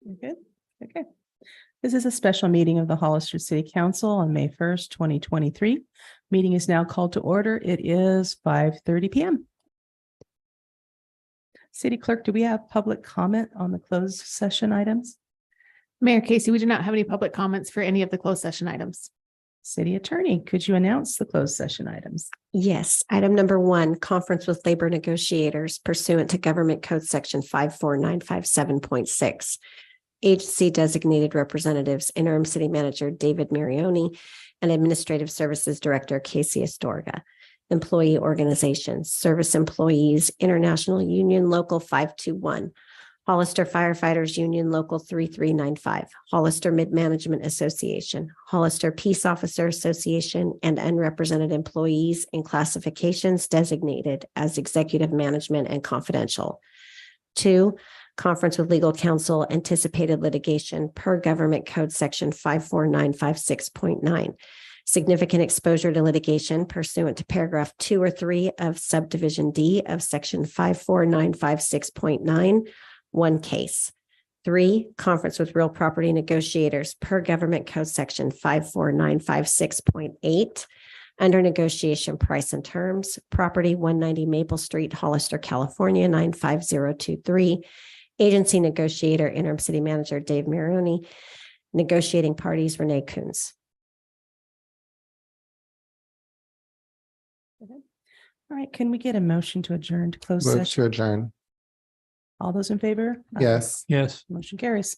You're good? Okay. This is a special meeting of the Hollister City Council on May 1st, 2023. Meeting is now called to order. It is 5:30 p.m. City Clerk, do we have public comment on the closed session items? Mayor Casey, we do not have any public comments for any of the closed session items. City Attorney, could you announce the closed session items? Yes. Item number 1, conference with labor negotiators pursuant to Government Code Section 54957.6. Agency designated representatives, Interim City Manager David Marioni and Administrative Services Director Casey Astorga. Employee organizations, Service Employees International Union Local 521. Hollister Firefighters Union Local 3395, Hollister Mid-Management Association, Hollister Peace Officer Association, and unrepresented employees in classifications designated as executive management and confidential. 2, conference with legal counsel, anticipated litigation per Government Code Section 54956.9. Significant exposure to litigation pursuant to paragraph 2 or 3 of subdivision D of Section 54956.9. 1 case. 3, conference with real property negotiators per Government Code Section 54956.8. Under negotiation price and terms, property 190 Maple Street, Hollister, California, 95023. Agency negotiator, Interim City Manager Dave Marioni. Negotiating parties, Renee Coons. All right, can we get a motion to adjourn to closed Move session? to adjourn. All those in favor? Yes. Yes. Motion carries.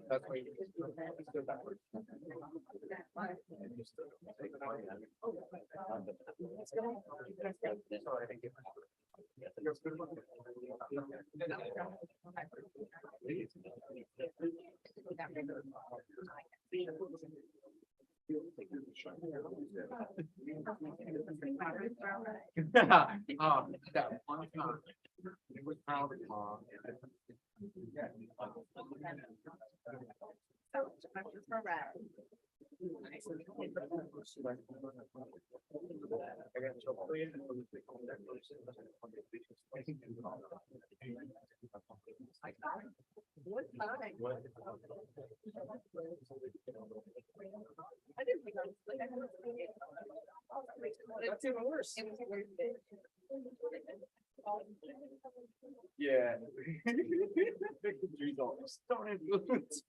That's why you just go backwards. That one time, it was pounded long. That's even worse. Yeah. Don't influence.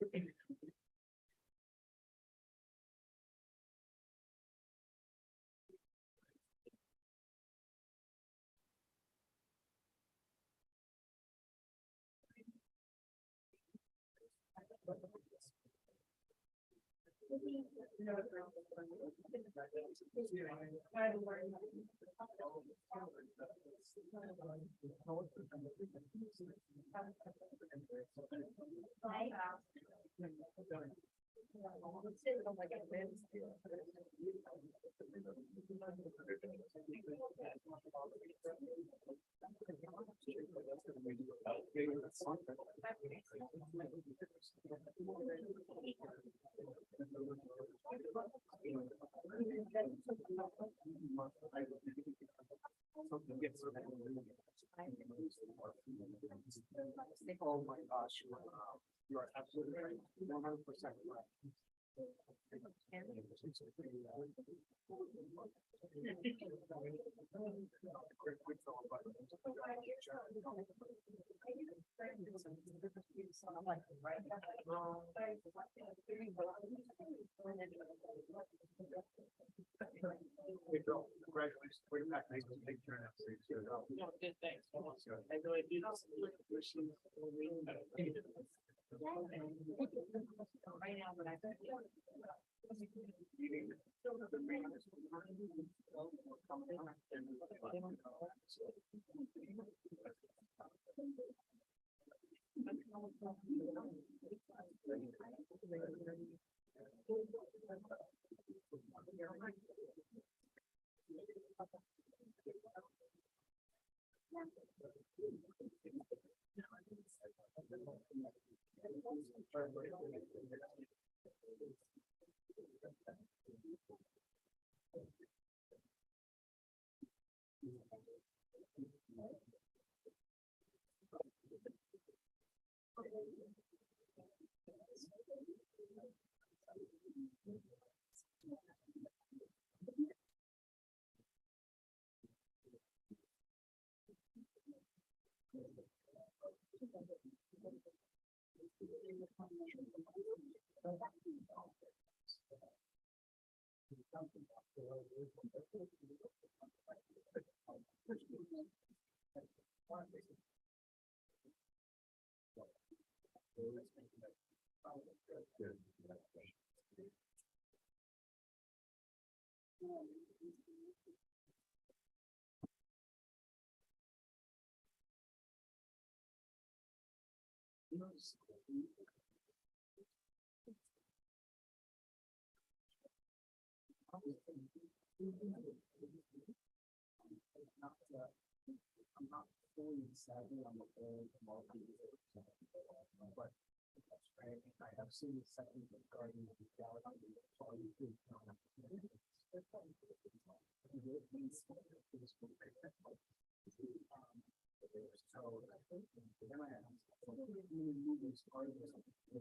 Oh my gosh, you are absolutely right. 100% right. Hey, Bill, congratulations. Way back. Nice to take care of that. No, good, thanks. I really do. Right now, but I I'm not fully savvy on the whole market, but I have seen the second regarding the galaxy. then I asked, how many movements are there between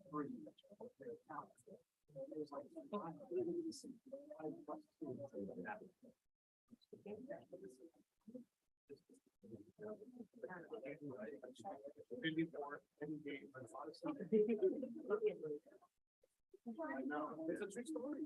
three? It was like, I know, it's a true story.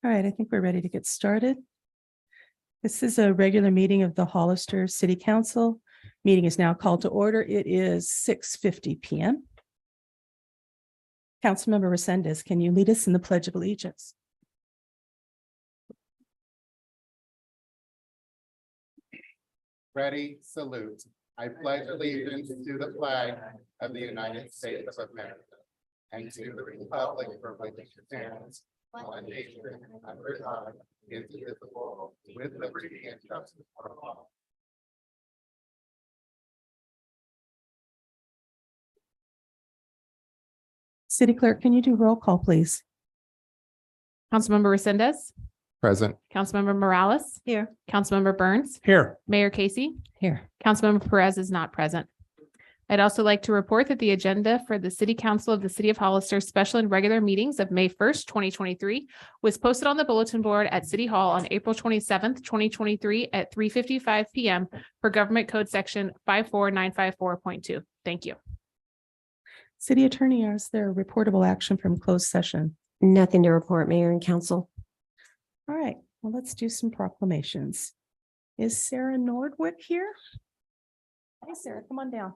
All right, I think we're ready to get started. This is a regular meeting of the Hollister City Council. Meeting is now called to order. It is 6:50 p.m. Councilmember Resendez, can you lead us in the Pledge of Allegiance? Ready, salute. I pledge allegiance to the flag of the United States of America and to the republic for which it stands, one nation, under God, indivisible, with liberty and justice for all. City Clerk, can you do roll call, please? Councilmember Resendez, Present. Councilmember Morales. Here. Councilmember Burns, Here. Mayor Casey, Here. Councilmember Perez is not present. I'd also like to report that the agenda for the City Council of the City of Hollister special and regular meetings of May 1st, 2023 was posted on the bulletin board at City Hall on April 27th, 2023 at 3:55 p.m. for Government Code Section 54954.2. Thank you. City Attorney, is there reportable action from closed session? Nothing to report, Mayor and Council. All right, well, let's do some proclamations. Is Sarah Nordwick here? Hey, Sarah, come on down.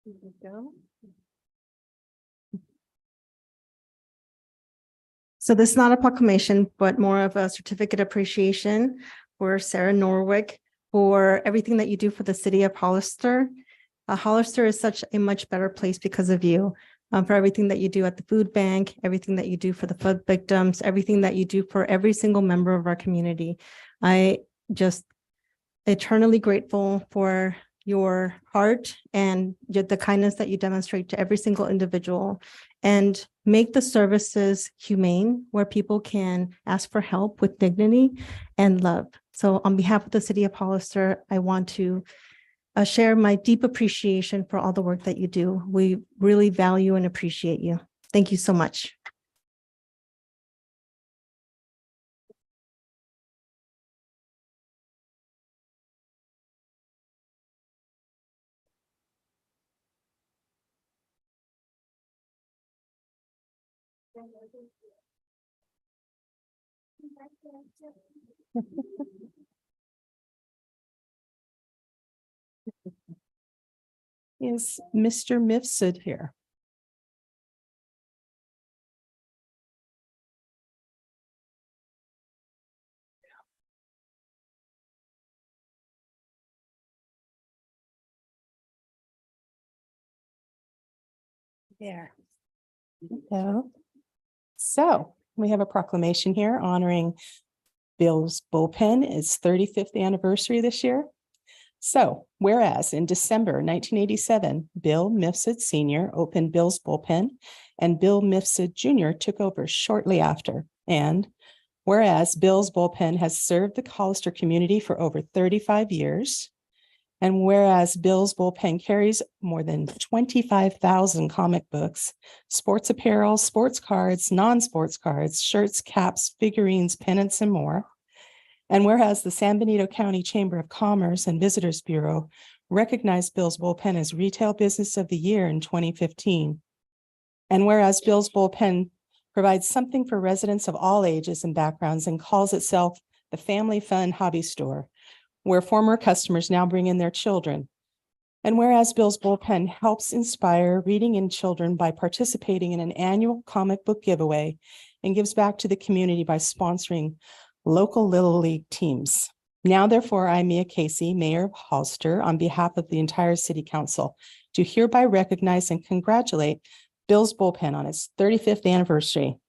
Here we go. So this is not a proclamation, but more of a certificate appreciation for Sarah Norwick for everything that you do for the city of Hollister. Hollister is such a much better place because of you, for everything that you do at the food bank, everything that you do for the flood victims, everything that you do for every single member of our community. I just eternally grateful for your heart and the kindness that you demonstrate to every single individual, and make the services humane where people can ask for help with dignity and love. So on behalf of the city of Hollister, I want to share my deep appreciation for all the work that you do. We really value and appreciate you. Thank you so much. Is Mr. Mifsud here? There. Hello. So we have a proclamation here honoring Bill's Bullpen, its 35th anniversary this year. So whereas in December 1987, Bill Mifsud Sr. opened Bill's Bullpen and Bill Mifsud Jr. took over shortly after. And Whereas Bill's Bullpen has served the Hollister community for over 35 years. And whereas Bill's Bullpen carries more than 25,000 comic books, sports apparel, sports cards, non-sports cards, shirts, caps, figurines, pennants, and more. And whereas the San Benito County Chamber of Commerce and Visitors Bureau recognized Bill's Bullpen as Retail Business of the Year in 2015. And whereas Bill's Bullpen provides something for residents of all ages and backgrounds and calls itself the Family Fun Hobby Store, where former customers now bring in their children. And whereas Bill's Bullpen helps inspire reading in children by participating in an annual comic book giveaway and gives back to the community by sponsoring local Little League teams. Now, therefore, I, Mia Casey, Mayor of Hollister, on behalf of the entire City Council, do hereby recognize and congratulate Bill's Bullpen on its 35th anniversary.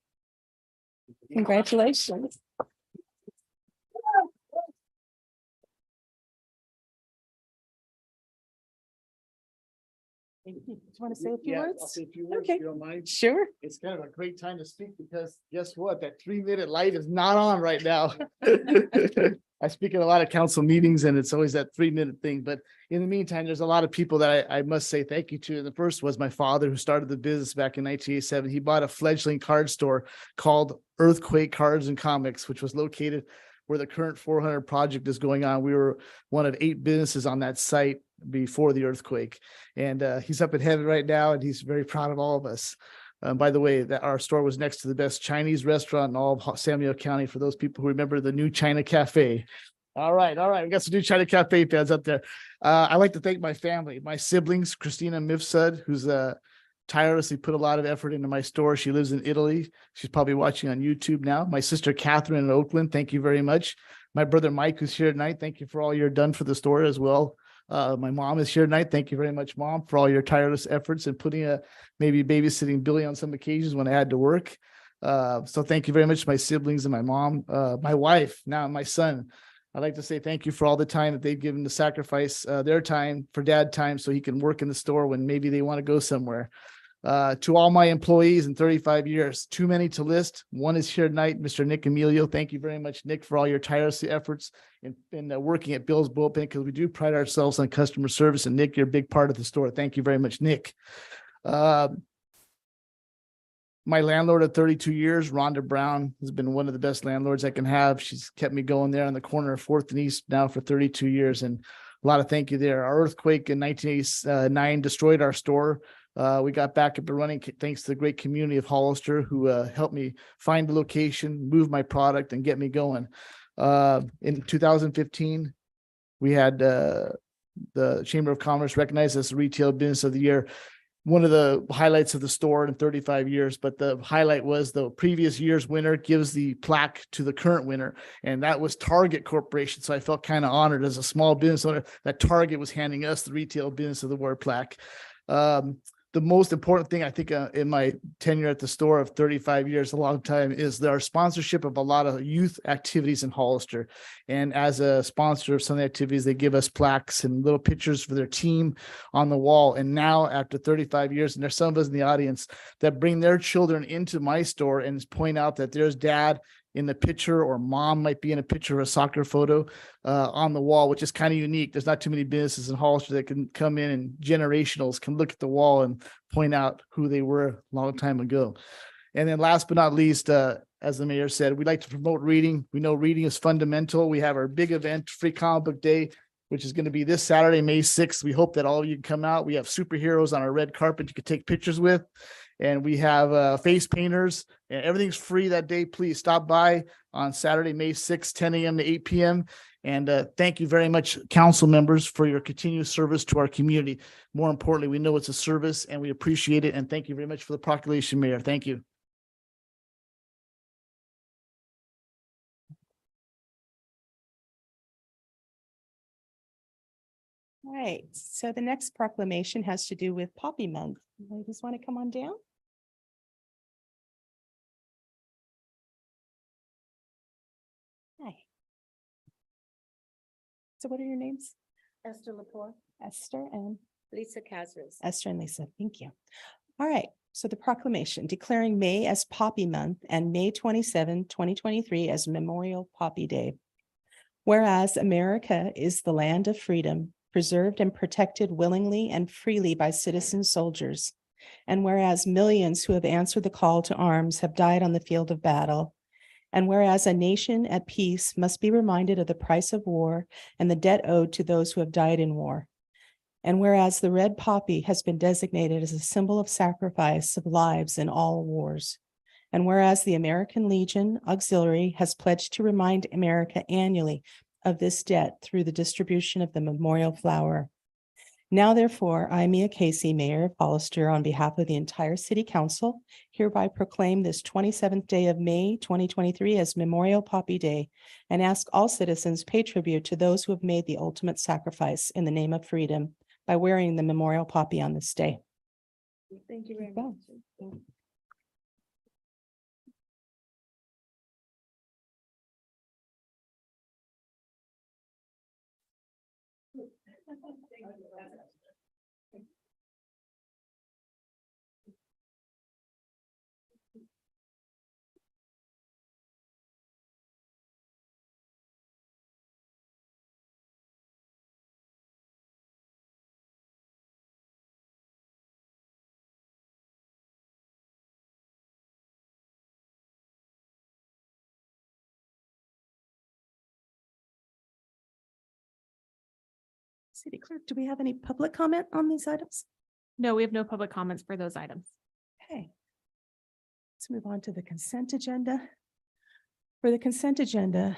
Congratulations. Do you want to say a few Yeah, I'll words? say a few words, Okay. if you don't mind. Sure. It's kind of a great time to speak because guess what? That 3-minute light is not on right now. I speak at a lot of council meetings and it's always that 3-minute thing. But in the meantime, there's a lot of people that I must say thank you to. The first was my father, who started the business back in 1987. He bought a fledgling card store called Earthquake Cards and Comics, which was located where the current 400 project is going on. We were one of 8 businesses on that site before the earthquake. And he's up in heaven right now, and he's very proud of all of us. By the way, that our store was next to the best Chinese restaurant in all of San Diego County. For those people who remember the new China Cafe. All right. We got some new China Cafe fans up there. I'd like to thank my family, my siblings, Christina Mifsud, who's tirelessly put a lot of effort into my store. She lives in Italy. She's probably watching on YouTube now. My sister Catherine in Oakland, thank you very much. My brother Mike, who's here tonight, thank you for all you're done for the store as well. My mom is here tonight. Thank you very much, Mom, for all your tireless efforts and putting maybe babysitting Billy on some occasions when I had to work. So thank you very much to my siblings and my mom, my wife, now my son. I'd like to say thank you for all the time that they've given to sacrifice their time for dad time so he can work in the store when maybe they want to go somewhere. To all my employees in 35 years, too many to list. One is here tonight, Mr. Nick Emilio. Thank you very much, Nick, for all your tireless efforts in working at Bill's Bullpen, because we do pride ourselves on customer service. And Nick, you're a big part of the store. Thank you very much, Nick. My landlord of 32 years, Rhonda Brown, has been one of the best landlords I can have. She's kept me going there on the corner of 4th and East now for 32 years. And a lot of thank you there. Our earthquake in 1989 destroyed our store. We got back up and running thanks to the great community of Hollister, who helped me find the location, move my product, and get me going. In 2015, we had the Chamber of Commerce recognize us as Retail Business of the Year. One of the highlights of the store in 35 years, but the highlight was the previous year's winner gives the plaque to the current winner, and that was Target Corporation. So I felt kind of honored as a small business owner that Target was handing us the Retail Business of the Year plaque. The most important thing I think in my tenure at the store of 35 years, a long time, is our sponsorship of a lot of youth activities in Hollister. And as a sponsor of some of the activities, they give us plaques and little pictures for their team on the wall. And now after 35 years, and there's some of us in the audience that bring their children into my store and point out that there's dad in the picture, or mom might be in a picture or a soccer photo on the wall, which is kind of unique. There's not too many businesses in Hollister that can come in and generationals can look at the wall and point out who they were a long time ago. And then last but not least, as the mayor said, we like to promote reading. We know reading is fundamental. We have our big event, Free Comic Book Day, which is going to be this Saturday, May 6th. We hope that all of you can come out. We have superheroes on our red carpet you can take pictures with. And we have face painters, and everything's free that day. Please stop by on Saturday, May 6th, 10 a.m. to 8 p.m. And thank you very much, council members, for your continued service to our community. More importantly, we know it's a service and we appreciate it. And thank you very much for the proclamation, Mayor. Thank you. All right, so the next proclamation has to do with Poppy Month. Ladies want to come on down? Hi. So what are your names? Esther Lepore, Esther and Lisa Casas. Esther and Lisa. Thank you. All right, So the proclamation declaring May as Poppy Month and May 27, 2023 as Memorial Poppy Day. Whereas America is the land of freedom, preserved and protected willingly and freely by citizen soldiers. And whereas millions who have answered the call to arms have died on the field of battle. And whereas a nation at peace must be reminded of the price of war and the debt owed to those who have died in war. And whereas the red poppy has been designated as a symbol of sacrifice of lives in all wars. And whereas the American Legion Auxiliary has pledged to remind America annually of this debt through the distribution of the memorial flower. Now, therefore, I, Mia Casey, Mayor of Hollister, on behalf of the entire City Council, hereby proclaim this 27th day of May, 2023 as Memorial Poppy Day, and ask all citizens pay tribute to those who have made the ultimate sacrifice in the name of freedom by wearing the memorial poppy on this day. Thank you very much. City Clerk, do we have any public comment on these items? No, we have no public comments for those items. Okay. Let's move on to the consent agenda. For the consent agenda,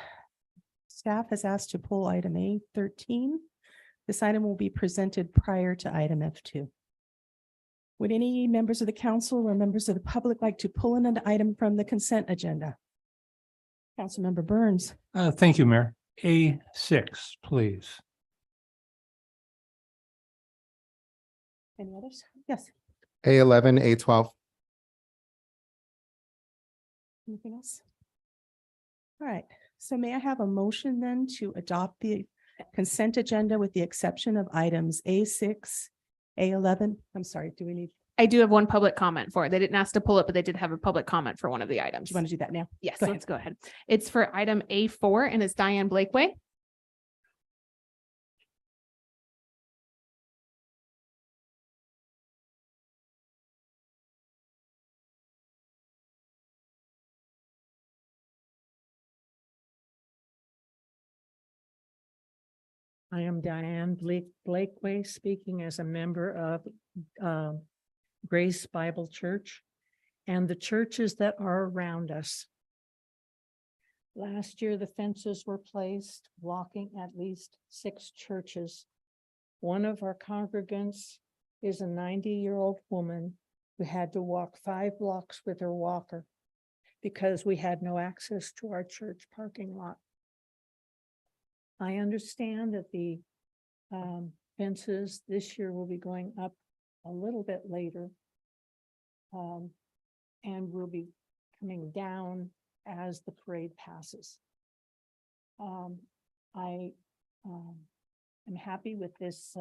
staff has asked to pull item A13. This item will be presented prior to item F2. Would any members of the council or members of the public like to pull in an item from the consent agenda? Councilmember Burns. Thank you, Mayor. A6, please. Any others? Yes. A11, A12. Anything else? All right. So may I have a motion then to adopt the consent agenda with the exception of items A6, A11? I'm sorry, do we need, I do have one public comment for it. They didn't ask to pull it, but they did have a public comment for one of the items. do you want to do that now? Yes, Go ahead. let's go ahead. It's for item A4 and it's Diane Blakeway. I am Diane Blakeway, speaking as a member of Grace Bible Church and the churches that are around us. Last year, the fences were placed blocking at least 6 churches. One of our congregants is a 90-year-old woman who had to walk 5 blocks with her walker because we had no access to our church parking lot. I understand that the fences this year will be going up a little bit later. And will be coming down as the parade passes. I am happy with this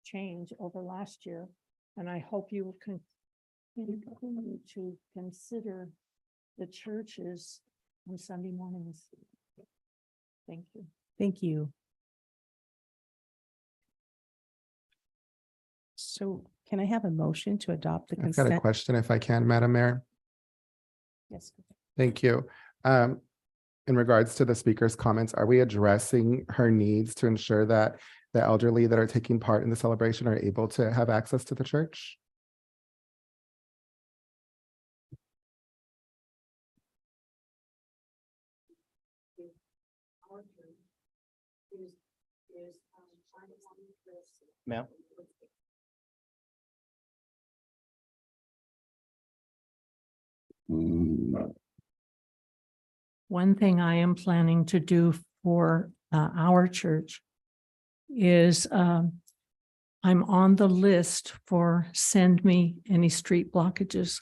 change over last year, and I hope you will continue to consider the churches on Sunday mornings. Thank you. Thank you. So can I have a motion to adopt the I've got a consent? question if I can, Madam Mayor. Yes. Thank you. In regards to the speaker's comments, are we addressing her needs to ensure that the elderly that are taking part in the celebration are able to have access to the church? Ma'am? One thing I am planning to do for our church is I'm on the list for send me any street blockages.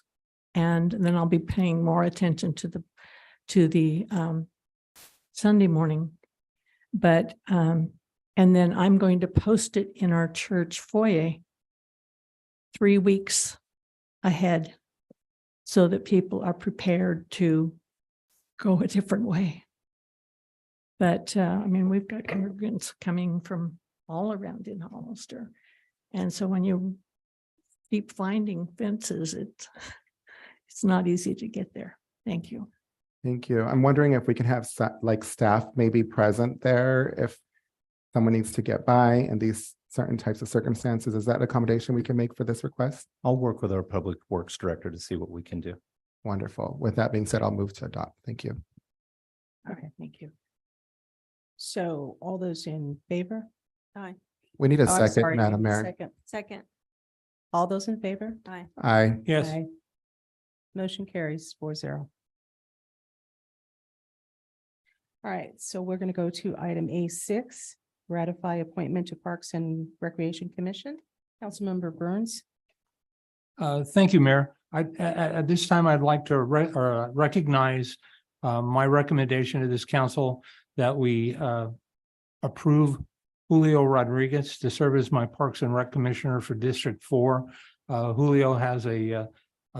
And then I'll be paying more attention to the Sunday morning. But and then I'm going to post it in our church foyer 3 weeks ahead so that people are prepared to go a different way. But I mean, we've got congregants coming from all around in Hollister. And so when you keep finding fences, it's not easy to get there. Thank you. Thank you. I'm wondering if we can have like staff maybe present there if someone needs to get by in these certain types of circumstances. Is that an accommodation we can make for this request? I'll work with our public works director to see what we can do. Wonderful. With that being said, I'll move to adopt. Thank you. Okay, thank you. So all those in favor? Aye. We need a Oh, I'm second, sorry, Madam Mayor. Second. Second. All those in favor? Aye. Aye. Yes. Aye. Motion carries 4-0. All right, so we're going to go to item A6, ratify appointment to Parks and Recreation Commission. Councilmember Burns. Thank you, Mayor. At this time, I'd like to recognize my recommendation to this council that we approve Julio Rodriguez to serve as my Parks and Rec Commissioner for District 4. Julio has a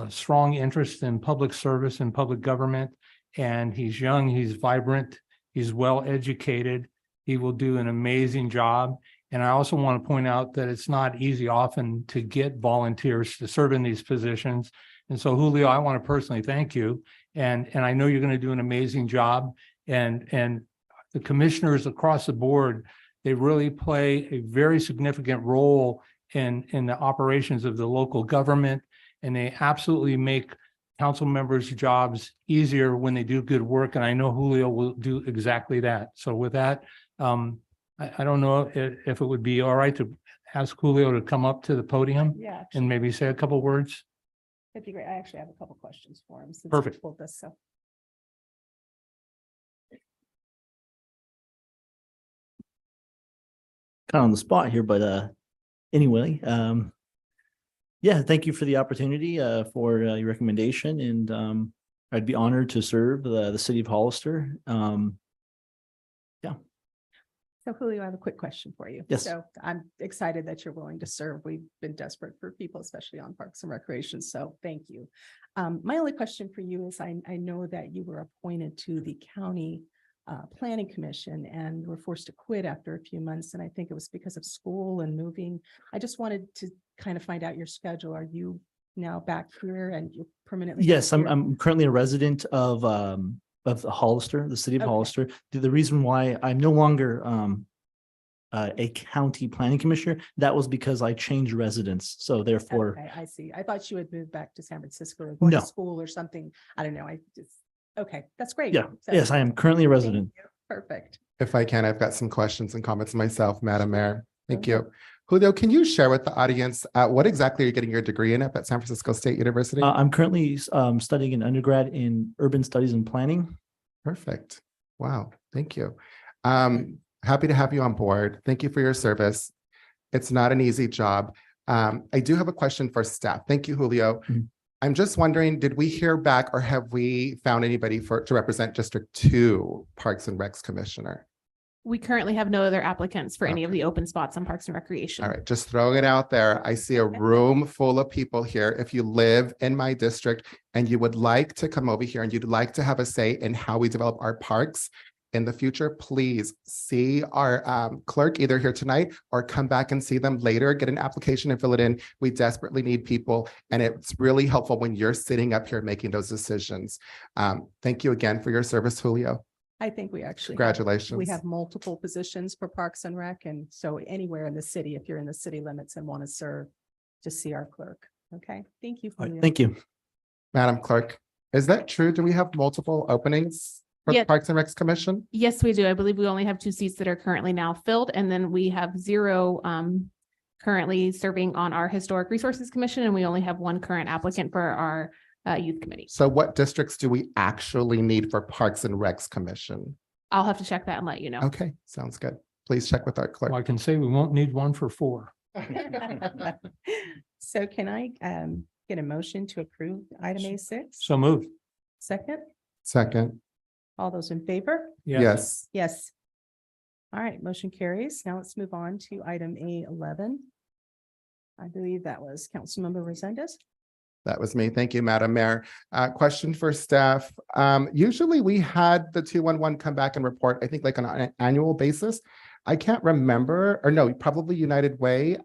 strong interest in public service and public government, and he's young, he's vibrant, he's well-educated. He will do an amazing job. And I also want to point out that it's not easy often to get volunteers to serve in these positions. And so Julio, I want to personally thank you. And I know you're going to do an amazing job. And the commissioners across the board, they really play a very significant role in the operations of the local government. And they absolutely make council members' jobs easier when they do good work. And I know Julio will do exactly that. So with that, I don't know if it would be all right to ask Julio to come up to the podium Yeah, and maybe say a couple words. that'd be great. I actually have a couple questions for him. Since we Perfect. pulled this, so. Kind of on the spot here, but anyway, yeah, thank you for the opportunity for your recommendation, and I'd be honored to serve the city of Hollister. So Julio, I have a quick question for you. Yes. So I'm excited that you're willing to serve. We've been desperate for people, especially on Parks and Recreation. So thank you. My only question for you is I know that you were appointed to the county planning commission and were forced to quit after a few months. And I think it was because of school and moving. I just wanted to kind of find out your schedule. Are you now back here and you're permanently? Yes, back here? I'm currently a resident of the Hollister, the city of Okay. Hollister. The reason why I'm no longer a county planning commissioner, that was because I changed residence. So therefore, Okay, I see. I thought you had moved back to San Francisco or going No. to school or something. I don't know. I just, okay, that's great. yeah, So, yes, I am currently a thank resident. you. Perfect. If I can, I've got some questions and comments myself, Madam Mayor. Thank Go you. Julio, can you share with the audience what exactly are you getting your degree in at San Francisco State University? I'm currently studying an undergrad in urban studies and planning. Perfect. Wow. Thank you. Happy to have you on board. Thank you for your service. It's not an easy job. I do have a question for staff. Thank you, Julio. Mhm. I'm just wondering, did we hear back or have we found anybody to represent District 2 Parks and Recs Commissioner? We currently have no other applicants for any of Okay. the open spots on Parks and Recreation. All right, just throwing it out there. I see a room full of people here. If you live in my district and you would like to come over here and you'd like to have a say in how we develop our parks in the future, please see our clerk either here tonight or come back and see them later, get an application and fill it in. We desperately need people. And it's really helpful when you're sitting up here making those decisions. Thank you again for your service, Julio. I think we actually. Congratulations. We have multiple positions for Parks and Rec. And so anywhere in the city, if you're in the city limits and want to serve, just see our clerk. Okay, thank you. All right, Julio. thank you. Madam Clerk, is that true? Do we have multiple openings for the Yeah. Parks and Recs Commission? Yes, we do. I believe we only have 2 seats that are currently now filled, and then we have 0 currently serving on our Historic Resources Commission, and we only have 1 current applicant for our youth committee. So what districts do we actually need for Parks and Recs Commission? I'll have to check that and let you know. Okay, sounds good. Please check with our clerk. Well, I can say we won't need one for 4. So can I get a motion to approve item A6? So moved. Second, Second, all those in favor? yes. Yes. All right, motion carries. Now let's move on to item A11. I believe that was Councilmember Resendez. That was me. Thank you, Madam Mayor. Question for staff. Usually we had the 211 come back and report, I think like on an annual basis. I can't remember, or no, probably United Way.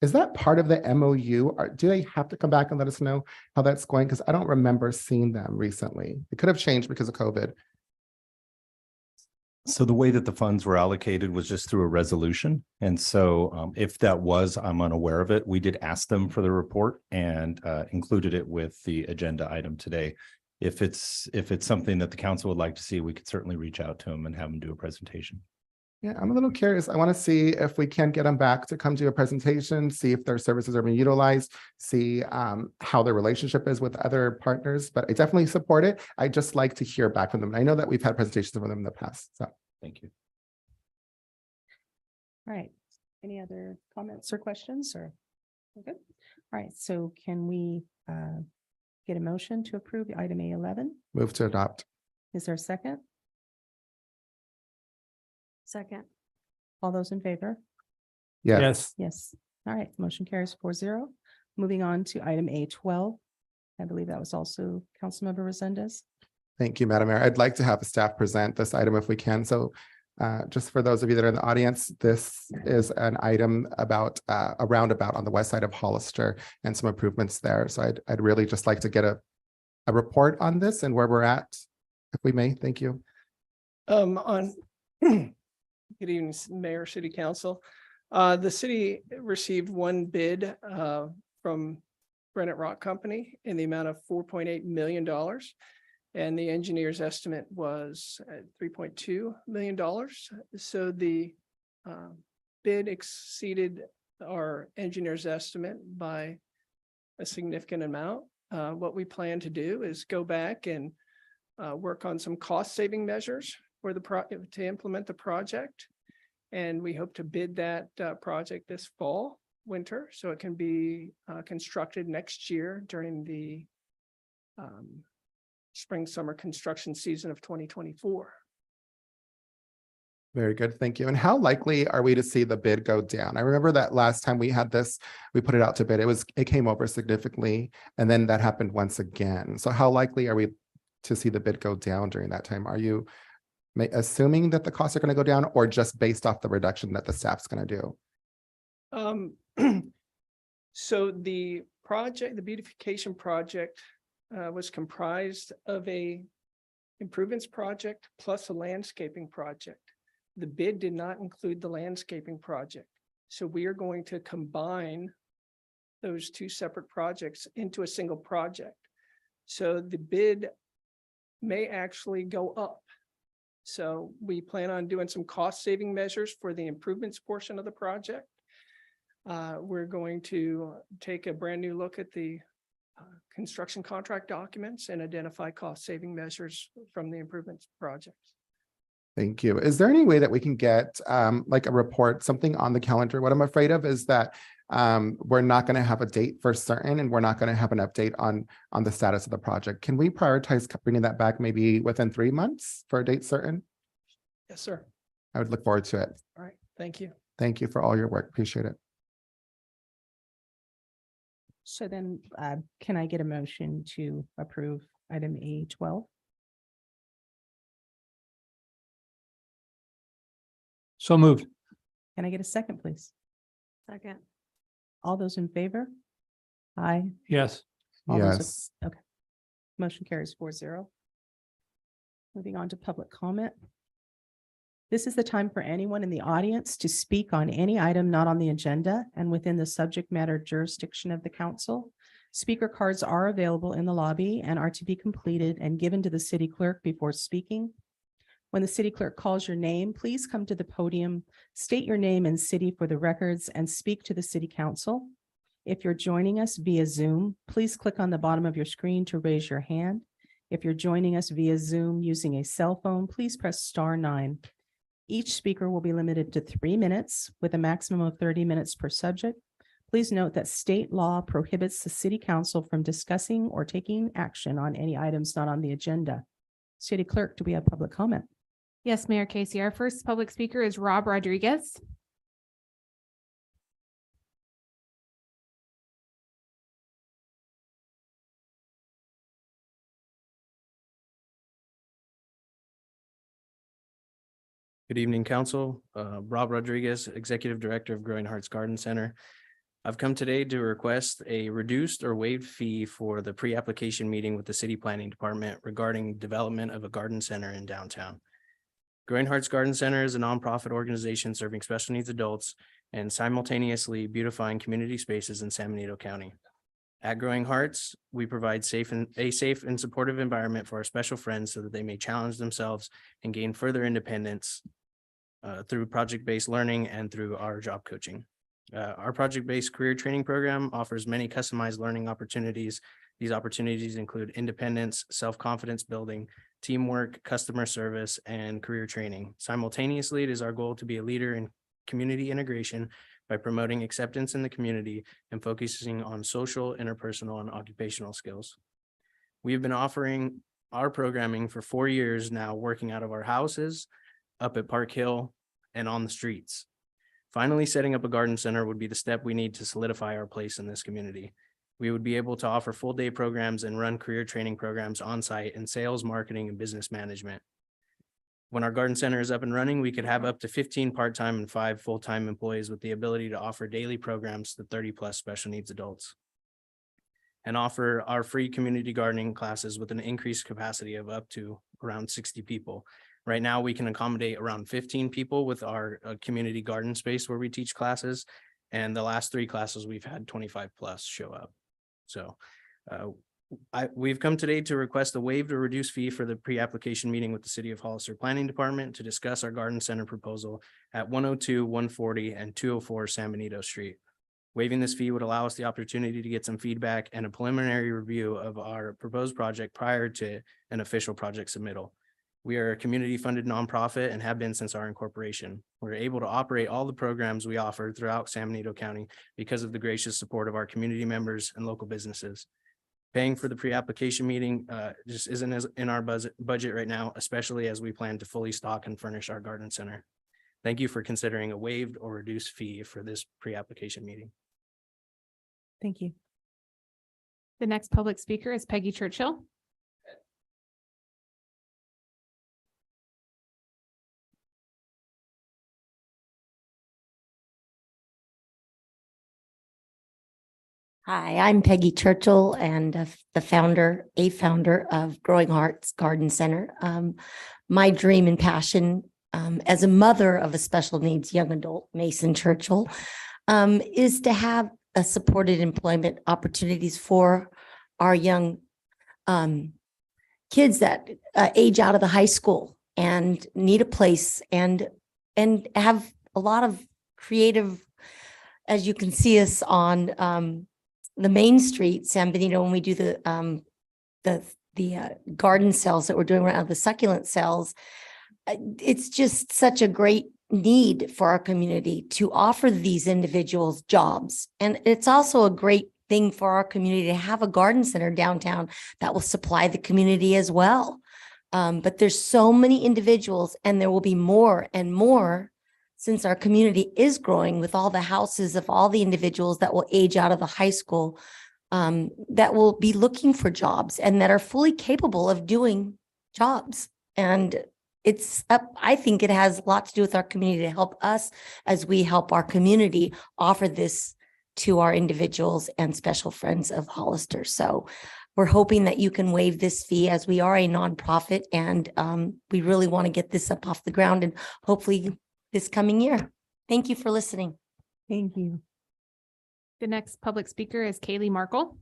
Is that part of the MOU? Or do they have to come back and let us know how that's going? Because I don't remember seeing them recently. It could have changed because of COVID. So the way that the funds were allocated was just through a resolution. And so if that was, I'm unaware of it. We did ask them for the report and included it with the agenda item today. If it's something that the council would like to see, we could certainly reach out to them and have them do a presentation. Yeah, I'm a little curious. I want to see if we can get them back to come to a presentation, see if their services are being utilized, see how their relationship is with other partners, but I definitely support it. I just like to hear back from them. And I know that we've had presentations from them in the past, so. Thank you. All right. Any other comments or questions or? Okay. All right. So can we get a motion to approve item A11? Move to adopt. Is there a second? Second. All those in favor? Yes. Yes. All right. Motion carries 4-0. Moving on to item A12. I believe that was also Councilmember Resendez. Thank you, Madam Mayor. I'd like to have the staff present this item if we can. So just for those of you that are in the audience, this is an item about a roundabout on the west side of Hollister and some improvements there. So I'd really just like to get a report on this and where we're at, if we may. Thank you. Good evening, Mayor, City Council. The city received one bid from Granite Rock Company in the amount of $4.8 million. And the engineer's estimate was $3.2 million. So the bid exceeded our engineer's estimate by a significant amount. What we plan to do is go back and work on some cost-saving measures for to implement the project. And we hope to bid that project this fall, winter, so it can be constructed next year during the spring, summer construction season of 2024. Very good. Thank you. And how likely are we to see the bid go down? I remember that last time we had this, we put it out to bid. It came over significantly, and then that happened once again. So how likely are we to see the bid go down during that time? Are you assuming that the costs are going to go down, or just based off the reduction that the staff's going to do? So the project, the beautification project was comprised of a improvements project plus a landscaping project. The bid did not include the landscaping project. So we are going to combine those two separate projects into a single project. So the bid may actually go up. So we plan on doing some cost saving measures for the improvements portion of the project. We're going to take a brand new look at the construction contract documents and identify cost saving measures from the improvements projects. Thank you. Is there any way that we can get like a report, something on the calendar? What I'm afraid of is that we're not going to have a date for certain, and we're not going to have an update on the status of the project. Can we prioritize bringing that back maybe within 3 months for a date certain? Yes, sir. I would look forward to it. All right. Thank you. Thank you for all your work. Appreciate it. So then can I get a motion to approve item A12? So moved. Can I get a second, please? Second. All those in favor? Aye. Yes. All those Yes. Okay. Motion carries 4-0. Moving on to public comment. This is the time for anyone in the audience to speak on any item not on the agenda and within the subject matter jurisdiction of the council. Speaker cards are available in the lobby and are to be completed and given to the city clerk before speaking. When the city clerk calls your name, please come to the podium, state your name and city for the records, and speak to the city council. If you're joining us via Zoom, please click on the bottom of your screen to raise your hand. If you're joining us via Zoom using a cell phone, please press *9. Each speaker will be limited to 3 minutes with a maximum of 30 minutes per subject. Please note that state law prohibits the city council from discussing or taking action on any items not on the agenda. City clerk, do we have public comment? Yes, Mayor Casey. Our first public speaker is Rob Rodriguez. Good evening, council. Rob Rodriguez, Executive Director of Growing Hearts Garden Center. I've come today to request a reduced or waived fee for the pre-application meeting with the City Planning Department regarding development of a garden center in downtown. Growing Hearts Garden Center is a nonprofit organization serving special needs adults and simultaneously beautifying community spaces in San Benito County. At Growing Hearts, we provide a safe and supportive environment for our special friends so that they may challenge themselves and gain further independence through project-based learning and through our job coaching. Our project-based career training program offers many customized learning opportunities. These opportunities include independence, self-confidence building, teamwork, customer service, and career training. Simultaneously, it is our goal to be a leader in community integration by promoting acceptance in the community and focusing on social, interpersonal, and occupational skills. We have been offering our programming for 4 years now, working out of our houses, up at Park Hill, and on the streets. Finally, setting up a garden center would be the step we need to solidify our place in this community. We would be able to offer full day programs and run career training programs on site in sales, marketing, and business management. When our garden center is up and running, we could have up to 15 part-time and 5 full-time employees with the ability to offer daily programs to 30+ special needs adults and offer our free community gardening classes with an increased capacity of up to around 60 people. Right now, we can accommodate around 15 people with our community garden space where we teach classes. And the last 3 classes, we've had 25+ show up. So we've come today to request a waived or reduced fee for the pre-application meeting with the City of Hollister Planning Department to discuss our garden center proposal at 102, 140, and 204 San Benito Street. Waiving this fee would allow us the opportunity to get some feedback and a preliminary review of our proposed project prior to an official project submittal. We are a community-funded nonprofit and have been since our incorporation. We're able to operate all the programs we offer throughout San Benito County because of the gracious support of our community members and local businesses. Paying for the pre-application meeting just isn't in our budget right now, especially as we plan to fully stock and furnish our garden center. Thank you for considering a waived or reduced fee for this pre-application meeting. Thank you. The next public speaker is Peggy Churchill. Hi, I'm Peggy Churchill and a founder of Growing Hearts Garden Center. My dream and passion as a mother of a special needs young adult, Mason Churchill, is to have a supported employment opportunities for our young kids that age out of the high school and need a place and have a lot of creative, as you can see us on the main street, San Benito, when we do the garden sales that we're doing right now, the succulent sales, it's just such a great need for our community to offer these individuals jobs. And it's also a great thing for our community to have a garden center downtown that will supply the community as well. But there's so many individuals, and there will be more and more since our community is growing with all the houses of all the individuals that will age out of the high school, that will be looking for jobs and that are fully capable of doing jobs. And I think it has a lot to do with our community to help us as we help our community offer this to our individuals and special friends of Hollister. So we're hoping that you can waive this fee, as we are a nonprofit and we really want to get this up off the ground and hopefully this coming year. Thank you for listening. Thank you. The next public speaker is Kaylee Markle.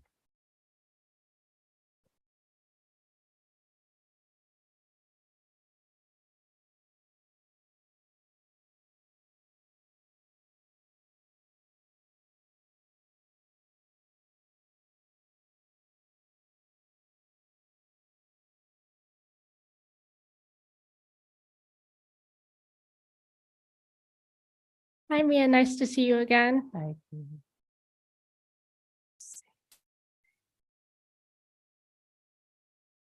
Hi, Mia. Nice to see you again. Hi.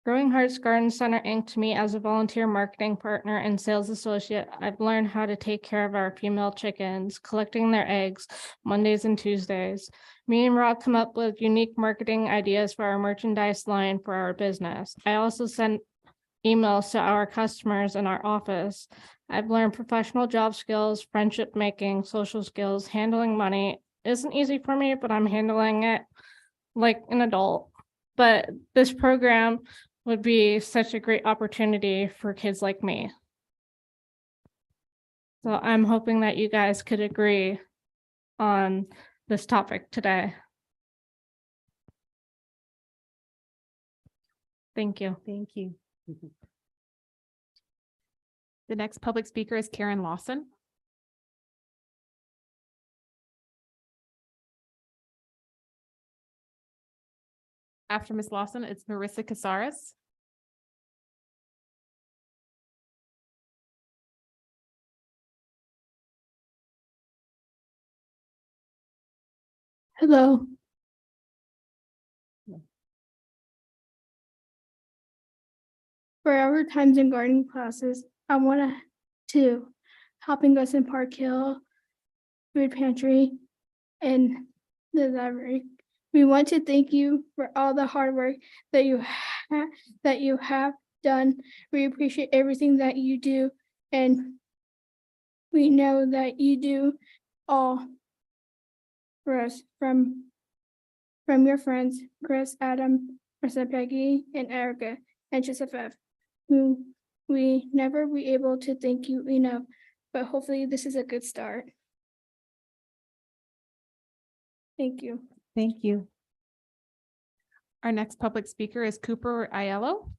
Growing Hearts Garden Center Inc. to me as a volunteer marketing partner and sales associate, I've learned how to take care of our female chickens, collecting their eggs Mondays and Tuesdays. Me and Rob come up with unique marketing ideas for our merchandise line for our business. I also send emails to our customers in our office I've learned professional job skills, friendship making, social skills, handling money. Isn't easy for me, but I'm handling it like an adult. But this program would be such a great opportunity for kids like me. So I'm hoping that you guys could agree on this topic today. Thank you. Thank you. The next public speaker is Karen Lawson. After Ms. Lawson, it's Marissa Casares. Hello. For our times in gardening classes, I want to helping us in Park Hill, food pantry, and the library. We want to thank you for all the hard work that you have done. We appreciate everything that you do, and we know that you do all for us from your friends, Chris, Adam, Marissa, Peggy, and Erica, and Joseph, who we never be able to thank you enough, but hopefully this is a good start. Thank you. Thank you. Our next public speaker is Cooper Aiello.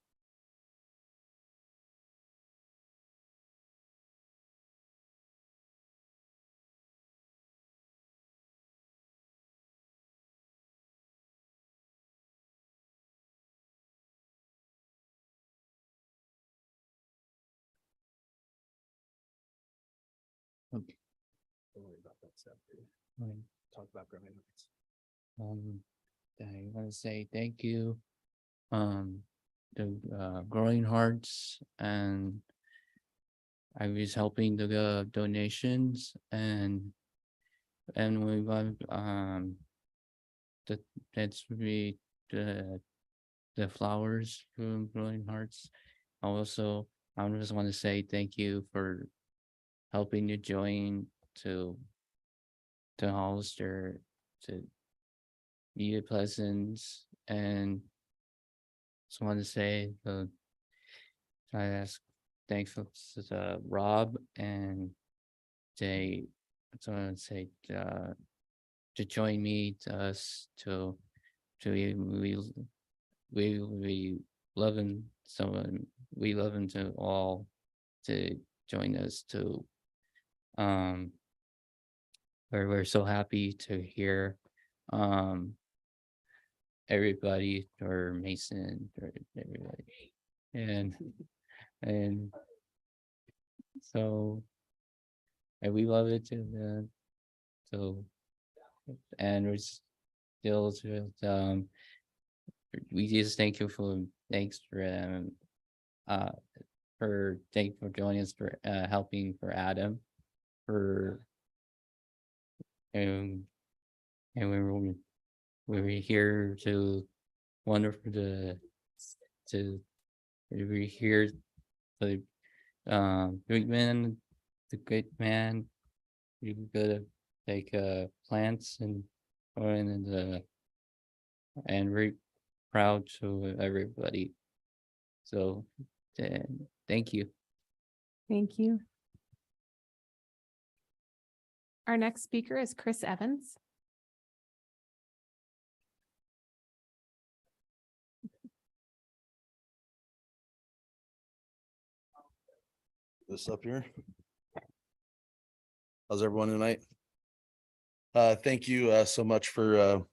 Don't worry about that stuff. Talk about growing up. I want to say thank you to Growing Hearts, and I was helping the donations, and we got that's really the flowers from Growing Hearts. Also, I just want to say thank you for helping you join to Hollister, to be a pleasant, and just want to say I ask thanks to Rob and Jay. I want to say to join me we love him so we love him to all to join us to we're so happy to hear everybody or Mason or everybody and so and we love it too. So and we're still we just thank you for thanks for thank you for joining us for helping for Adam for and we were here to wonderful to we here the great man, the great man. You gotta take plants and very proud to everybody. So thank you. Thank you. Our next speaker is Chris Evans. This up here. How's everyone tonight? Thank you so much for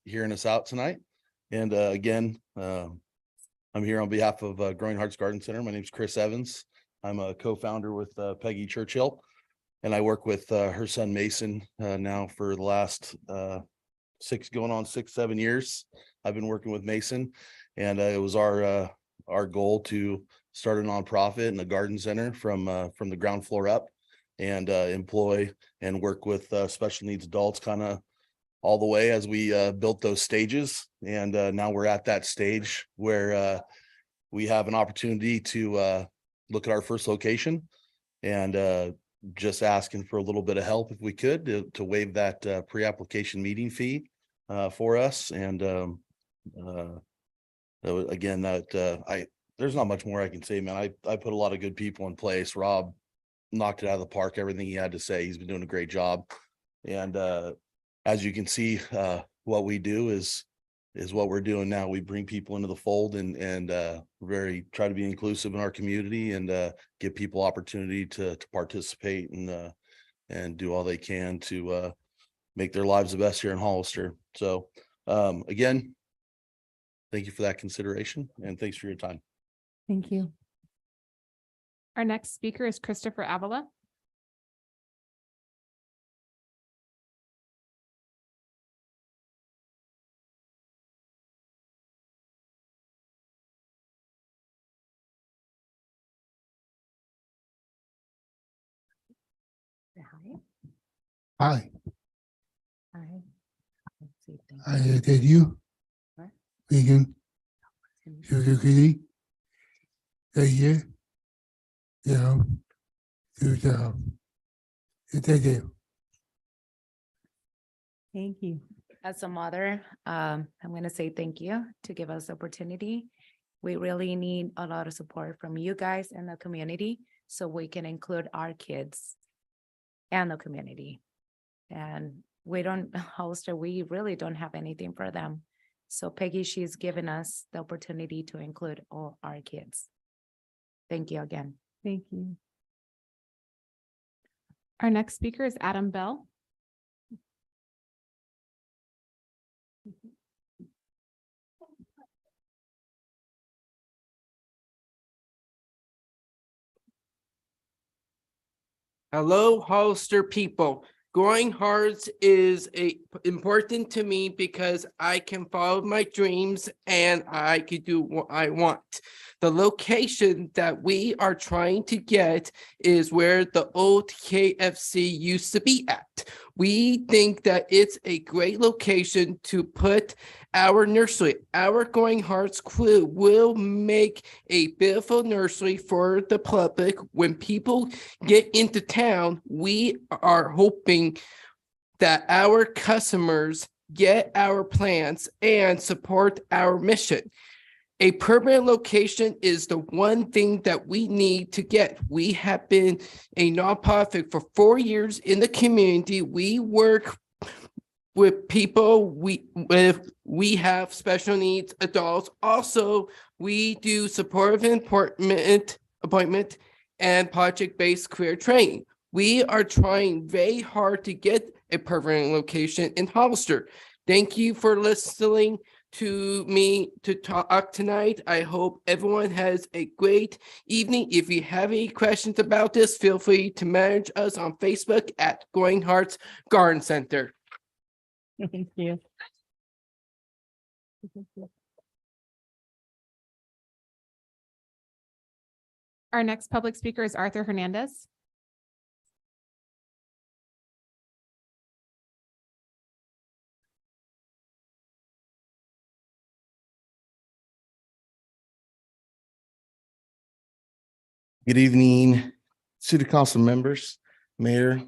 hearing us out tonight. And again, I'm here on behalf of Growing Hearts Garden Center. My name is Chris Evans. I'm a co-founder with Peggy Churchill, and I work with her son Mason now for the last 6-7 years. I've been working with Mason, and it was our goal to start a nonprofit and a garden center from the ground floor up, and employ and work with special needs adults kind of all the way as we built those stages. And now we're at that stage where we have an opportunity to look at our first location. and just asking for a little bit of help if we could to waive that pre-application meeting fee for us. And again, there's not much more I can say, man. I put a lot of good people in place. Rob knocked it out of the park, everything he had to say. He's been doing a great job. And as you can see, what we do is what we're doing now. We bring people into the fold and try to be inclusive in our community and give people opportunity to participate and do all they can to make their lives the best here in Hollister. So again, thank you for that consideration and thanks for your time. Thank you. Our next speaker is Christopher Avila. Hi, Hi. I did you. What? Vegan. Sugar kitty. Yeah. Thank you. Thank you. As a mother, I'm going to say thank you to give us the opportunity. We really need a lot of support from you guys and the community so we can include our kids and the community. And Hollister, we really don't have anything for them. So Peggy, she's given us the opportunity to include all our kids. Thank you again. Thank you. Our next speaker is Adam Bell. Hello, Hollister people. Growing Hearts is important to me because I can follow my dreams and I can do what I want. The location that we are trying to get is where the old KFC used to be at. We think that it's a great location to put our nursery. Our Growing Hearts crew will make a beautiful nursery for the public. When people get into town, we are hoping that our customers get our plants and support our mission. A permanent location is the one thing that we need to get. We have been a nonprofit for 4 years in the community. We work with people we have special needs adults. Also, we do supportive appointment and project-based career training. We are trying very hard to get a permanent location in Hollister. Thank you for listening to me to talk tonight. I hope everyone has a great evening. If you have any questions about this, feel free to message us on Facebook at Growing Hearts Garden Center. Thank you. Our next public speaker is Arthur Hernandez. Good evening, City Council members, Mayor.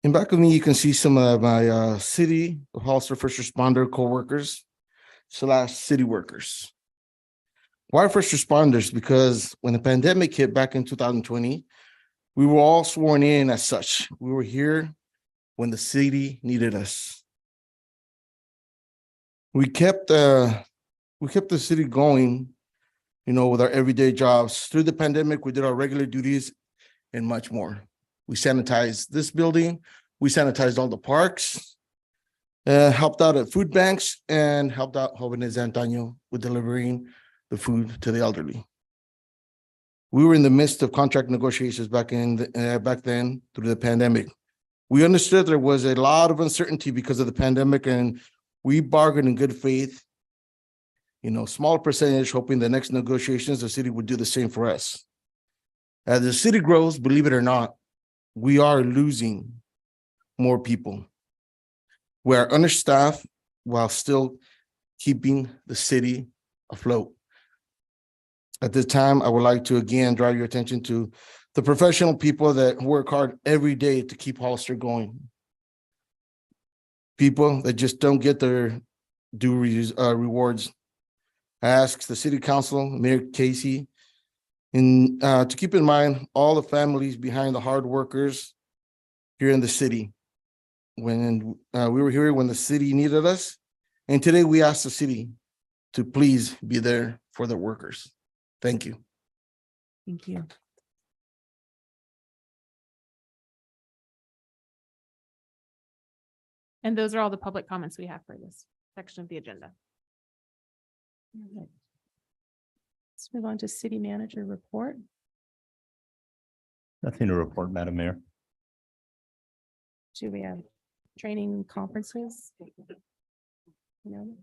In back of me, you can see some of my city of Hollister first responder co-workers / city workers. Why first responders? Because when the pandemic hit back in 2020, we were all sworn in as such. We were here when the city needed us. We kept the city going, with our everyday jobs. Through the pandemic, we did our regular duties and much more. We sanitized this building. We sanitized all the parks, helped out at food banks, and helped out Jóvenes Antaño with delivering the food to the elderly. We were in the midst of contract negotiations back then through the pandemic. We understood there was a lot of uncertainty because of the pandemic, and we bargained in good faith, small percentage, hoping the next negotiations, the city would do the same for us. As the city grows, believe it or not, we are losing more people. We are understaffed while still keeping the city afloat. At this time, I would like to again draw your attention to the professional people that work hard every day to keep Hollister going. People that just don't get their due rewards. I ask the city council, Mayor Casey, to keep in mind all the families behind the hard workers here in the city. When we were here when the city needed us, and today we ask the city to please be there for the workers. Thank you. Thank you. And those are all the public comments we have for this section of the agenda. All right. Let's move on to city manager report. Nothing to report, Madam Mayor. Do we have training conferences? No.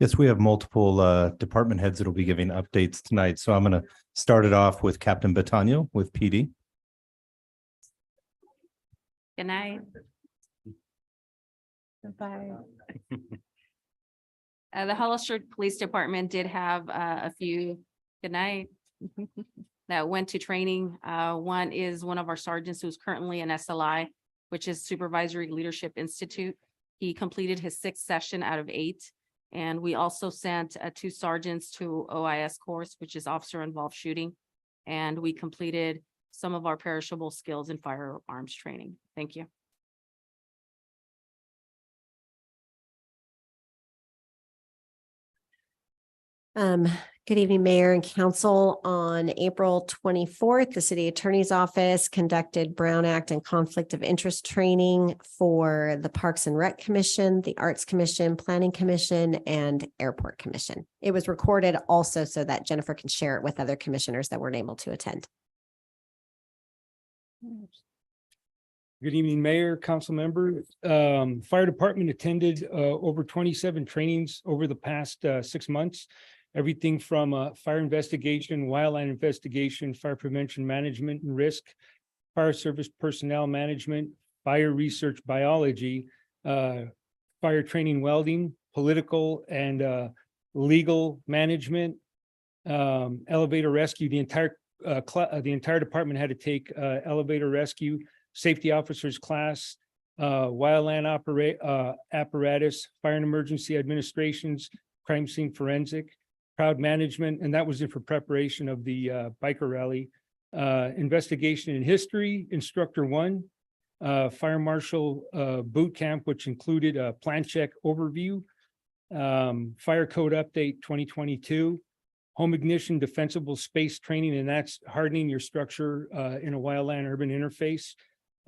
Yes, we have multiple department heads that will be giving updates tonight. So I'm going to start it off with Captain Batano with PD. Good night. Bye. The Hollister Police Department did have a few, good night, that went to training. One is one of our sergeants who's currently an SLI, which is Supervisory Leadership Institute. He completed his 6th session out of 8. And we also sent 2 sergeants to OIS course, which is Officer Involved Shooting. And we completed some of our perishable skills in firearms training. Thank you. Good evening, Mayor and Council. On April 24th, the City Attorney's Office conducted Brown Act and Conflict of Interest training for the Parks and Rec Commission, the Arts Commission, Planning Commission, and Airport Commission. It was recorded also so that Jennifer can share it with other commissioners that weren't able to attend. Good evening, Mayor, council members. Fire department attended over 27 trainings over the past 6 months. Everything from fire investigation, wildland investigation, fire prevention management and risk, fire service personnel management, fire research biology, fire training welding, political and legal management, elevator rescue. The entire department had to take elevator rescue, safety officers class, wildland apparatus, fire and emergency administrations, crime scene forensic, crowd management, and that was in for preparation of the biker rally. Investigation in history, instructor 1, fire marshal boot camp, which included a plan check overview, fire code update 2022, home ignition defensible space training, and that's hardening your structure in a wildland urban interface.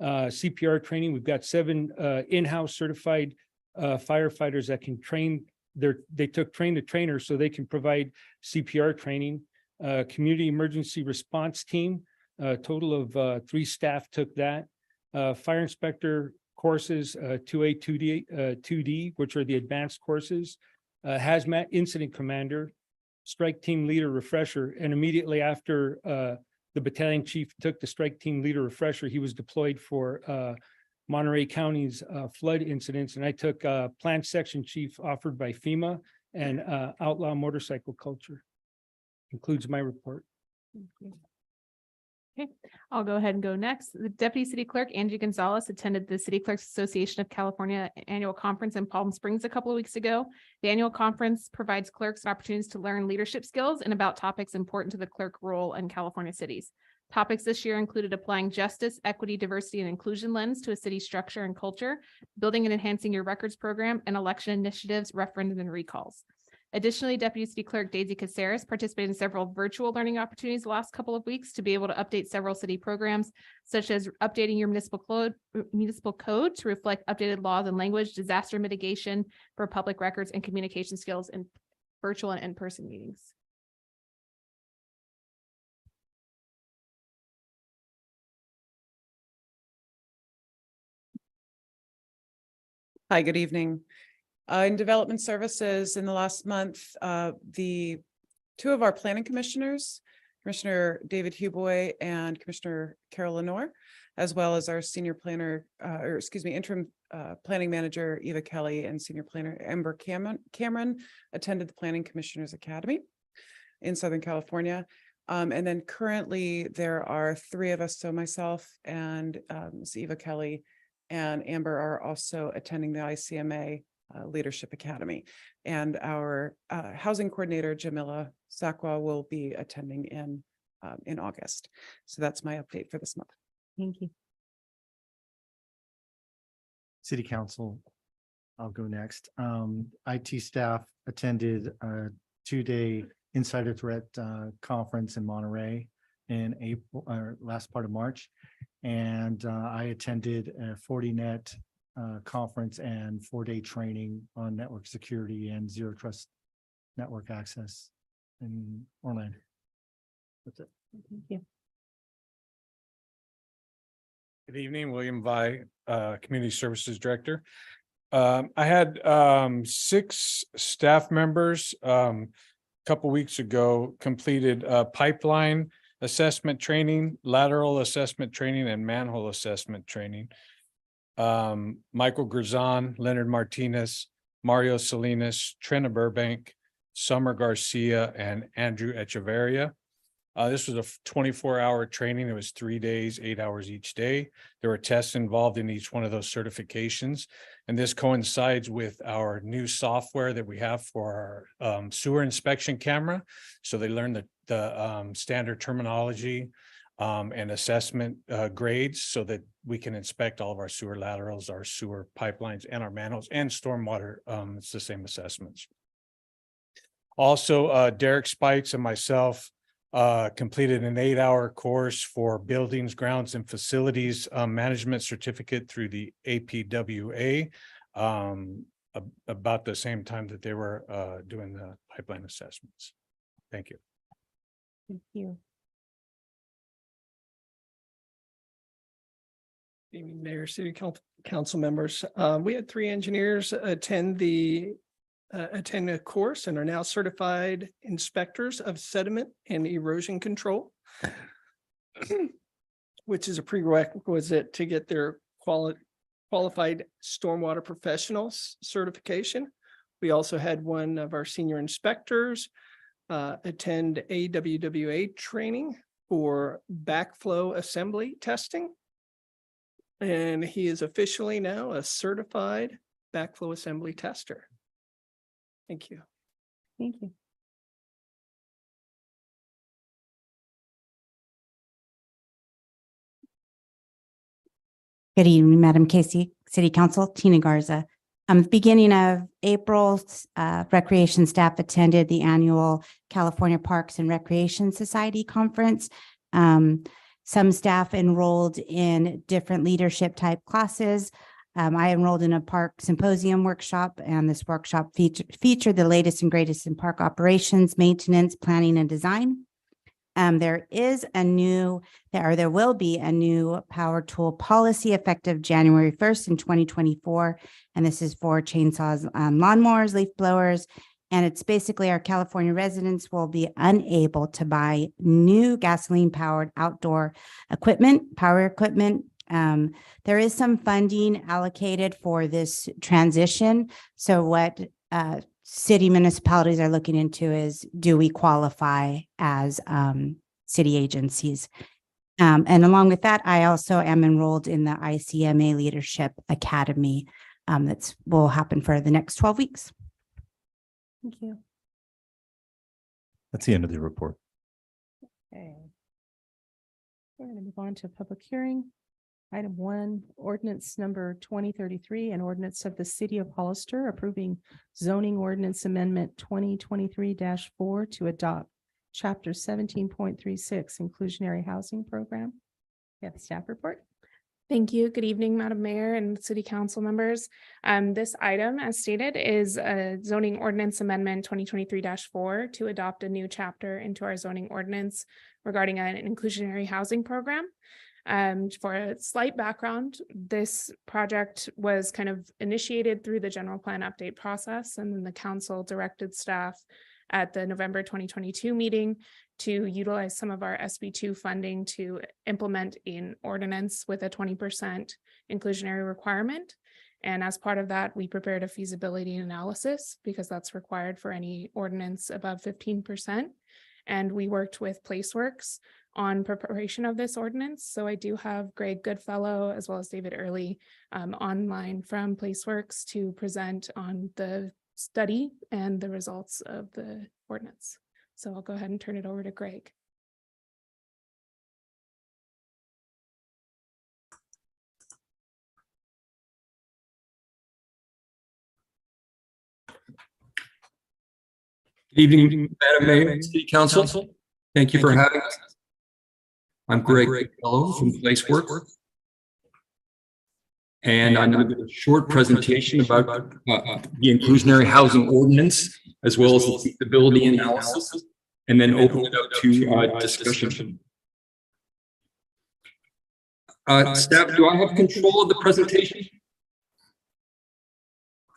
CPR training, we've got 7 in-house certified firefighters that can train. They took train the trainer so they can provide CPR training. Community emergency response team, a total of 3 staff took that. Fire inspector courses, 2A, 2D, which are the advanced courses. Hazmat incident commander, strike team leader refresher, and immediately after the battalion chief took the strike team leader refresher, he was deployed for Monterey County's flood incidents, and I took plant section chief offered by FEMA and outlaw motorcycle culture. Concludes my report. Okay, I'll go ahead and go next. The Deputy City Clerk, Angie Gonzalez, attended the City Clerks Association of California annual conference in Palm Springs a couple of weeks ago. The annual conference provides clerks opportunities to learn leadership skills and about topics important to the clerk role in California cities. Topics this year included applying justice, equity, diversity, and inclusion lens to a city structure and culture, building and enhancing your records program, and election initiatives, referendum, and recalls. Additionally, Deputy City Clerk Daisy Caceres participated in several virtual learning opportunities the last couple of weeks to be able to update several city programs, such as updating your municipal code to reflect updated laws and language, disaster mitigation for public records, and communication skills in virtual and in-person meetings. Hi, good evening. In development services in the last month, the 2 of our planning commissioners, Commissioner David Huboy and Commissioner Carol Lenore, as well as our senior planner, interim planning manager, Eva Kelly, and senior planner, Amber Cameron, attended the Planning Commissioners Academy. in Southern California. And then currently there are 3 of us, so myself and Ms. Eva Kelly and Amber are also attending the ICMA Leadership Academy. And our housing coordinator, Jamila Sakwa, will be attending in August. So that's my update for this month. Thank you. City Council, I'll go next. IT staff attended a 2-day Insider Threat conference in Monterey in April, last part of March. And I attended a 40net conference and 4-day training on network security and zero trust network access in Orlando. That's it. Thank you. Good evening, William Vi, Community Services Director. I had 6 staff members couple weeks ago completed pipeline assessment training, lateral assessment training, and manhole assessment training. Michael Grzan, Leonard Martinez, Mario Salinas, Trina Burbank, Summer Garcia, and Andrew Echeverria. This was a 24-hour training. It was 3 days, 8 hours each day. There were tests involved in each one of those certifications. And this coincides with our new software that we have for our sewer inspection camera. So they learned the standard terminology and assessment grades so that we can inspect all of our sewer laterals, our sewer pipelines, and our manholes and stormwater. It's the same assessments. Also, Derek Spikes and myself completed an 8-hour course for buildings, grounds, and facilities management certificate through the APWA about the same time that they were doing the pipeline assessments. Thank you. Thank you. Evening, Mayor, City Council members. We had 3 engineers attend a course and are now certified inspectors of sediment and erosion control, which is a prerequisite to get their qualified stormwater professionals certification. We also had one of our senior inspectors attend AWWA training for backflow assembly testing. And he is officially now a certified backflow assembly tester. Thank you. Thank you. Good evening, Madam Casey, City Council, Tina Garza. The beginning of April, recreation staff attended the annual California Parks and Recreation Society Conference. Some staff enrolled in different leadership type classes. I enrolled in a park symposium workshop, and this workshop featured the latest and greatest in park operations, maintenance, planning, and design. There will be a new power tool policy effective January 1st in 2024. And this is for chainsaws, lawnmowers, leaf blowers. And it's basically our California residents will be unable to buy new gasoline powered outdoor equipment, power equipment. There is some funding allocated for this transition. So what city municipalities are looking into is, do we qualify as city agencies? And along with that, I also am enrolled in the ICMA Leadership Academy that will happen for the next 12 weeks. Thank you. That's the end of the report. Okay. We're going to move on to public hearing. Item 1, ordinance number 2033, an ordinance of the City of Hollister approving zoning ordinance amendment 2023-4 to adopt chapter 17.36 inclusionary housing program. You have a staff report. Thank you. Good evening, Madam Mayor and City Council members. This item, as stated, is a zoning ordinance amendment 2023-4 to adopt a new chapter into our zoning ordinance regarding an inclusionary housing program. For a slight background, this project was kind of initiated through the general plan update process, and then the council directed staff at the November 2022 meeting to utilize some of our SB2 funding to implement an ordinance with a 20% inclusionary requirement. And as part of that, we prepared a feasibility analysis because that's required for any ordinance above 15%. and we worked with PlaceWorks on preparation of this ordinance. So I do have Greg Goodfellow as well as David Early online from PlaceWorks to present on the study and the results of the ordinance. So I'll go ahead and turn it over to Greg. Good evening, Madam Mayor, City Council. Thank you for having us. I'm Greg Fellow from PlaceWorks. And I'm going to give a short presentation about the inclusionary housing ordinance, as well as the feasibility analysis, and then open it up to discussion. Staff, do I have control of the presentation?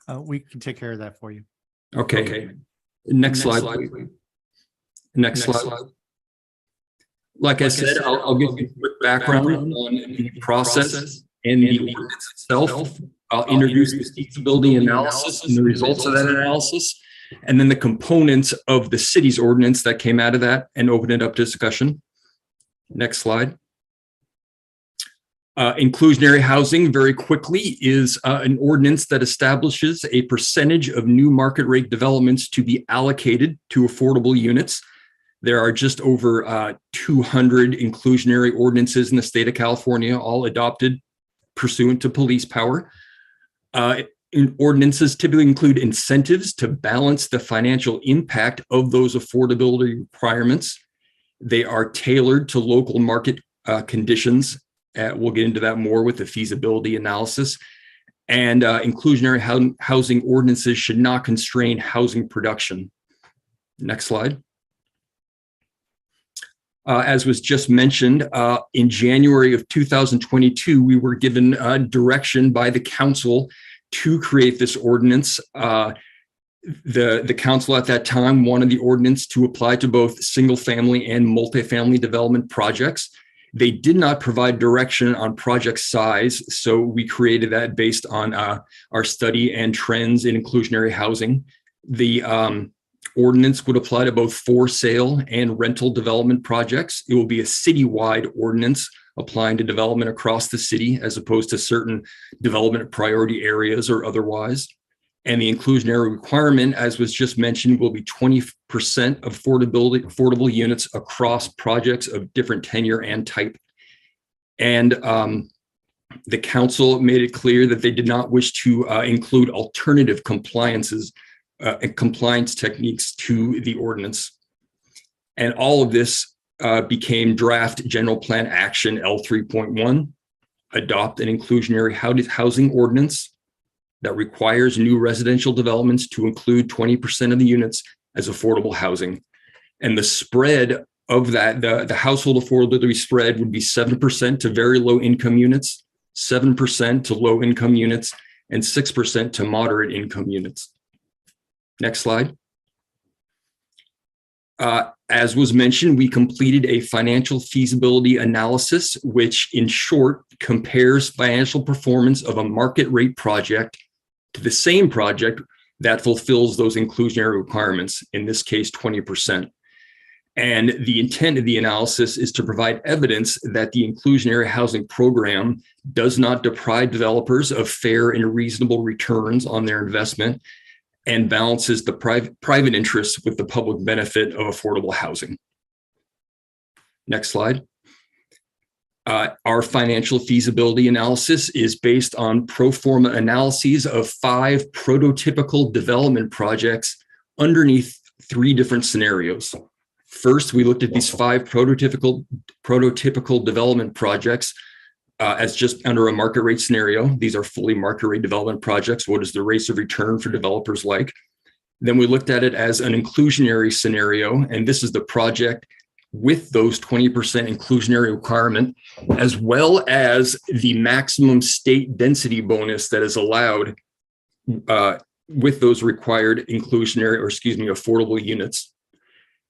We can take care of that for you. Okay. Next slide, please. Next slide. Like I said, I'll give you a quick background on the process and the ordinance itself. I'll introduce the feasibility analysis and the results of that analysis, and then the components of the city's ordinance that came out of that, and open it up to discussion. Next slide. Inclusionary housing, very quickly, is an ordinance that establishes a percentage of new market rate developments to be allocated to affordable units. There are just over 200 inclusionary ordinances in the state of California, all adopted pursuant to police power. Ordinances typically include incentives to balance the financial impact of those affordability requirements. They are tailored to local market conditions. We'll get into that more with the feasibility analysis. And inclusionary housing ordinances should not constrain housing production. Next slide. As was just mentioned, in January of 2022, we were given direction by the council to create this ordinance. The council at that time wanted the ordinance to apply to both single family and multifamily development projects. They did not provide direction on project size, so we created that based on our study and trends in inclusionary housing. The ordinance would apply to both for sale and rental development projects. It will be a citywide ordinance applying to development across the city, as opposed to certain development priority areas or otherwise. And the inclusionary requirement, as was just mentioned, will be 20% of affordable units across projects of different tenure and type. And the council made it clear that they did not wish to include alternative compliance techniques to the ordinance. And all of this became draft general plan action L3.1, adopt an inclusionary housing ordinance that requires new residential developments to include 20% of the units as affordable housing. And the spread of that, the household affordability spread would be 7% to very low income units, 7% to low income units, and 6% to moderate income units. Next slide. As was mentioned, we completed a financial feasibility analysis, which in short compares financial performance of a market rate project to the same project that fulfills those inclusionary requirements, in this case, 20%. And the intent of the analysis is to provide evidence that the inclusionary housing program does not deprive developers of fair and reasonable returns on their investment, and balances the private interests with the public benefit of affordable housing. Next slide. Our financial feasibility analysis is based on pro forma analyses of 5 prototypical development projects underneath 3 different scenarios. First, we looked at these 5 prototypical development projects as just under a market rate scenario. These are fully market rate development projects. What is the rates of return for developers like? Then we looked at it as an inclusionary scenario, and this is the project with those 20% inclusionary requirement, as well as the maximum state density bonus that is allowed with those required affordable units.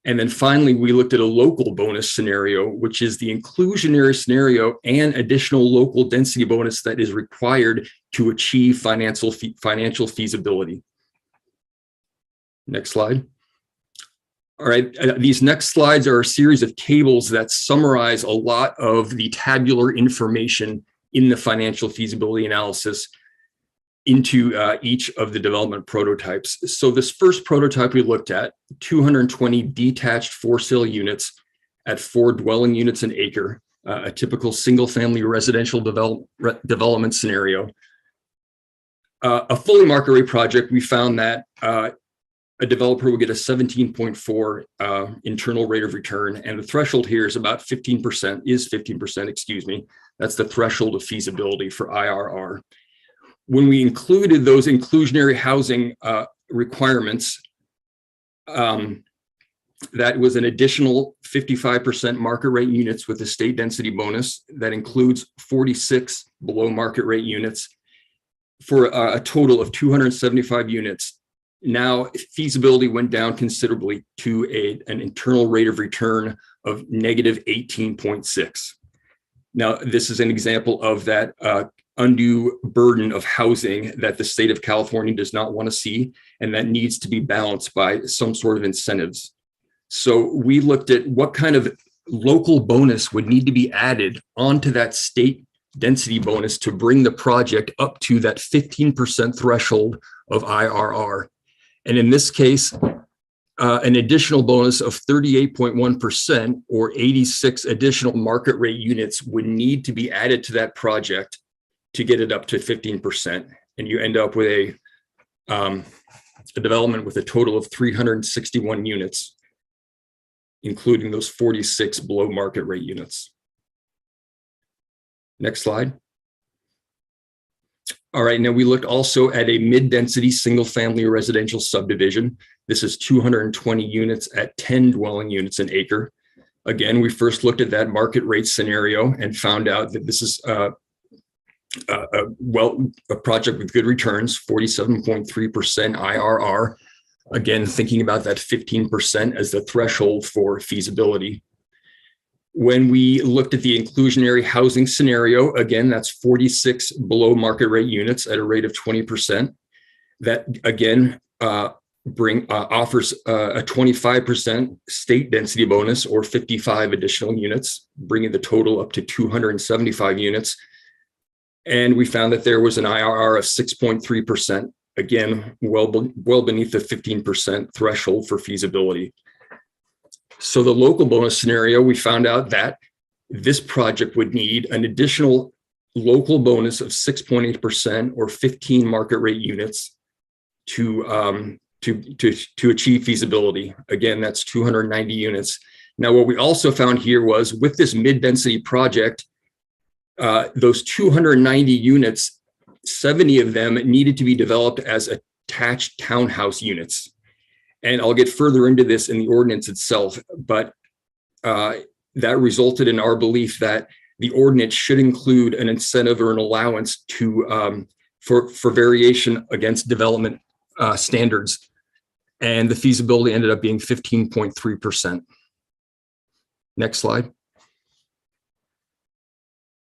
And then finally, we looked at a local bonus scenario, which is the inclusionary scenario and additional local density bonus that is required to achieve financial feasibility. Next slide. All right, these next slides are a series of tables that summarize a lot of the tabular information in the financial feasibility analysis into each of the development prototypes. So this first prototype we looked at, 220 detached for sale units at 4 dwelling units an acre, a typical single family residential development scenario. A fully market rate project, we found that a developer would get a 17.4 internal rate of return, and the threshold here is about 15%, excuse me. That's the threshold of feasibility for IRR. When we included those inclusionary housing requirements, that was an additional 55% market rate units with a state density bonus that includes 46 below market rate units for a total of 275 units. Now feasibility went down considerably to an internal rate of return of negative 18.6. Now, this is an example of that undue burden of housing that the state of California does not want to see, and that needs to be balanced by some sort of incentives. So we looked at what kind of local bonus would need to be added onto that state density bonus to bring the project up to that 15% threshold of IRR. And in this case, an additional bonus of 38.1% or 86 additional market rate units would need to be added to that project to get it up to 15%. And you end up with a development with a total of 361 units, including those 46 below market rate units. Next slide. All right, now we looked also at a mid-density single-family residential subdivision. This is 220 units at 10 dwelling units an acre. Again, we first looked at that market rate scenario and found out that this is a project with good returns, 47.3% IRR. Again, thinking about that 15% as the threshold for feasibility. When we looked at the inclusionary housing scenario, again, that's 46 below market rate units at a rate of 20%. That again offers a 25% state density bonus or 55 additional units, bringing the total up to 275 units. And we found that there was an IRR of 6.3%, again, well beneath the 15% threshold for feasibility. So the local bonus scenario, we found out that this project would need an additional local bonus of 6.8% or 15 market rate units to achieve feasibility. Again, that's 290 units. Now, what we also found here was with this mid-density project, those 290 units, 70 of them needed to be developed as attached townhouse units. And I'll get further into this in the ordinance itself, but that resulted in our belief that the ordinance should include an incentive or an allowance to for variation against development standards. And the feasibility ended up being 15.3%. Next slide.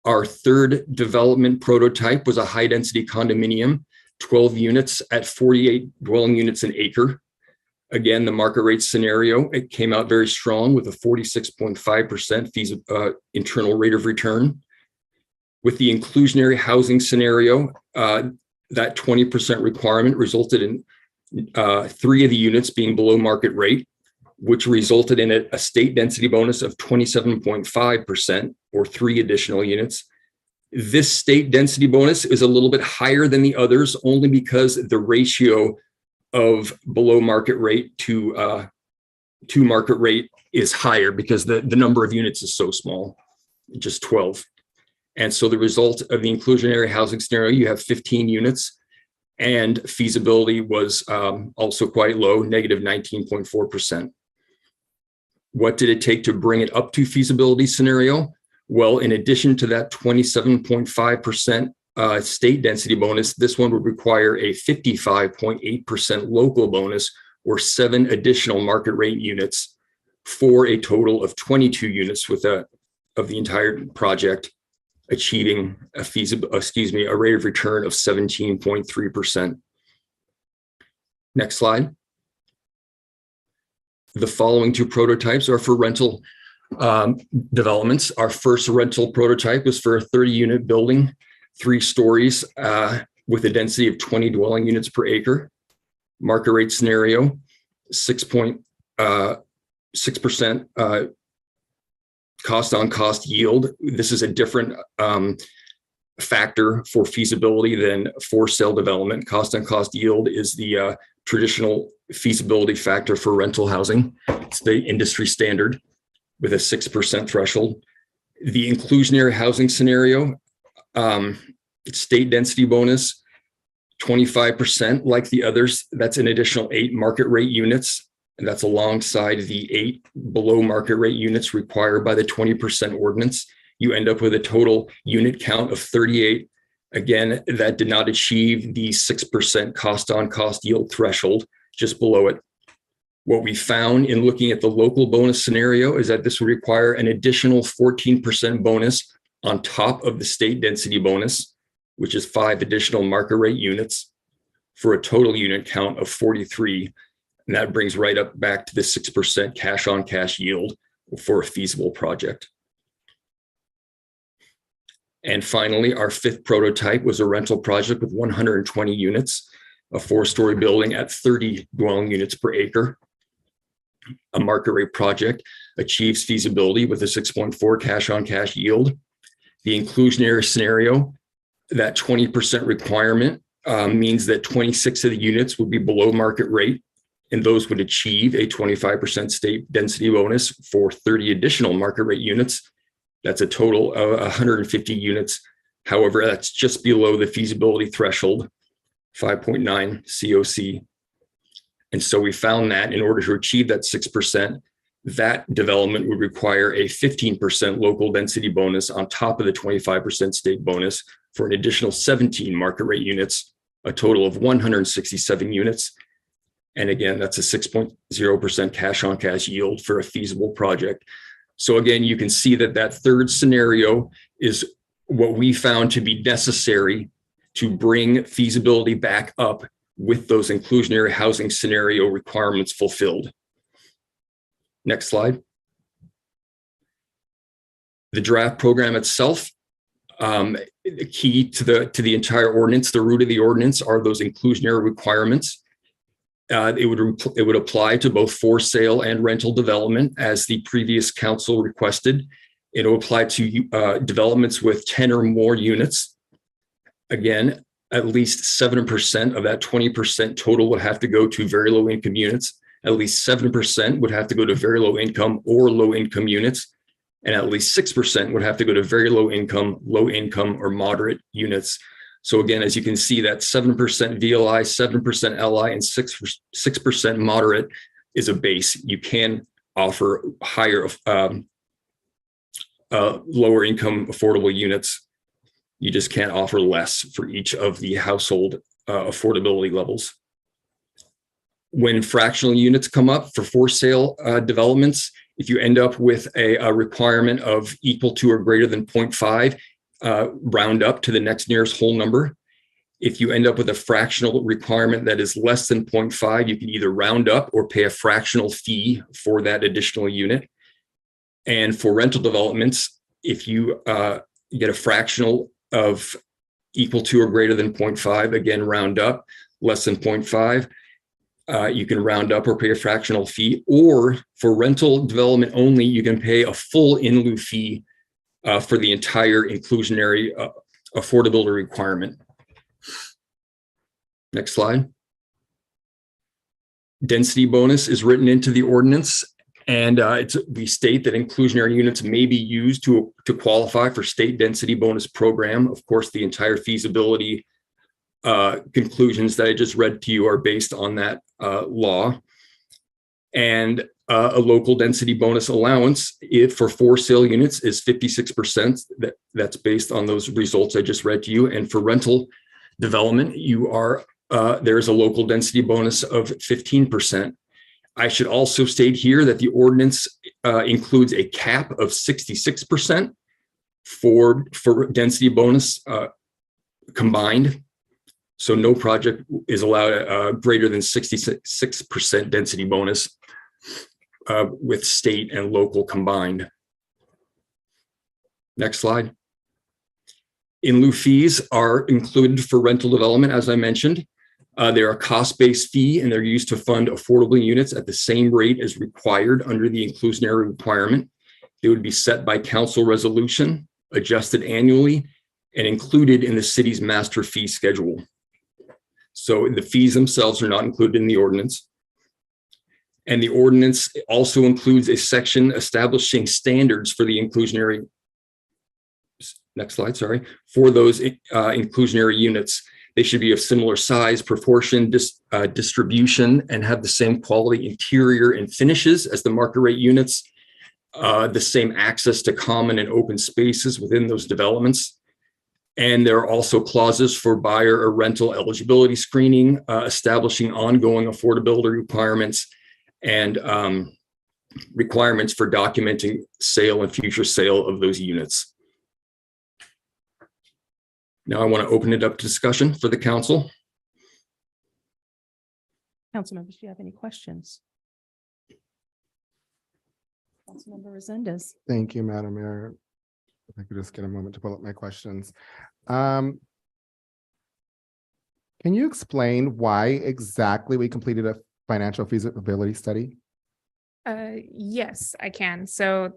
Our third development prototype was a high density condominium, 12 units at 48 dwelling units an acre. Again, the market rate scenario, it came out very strong with a 46.5% internal rate of return. With the inclusionary housing scenario, that 20% requirement resulted in 3 of the units being below market rate, which resulted in a state density bonus of 27.5% or 3 additional units. This state density bonus is a little bit higher than the others only because the ratio of below market rate to market rate is higher because the number of units is so small, just 12. And so the result of the inclusionary housing scenario, you have 15 units and feasibility was also quite low, negative 19.4%. What did it take to bring it up to feasibility scenario? Well, in addition to that 27.5% state density bonus, this one would require a 55.8% local bonus or 7 additional market rate units for a total of 22 units of the entire project, achieving a rate of return of 17.3%. Next slide. The following two prototypes are for rental developments. Our first rental prototype was for a 30-unit building, 3 stories with a density of 20 dwelling units per acre. Market rate scenario, 6.6% cost on cost yield. This is a different factor for feasibility than for sale development. Cost on cost yield is the traditional feasibility factor for rental housing. It's the industry standard with a 6% threshold. The inclusionary housing scenario, state density bonus, 25% like the others. That's an additional 8 market rate units. And that's alongside the 8 below market rate units required by the 20% ordinance. You end up with a total unit count of 38. Again, that did not achieve the 6% cost on cost yield threshold, just below it. What we found in looking at the local bonus scenario is that this would require an additional 14% bonus on top of the state density bonus, which is 5 additional market rate units for a total unit count of 43. And that brings right up back to the 6% cash on cash yield for a feasible project. And finally, our 5th prototype was a rental project with 120 units, a 4-story building at 30 dwelling units per acre. A market rate project achieves feasibility with a 6.4 cash on cash yield. The inclusionary scenario, that 20% requirement means that 26 of the units would be below market rate, and those would achieve a 25% state density bonus for 30 additional market rate units. That's a total of 150 units. However, that's just below the feasibility threshold, 5.9 COC. And so we found that in order to achieve that 6%, that development would require a 15% local density bonus on top of the 25% state bonus for an additional 17 market rate units, a total of 167 units. And again, that's a 6.0% cash on cash yield for a feasible project. So again, you can see that that 3rd scenario is what we found to be necessary to bring feasibility back up with those inclusionary housing scenario requirements fulfilled. Next slide. The draft program itself, the key to the entire ordinance, the root of the ordinance are those inclusionary requirements. It would apply to both for sale and rental development as the previous council requested. It will apply to developments with 10 or more units. Again, at least 7% of that 20% total would have to go to very low income units. At least 7% would have to go to very low income or low income units. And at least 6% would have to go to very low income or moderate units. So again, as you can see, that 7% VLI, 7% LI, and 6% moderate is a base. You can offer higher, lower income affordable units. You just can't offer less for each of the household affordability levels. When fractional units come up for sale developments, if you end up with a requirement of equal to or greater than 0.5, round up to the next nearest whole number. If you end up with a fractional requirement that is less than 0.5, you can either round up or pay a fractional fee for that additional unit. And for rental developments, if you get a fractional of equal to or greater than 0.5, again, round up. Less than 0.5, you can round up or pay a fractional fee. Or for rental development only, you can pay a full in lieu fee for the entire inclusionary affordability requirement. Next slide. Density bonus is written into the ordinance, and we state that inclusionary units may be used to qualify for state density bonus program. Of course, the entire feasibility conclusions that I just read to you are based on that law. And a local density bonus allowance for for sale units is 56%. That's based on those results I just read to you. And for rental development, there's a local density bonus of 15%. I should also state here that the ordinance includes a cap of 66% for density bonus combined. So no project is allowed greater than 66% density bonus. with state and local combined. Next slide. In lieu fees are included for rental development, as I mentioned. They're a cost-based fee and they're used to fund affordable units at the same rate as required under the inclusionary requirement. They would be set by council resolution, adjusted annually, and included in the city's master fee schedule. So the fees themselves are not included in the ordinance. And the ordinance also includes a section establishing standards for the inclusionary, next slide, sorry, for those inclusionary units. They should be of similar size, proportion, distribution, and have the same quality interior and finishes as the market rate units, the same access to common and open spaces within those developments. And there are also clauses for buyer or rental eligibility screening, establishing ongoing affordability requirements and requirements for documenting sale and future sale of those units. Now I want to open it up to discussion for the council. Council members, do you have any questions? Councilmember Resendez. Thank you, Madam Mayor. If I could just get a moment to pull up my questions. Can you explain why exactly we completed a financial feasibility study? Yes, I can. So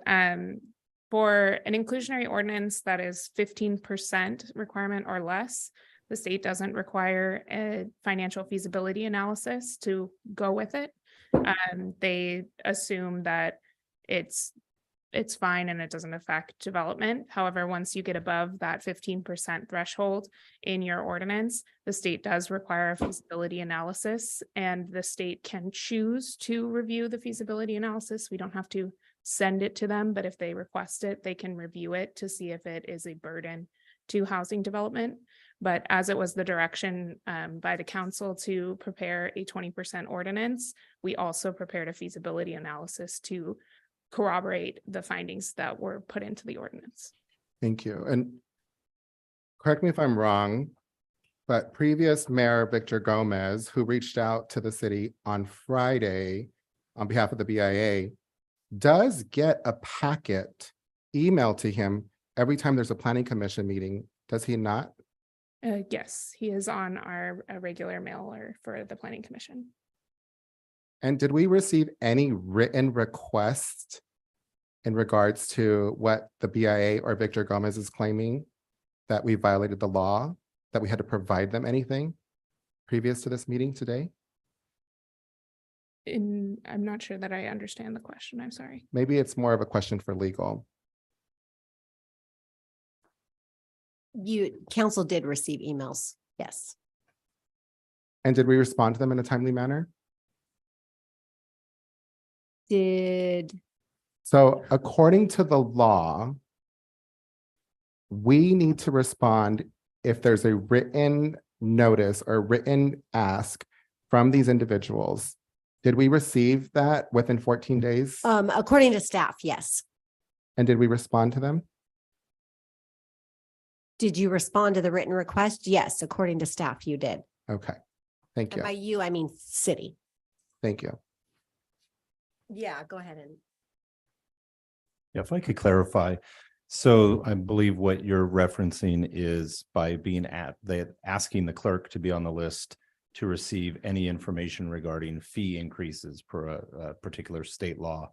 for an inclusionary ordinance that is 15% requirement or less, the state doesn't require a financial feasibility analysis to go with it. They assume that it's fine and it doesn't affect development. However, once you get above that 15% threshold in your ordinance, the state does require a feasibility analysis, and the state can choose to review the feasibility analysis. We don't have to send it to them, but if they request it, they can review it to see if it is a burden to housing development. But as it was the direction by the council to prepare a 20% ordinance, we also prepared a feasibility analysis to corroborate the findings that were put into the ordinance. Thank you. And correct me if I'm wrong, but previous Mayor Victor Gomez, who reached out to the city on Friday on behalf of the BIA, does get a packet emailed to him every time there's a planning commission meeting, does he not? Yes, he is on our regular mailer for the planning commission. And did we receive any written request in regards to what the BIA or Victor Gomez is claiming, that we violated the law, that we had to provide them anything previous to this meeting today? I'm not sure that I understand the question. I'm sorry. Maybe it's more of a question for legal. Council did receive emails, yes. And did we respond to them in a timely manner? So according to the law, we need to respond if there's a written notice or written ask from these individuals. Did we receive that within 14 days? According to staff, yes. And did we respond to them? Did you respond to the written request? Yes, according to staff, you did. Okay, thank And you. by you, I mean city. Thank you. Yeah, go ahead and. Yeah, if I could clarify. So I believe what you're referencing is by being asking the clerk to be on the list to receive any information regarding fee increases per a particular state law.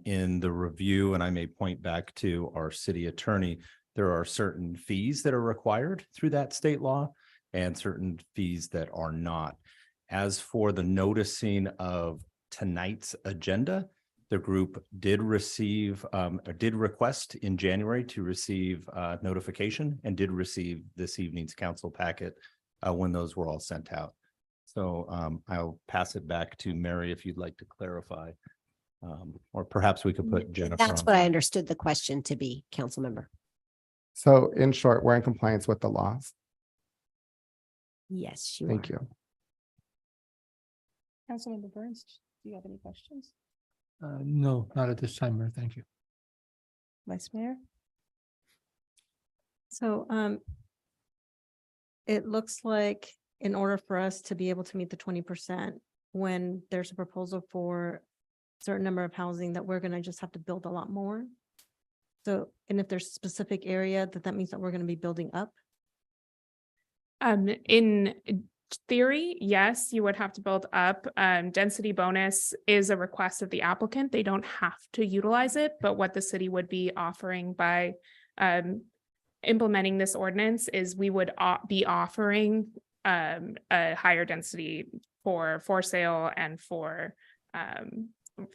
In the review, and I may point back to our city attorney, there are certain fees that are required through that state law and certain fees that are not. As for the noticing of tonight's agenda, the group did receive or did request in January to receive notification and did receive this evening's council packet when those were all sent out. So I'll pass it back to Mary if you'd like to clarify, or perhaps we could put Jennifer. That's what I understood the question to be, council member. So in short, we're in compliance with the laws. Yes, you are. Thank you. Councilmember Burns, do you have any questions? No, not at this time, Mayor. Thank you. Vice Mayor? So it looks like in order for us to be able to meet the 20%, when there's a proposal for certain number of housing that we're gonna just have to build a lot more? So, and if there's a specific area that means that we're gonna be building up? In theory, yes, you would have to build up. Density bonus is a request of the applicant. They don't have to utilize it, but what the city would be offering by implementing this ordinance is we would be offering a higher density for sale and for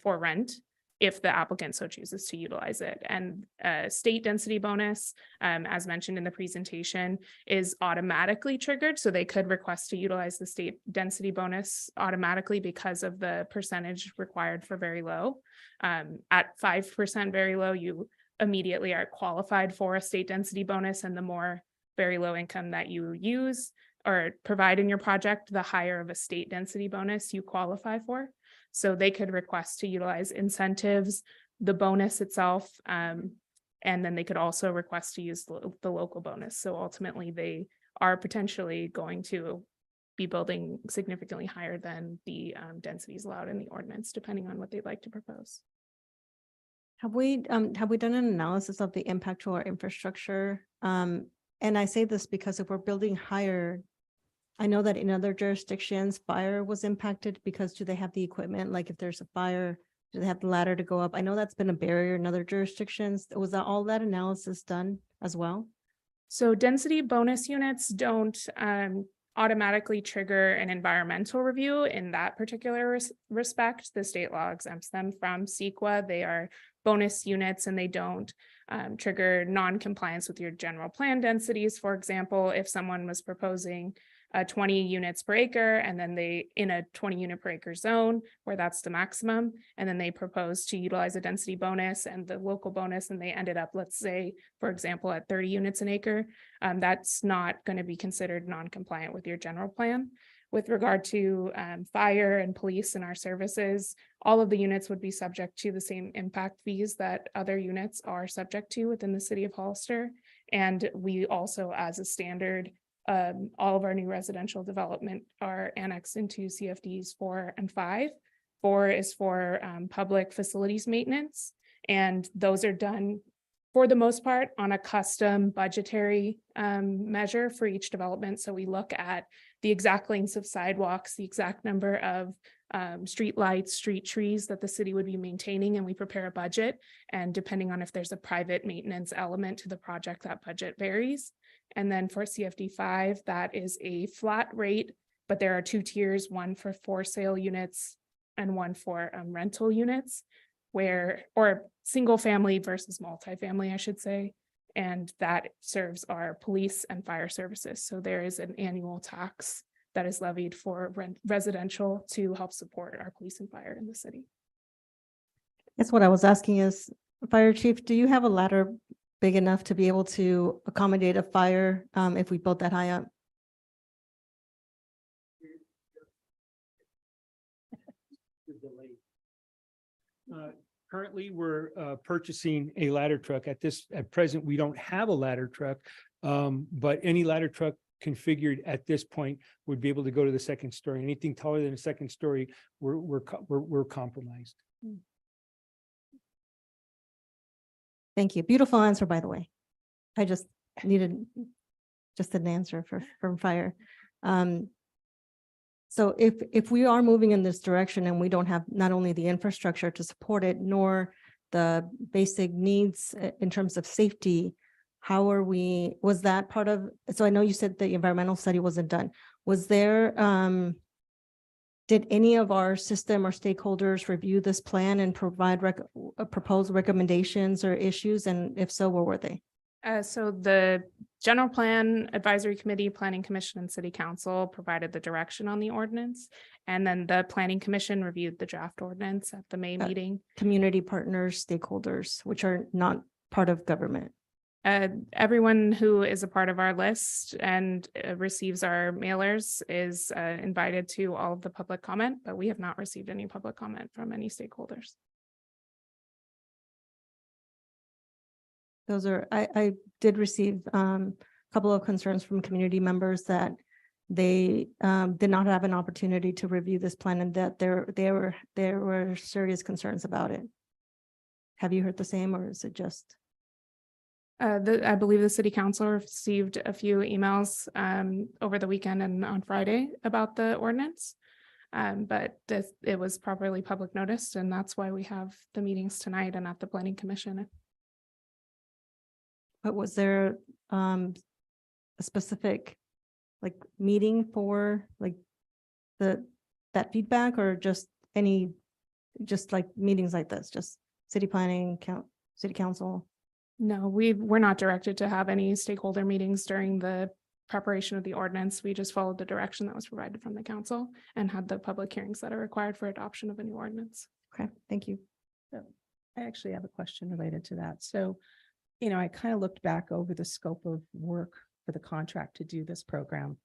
rent if the applicant so chooses to utilize it. And state density bonus, as mentioned in the presentation, is automatically triggered. So they could request to utilize the state density bonus automatically because of the percentage required for very low. At 5% very low, you immediately are qualified for a state density bonus, and the more very low income that you use or provide in your project, the higher of a state density bonus you qualify for. So they could request to utilize incentives, the bonus itself, and then they could also request to use the local bonus. So ultimately, they are potentially going to be building significantly higher than the densities allowed in the ordinance, depending on what they'd like to propose. Have we done an analysis of the impact to our infrastructure? And I say this because if we're building higher, I know that in other jurisdictions, fire was impacted because do they have the equipment? Like if there's a fire, do they have the ladder to go up? I know that's been a barrier in other jurisdictions. Was that all that analysis done as well? So density bonus units don't automatically trigger an environmental review in that particular respect. The state law exempts them from CEQA. They are bonus units and they don't trigger non-compliance with your general plan densities. For example, if someone was proposing 20 units per acre, and then they in a 20 unit per acre zone where that's the maximum, and then they propose to utilize a density bonus and the local bonus, and they ended up, let's say, for example, at 30 units an acre, that's not going to be considered non-compliant with your general plan. With regard to fire and police and our services, all of the units would be subject to the same impact fees that other units are subject to within the city of Hollister. And we also, as a standard, all of our new residential development are annexed into CFDs 4 and 5. 4 is for public facilities maintenance, and those are done for the most part on a custom budgetary measure for each development. So we look at the exact lengths of sidewalks, the exact number of street lights, street trees that the city would be maintaining, and we prepare a budget. And depending on if there's a private maintenance element to the project, that budget varies. And then for CFD 5, that is a flat rate, but there are 2 tiers, one for sale units and one for rental units, or single family versus multifamily, I should say. And that serves our police and fire services. So there is an annual tax that is levied for residential to help support our police and fire in the city. That's what I was asking is, Fire Chief, do you have a ladder big enough to be able to accommodate a fire if we built that high up? Currently, we're purchasing a ladder truck. At present, we don't have a ladder truck, but any ladder truck configured at this point would be able to go to the second story. Anything taller than a second story, we're compromised. Thank you. Beautiful answer, by the way. I just needed just an answer from fire. So if we are moving in this direction and we don't have not only the infrastructure to support it, nor the basic needs in terms of safety, was that part of, so I know you said the environmental study wasn't done. Was there, did any of our system or stakeholders review this plan and provide proposed recommendations or issues? And if so, what were they? So the General Plan Advisory Committee, Planning Commission, and City Council provided the direction on the ordinance. And then the Planning Commission reviewed the draft ordinance at the May meeting. Community partners, stakeholders, which are not part of government. Everyone who is a part of our list and receives our mailers is invited to all of the public comment, but we have not received any public comment from any stakeholders. Those are, I did receive a couple of concerns from community members that they did not have an opportunity to review this plan and that there were serious concerns about it. Have you heard the same, or is it just? I believe the city council received a few emails over the weekend and on Friday about the ordinance. But it was properly public noticed, and that's why we have the meetings tonight and at the planning commission. But was there a specific like meeting for like that feedback, or just like meetings like this, just city planning, city council? No, we're not directed to have any stakeholder meetings during the preparation of the ordinance. We just followed the direction that was provided from the council and had the public hearings that are required for adoption of a new ordinance. Okay, thank you. I actually have a question related to that. So, I kind of looked back over the scope of work for the contract to do this program.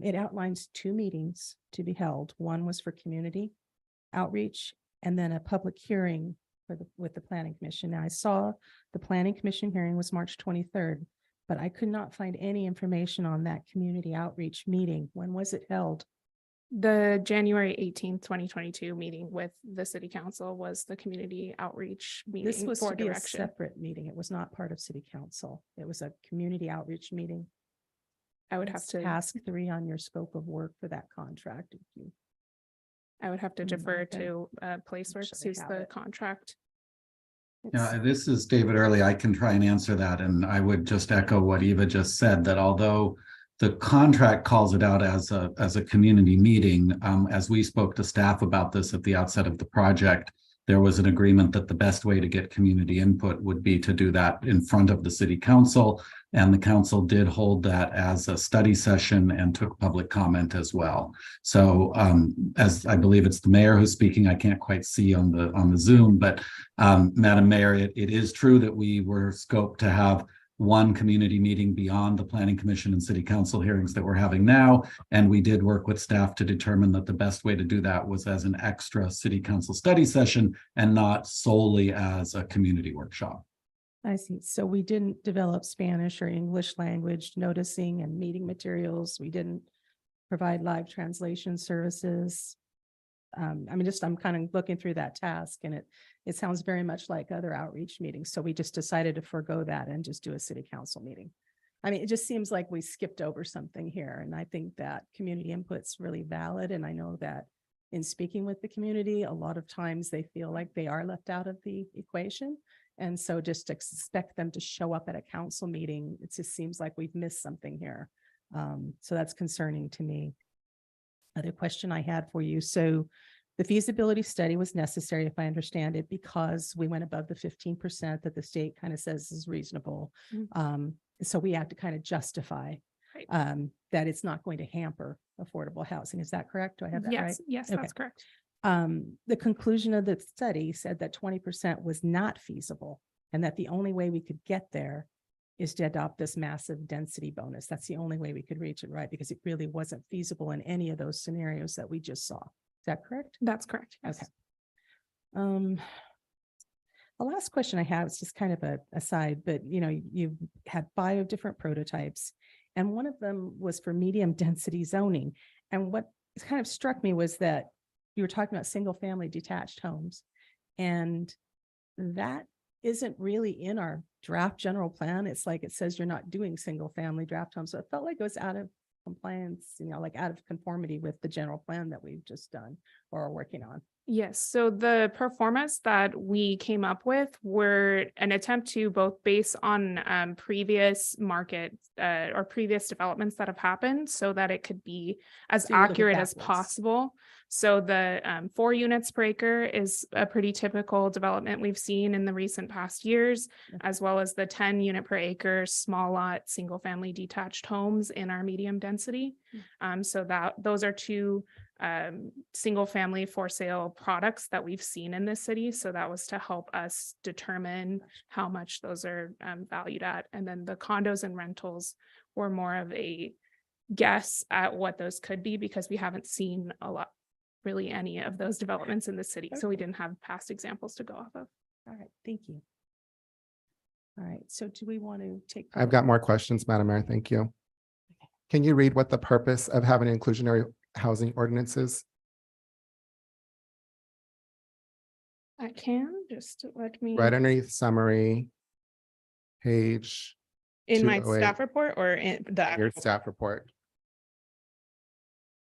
It outlines 2 meetings to be held. One was for community outreach and then a public hearing with the planning commission. Now I saw the planning commission hearing was March 23rd, but I could not find any information on that community outreach meeting. When was it held? The January 18th, 2022 meeting with the city council was the community outreach meeting. This was for to be a direction. separate meeting. It was not part of city council. It was a community outreach meeting. I would have to task 3 on your scope of work for that contract. If you I would have to defer okay. to Placeworks, Actually who's have the it. contract. Yeah, this is David Early. I can try and answer that. And I would just echo what Eva just said, that although the contract calls it out as a community meeting, as we spoke to staff about this at the outset of the project, there was an agreement that the best way to get community input would be to do that in front of the city council. And the council did hold that as a study session and took public comment as well. So as I believe it's the mayor who's speaking, I can't quite see on the Zoom, but Madam Mayor, it is true that we were scoped to have one community meeting beyond the planning commission and city council hearings that we're having now. And we did work with staff to determine that the best way to do that was as an extra city council study session and not solely as a community workshop. I see. So we didn't develop Spanish or English language noticing and meeting materials. We didn't provide live translation services. I'm kind of looking through that task, and it sounds very much like other outreach meetings. So we just decided to forego that and just do a city council meeting. It just seems like we skipped over something here. And I think that community input's really valid. And I know that in speaking with the community, a lot of times they feel like they are left out of the equation. And so just expect them to show up at a council meeting, it just seems like we've missed something here. So that's concerning to me. Other question I had for you. So the feasibility study was necessary, if I understand it, because we went above the 15% that the state kind of says is reasonable. So we have to kind of justify that it's not going to hamper affordable housing. Is that correct? Do I have that right? Yes, Okay. that's correct. The conclusion of the study said that 20% was not feasible and that the only way we could get there is to adopt this massive density bonus. That's the only way we could reach it, right? Because it really wasn't feasible in any of those scenarios that we just saw. Is that correct? That's correct. Yes. Okay. The last question I have is just kind of a aside, but you've had 5 different prototypes, and one of them was for medium density zoning. And what kind of struck me was that you were talking about single family detached homes, and that isn't really in our draft general plan. It's like it says you're not doing single family draft homes. So it felt like it was out of compliance, like out of conformity with the general plan that we've just done or are working on. Yes, so the performance that we came up with were an attempt to both base on previous market or previous developments that have happened so that it could be as So you're looking accurate as backwards. possible. So the 4 units per acre is a pretty typical development we've seen in the recent past years, as well as the 10 unit per acre small lot, single family detached homes in our medium density. So those are 2 single family for sale products that we've seen in this city. So that was to help us determine how much those are valued at. And then the condos and rentals were more of a guess at what those could be, because we haven't seen really any of those developments in the city. So we didn't have past examples to go off of. All right, thank you. All right, so do we want to take? I've got more questions, Madam Mayor. Thank you. Can you read what the purpose of having inclusionary housing ordinance is? I can just let me. Right underneath summary, page. In my 208, staff report or in the. Your actual- staff report.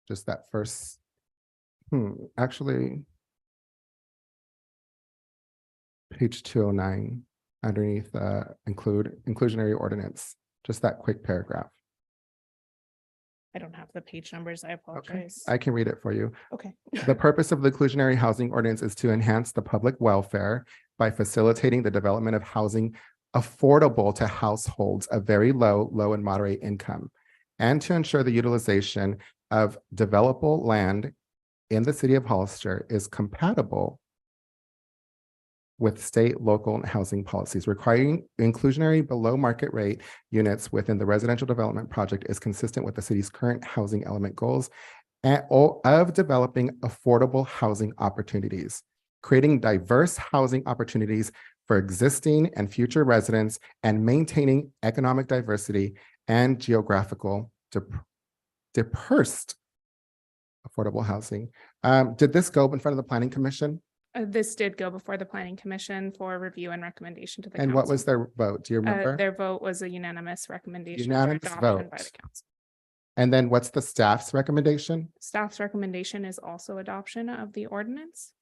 Just that first, actually. Page 209, underneath inclusionary ordinance, just that quick paragraph. I don't have the page numbers. I apologize. I can read it for you. Okay. The purpose of the inclusionary housing ordinance is to enhance the public welfare by facilitating the development of housing affordable to households of very low and moderate income, and to ensure the utilization of developable land in the city of Hollister is compatible with state, local, and housing policies. Requiring inclusionary below market rate units within the residential development project is consistent with the city's current housing element goals of developing affordable housing opportunities, creating diverse housing opportunities for existing and future residents, and maintaining economic diversity and geographical dispersed affordable housing. Did this go in front of the Planning Commission? This did go before the planning commission for review and recommendation to the. And what council. was their vote? Do you remember? Their vote was a unanimous recommendation. for Unanimous adoption vote. By the council. And then what's the staff's recommendation? Staff's recommendation is also adoption of the ordinance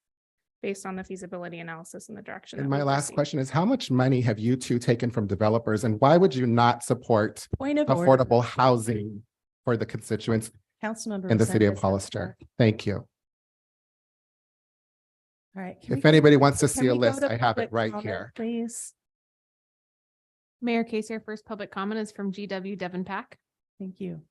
based on the feasibility analysis and the direction. And that my we've last received. question is, how much money have you two taken from developers, and why would you not support Point of order. affordable housing for the constituents Councilmember. in the city of Resendez. Hollister? Thank you. All right. can we If go- anybody wants to Can see a we go list, to I have public it right comment, here. Please. Mayor Casey, our first public comment is from GW Devon Pack. Thank you.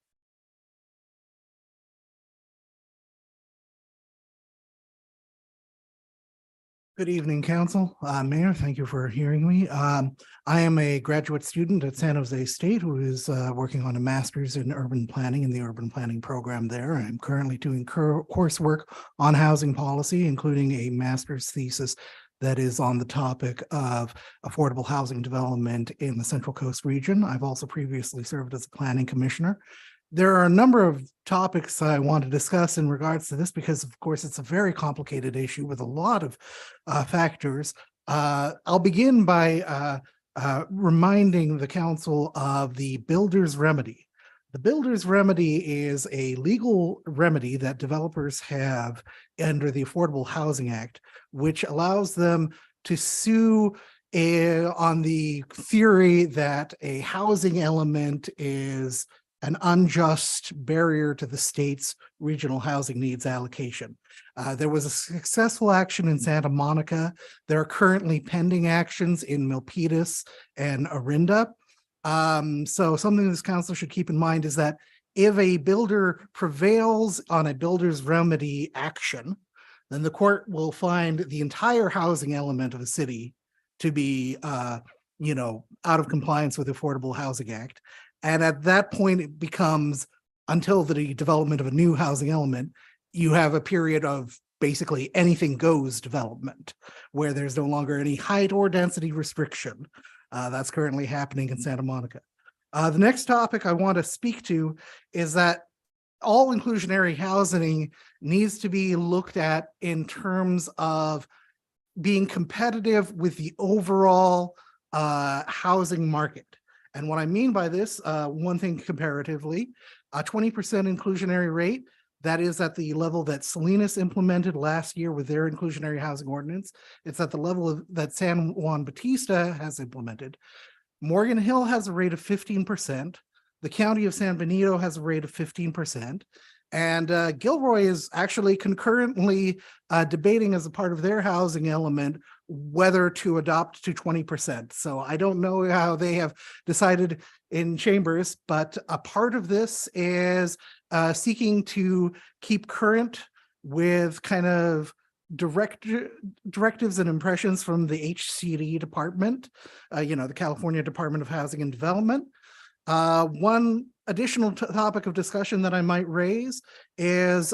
Good evening, Council. Mayor, thank you for hearing me. I am a graduate student at San Jose State who is working on a master's in urban planning in the urban planning program there. I'm currently doing coursework on housing policy, including a master's thesis that is on the topic of affordable housing development in the Central Coast region. I've also previously served as a planning commissioner. There are a number of topics I want to discuss in regards to this because, of course, it's a very complicated issue with a lot of factors. I'll begin by reminding the council of the builder's remedy. The builder's remedy is a legal remedy that developers have under the Affordable Housing Act, which allows them to sue on the theory that a housing element is an unjust barrier to the state's regional housing needs allocation. There was a successful action in Santa Monica. There are currently pending actions in Milpitas and Orinda. So something this council should keep in mind is that if a builder prevails on a builder's remedy action, then the court will find the entire housing element of a city to be, out of compliance with the Affordable Housing Act. And at that point, it becomes, until the development of a new housing element, you have a period of basically anything goes development, where there's no longer any height or density restriction. That's currently happening in Santa Monica. The next topic I want to speak to is that all inclusionary housing needs to be looked at in terms of being competitive with the overall housing market. And what I mean by this, one thing comparatively, a 20% inclusionary rate, that is at the level that Salinas implemented last year with their inclusionary housing ordinance. It's at the level that San Juan Bautista has implemented. Morgan Hill has a rate of 15%. The county of San Benito has a rate of 15%. And Gilroy is actually concurrently debating as a part of their housing element whether to adopt to 20%. So I don't know how they have decided in chambers, but a part of this is seeking to keep current with kind of directives and impressions from the HCD department, the California Department of Housing and Development. One additional topic of discussion that I might raise is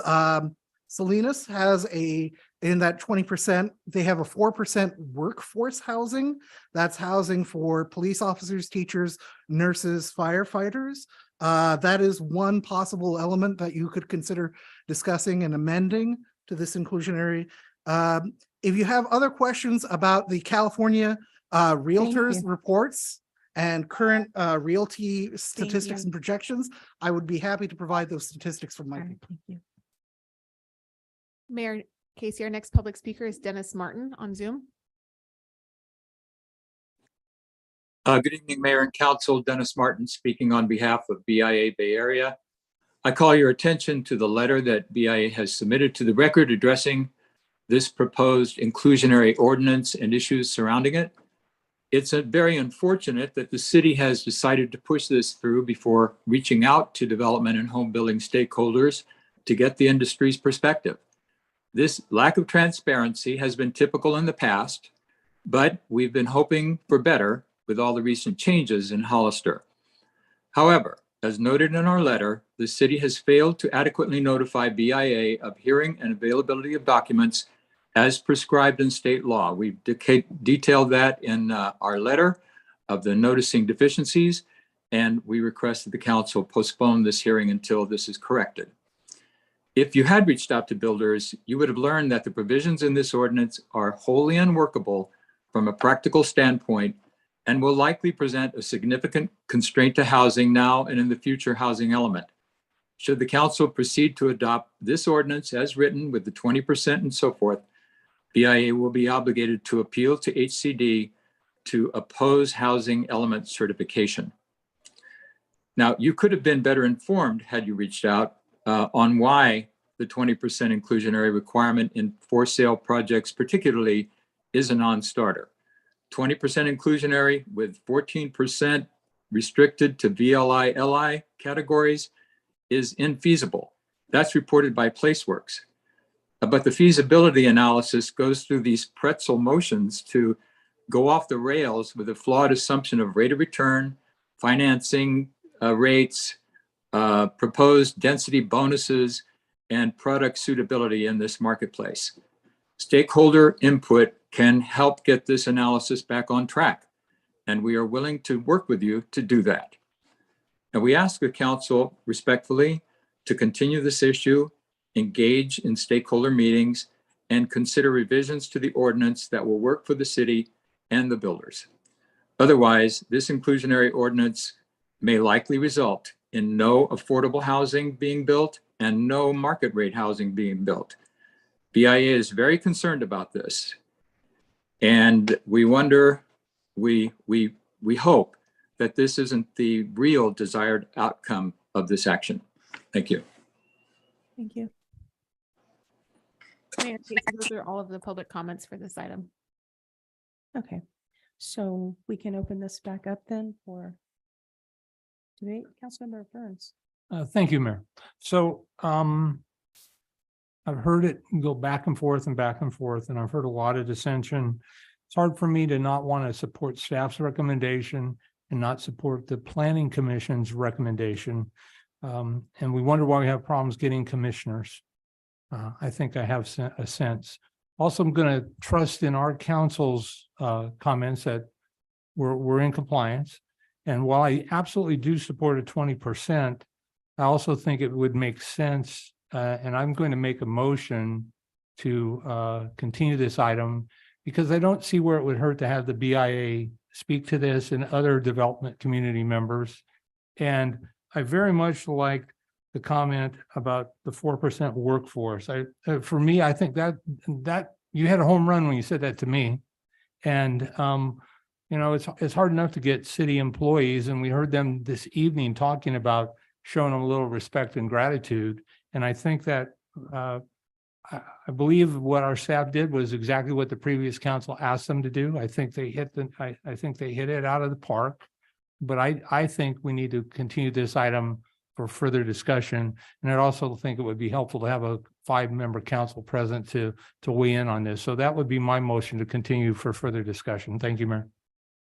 Salinas has in that 20%, they have a 4% workforce housing. That's housing for police officers, teachers, nurses, firefighters. That is one possible element that you could consider discussing and amending to this inclusionary. If you have other questions about the California Realtors you. reports and current realty statistics you. and projections, I would be happy to provide those statistics from my All right, thank you. Mayor Casey, our next public speaker is Dennis Martin on Zoom. Good evening, Mayor and Council. Dennis Martin speaking on behalf of BIA Bay Area. I call your attention to the letter that BIA has submitted to the record addressing this proposed inclusionary ordinance and issues surrounding it. It's very unfortunate that the city has decided to push this through before reaching out to development and home building stakeholders to get the industry's perspective. This lack of transparency has been typical in the past, but we've been hoping for better with all the recent changes in Hollister. However, as noted in our letter, the city has failed to adequately notify BIA of hearing and availability of documents as prescribed in state law. We've detailed that in our letter of the noticing deficiencies, and we request that the council postpone this hearing until this is corrected. If you had reached out to builders, you would have learned that the provisions in this ordinance are wholly unworkable from a practical standpoint and will likely present a significant constraint to housing now and in the future housing element. Should the council proceed to adopt this ordinance as written with the 20% and so forth, BIA will be obligated to appeal to HCD to oppose housing element certification. Now, you could have been better informed had you reached out on why the 20% inclusionary requirement in for sale projects particularly is a non-starter. 20% inclusionary with 14% restricted to VLI, LI categories is infeasible. That's reported by Placeworks. But the feasibility analysis goes through these pretzel motions to go off the rails with a flawed assumption of rate of return, financing rates, proposed density bonuses, and product suitability in this marketplace. Stakeholder input can help get this analysis back on track, and we are willing to work with you to do that. And we ask the council respectfully to continue this issue, engage in stakeholder meetings, and consider revisions to the ordinance that will work for the city and the builders. Otherwise, this inclusionary ordinance may likely result in no affordable housing being built and no market rate housing being built. BIA is very concerned about this. And we wonder, we hope that this isn't the real desired outcome of this action. Thank you. Thank you. Mayor Casey, those are all of the public comments for this item. Okay, so we can open this back up then for debate. Councilmember Burns. Thank you, Mayor. So I've heard it go back and forth and back and forth, and I've heard a lot of dissension. It's hard for me to not want to support staff's recommendation and not support the planning commission's recommendation. And we wonder why we have problems getting commissioners. I think I have a sense. Also, I'm going to trust in our council's comments that we're in compliance. And while I absolutely do support a 20%, I also think it would make sense, and I'm going to make a motion to continue this item because I don't see where it would hurt to have the BIA speak to this and other development community members. And I very much like the comment about the 4% workforce. For me, I think that you had a home run when you said that to me. And you know, it's hard enough to get city employees, and we heard them this evening talking about showing them a little respect and gratitude. And I think that I believe what our staff did was exactly what the previous council asked them to do. I think they hit I think they hit it out of the park. But I think we need to continue this item for further discussion. And I also think it would be helpful to have a 5-member council present to weigh in on this. So that would be my motion to continue for further discussion. Thank you, Mayor.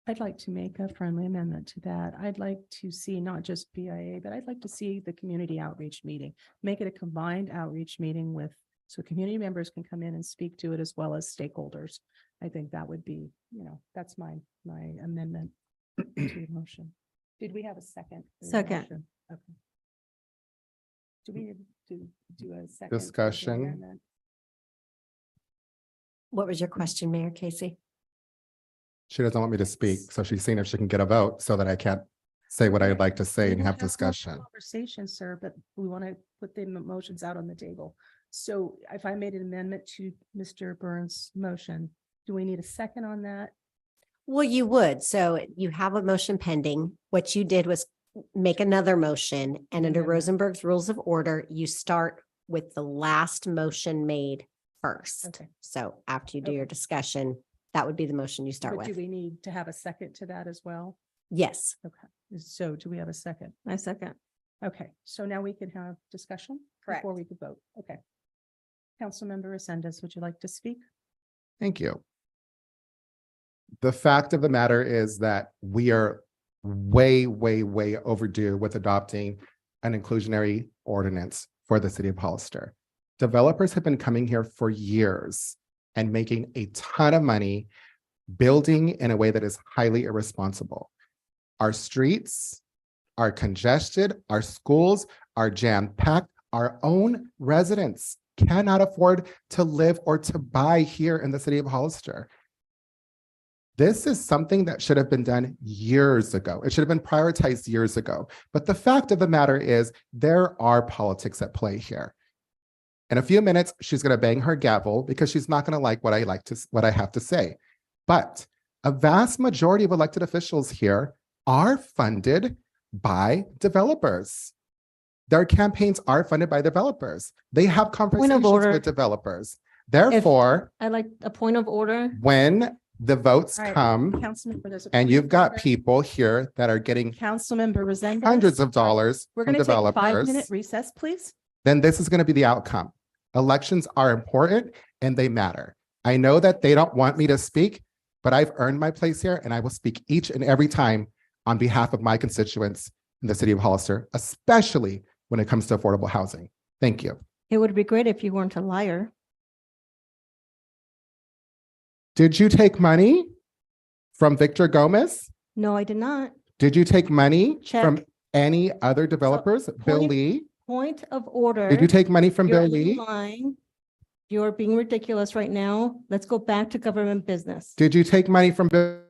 I'd like to make a friendly amendment to that. I'd like to see not just BIA, but I'd like to see the community outreach meeting. Make it a combined outreach meeting so community members can come in and speak to it as well as stakeholders. I think that would be, that's my amendment to the motion. Did we have a second? for the Second. motion? Okay. Do we need to do a second? for the Discussion. amendment? What was your question, Mayor Casey? She doesn't want me to speak, so she's seeing if she can get a vote so that I can't say what I'd like to say We and will have more discussion. Conversation, sir, but we want to put the motions out on the table. So if I made an amendment to Mr. Burns' motion, do we need a second on that? Well, you would. So you have a motion pending. What you did was make another motion, and under Amendment. Rosenberg's Rules of Order, you start with the last motion made first. Okay. So after you do Okay. your discussion, that would be the motion you start But do with. we need to have a second to that as well? Yes. Okay, so do we have a second? I second. Okay, so now we can have discussion? Correct. Before we could vote, okay. Councilmember Ascendus, would you like to speak? Thank you. The fact of the matter is that we are way, way, way overdue with adopting an inclusionary ordinance for the city of Hollister. Developers have been coming here for years and making a ton of money, building in a way that is highly irresponsible. Our streets are congested, our schools are jam-packed, our own residents cannot afford to live or to buy here in the city of Hollister. This is something that should have been done years ago. It should have been prioritized years ago. But the fact of the matter is there are politics at play here. In a few minutes, she's going to bang her gavel because she's not going to like what I have to say. But a vast majority of elected officials here are funded by developers. Their campaigns are funded by developers. They have conversations order. with developers. Therefore, I like a point of order. when the votes All right, come Councilmember, there's a and point you've of got order. people here that are getting Councilmember Resendez. hundreds of dollars We're from going to take a 5-minute developers, recess, please. then this is going to be the outcome. Elections are important and they matter. I know that they don't want me to speak, but I've earned my place here and I will speak each and every time on behalf of my constituents in the city of Hollister, especially when it comes to affordable housing. Thank you. It would be great if you weren't a liar. Did you take money from Victor Gomez? No, I did not. Did you take money from Check. any other developers? Bill point- Lee? Point of order. Did you take money from You're Bill Lee? lying. You're being ridiculous right now. Let's go back to government business. Did you take money from Bill?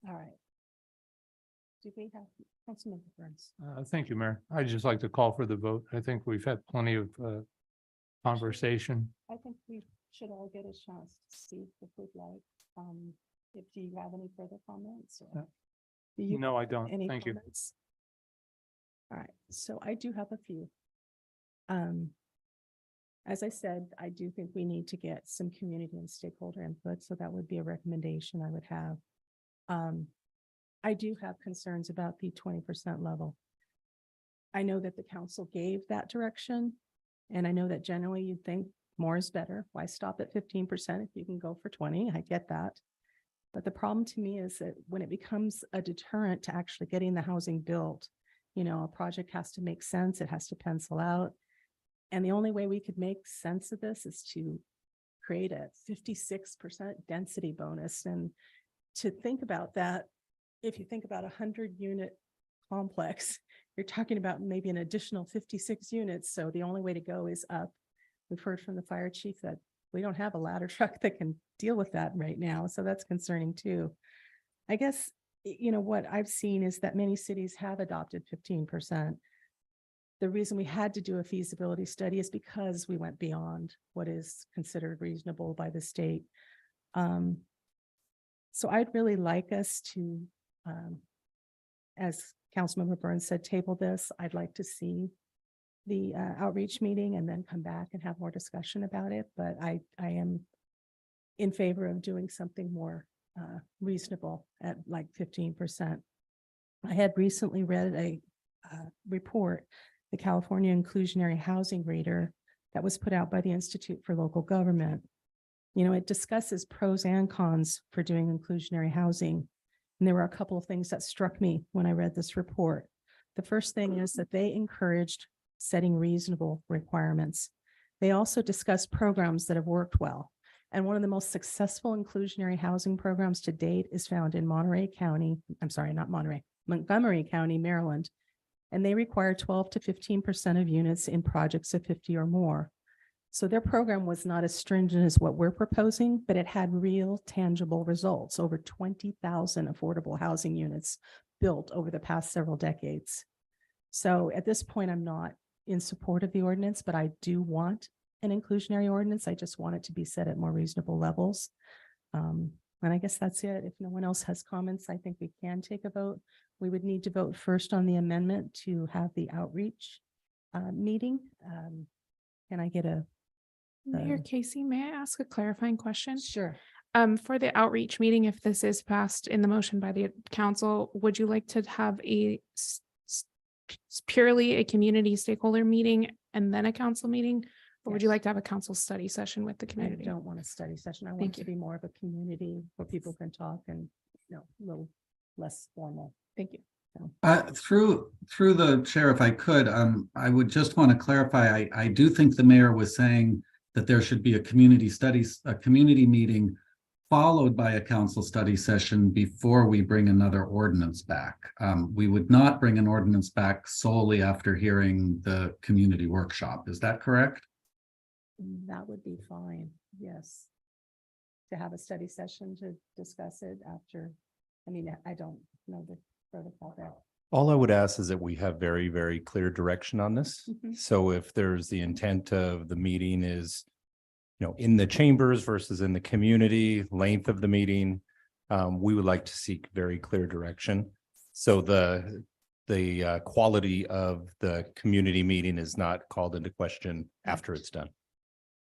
All right. Do we have Councilmember Burns? Thank you, Mayor. I'd just like to call for the vote. I think we've had plenty of conversation. I think we should all get a chance to speak if we'd like. If do you have any further comments? Or do you No, I have don't. any Thank you. comments? All right, so I do have a few. As I said, I do think we need to get some community and stakeholder input, so that would be a recommendation I would have. I do have concerns about the 20% level. I know that the council gave that direction, and I know that generally you'd think more is better. Why stop at 15% if you can go for 20? I get that. But the problem to me is that when it becomes a deterrent to actually getting the housing built, you know, a project has to make sense, it has to pencil out. And the only way we could make sense of this is to create a 56% density bonus. And to think about that, if you think about 100-unit complex, you're talking about maybe an additional 56 units. So the only way to go is up. We've heard from the fire chief that we don't have a ladder truck that can deal with that right now. So that's concerning too. I guess, you know, what I've seen is that many cities have adopted 15%. The reason we had to do a feasibility study is because we went beyond what is considered reasonable by the state. So I'd really like us to, as Councilmember Burns said, table this. I'd like to see the outreach meeting and then come back and have more discussion about it. But I am in favor of doing something more reasonable at like 15%. I had recently read a report, the California Inclusionary Housing Rater, that was put out by the Institute for Local Government. You know, it discusses pros and cons for doing inclusionary housing. And there were a couple of things that struck me when I read this report. The first thing is that they encouraged setting reasonable requirements. They also discussed programs that have worked well. And one of the most successful inclusionary housing programs to date is found in Montgomery County, Maryland. And they require 12 to 15% of units in projects of 50 or more. So their program was not as stringent as what we're proposing, but it had real tangible results, over 20,000 affordable housing units built over the past several decades. So at this point, I'm not in support of the ordinance, but I do want an inclusionary ordinance. I just want it to be set at more reasonable levels. And I guess that's it. If no one else has comments, I think we can take a vote. We would need to vote first on the amendment to have the outreach meeting. Can I get a Mayor Casey, may I ask a clarifying question? Sure. For the outreach meeting, if this is passed in the motion by the council, would you like to have purely a community stakeholder meeting and then a council meeting? Or would you like to have a council study session with the community? I don't want a study session. I want it to be more of a community where people can talk and, you know, a little less formal. Thank you. Through the chair, if I could, I would just want to clarify, I do think the mayor was saying that there should be a community meeting followed by a council study session before we bring another ordinance back. We would not bring an ordinance back solely after hearing the community workshop. Is that correct? That would be fine. Yes. To have a study session to discuss it after. I mean, I don't know the protocol there. All I would ask is that we have very, very clear direction on this. So if there's the intent of the meeting is, you know, in the chambers versus in the community, length of the meeting, we would like to seek very clear direction. So the quality of the community meeting is not called into question after it's done.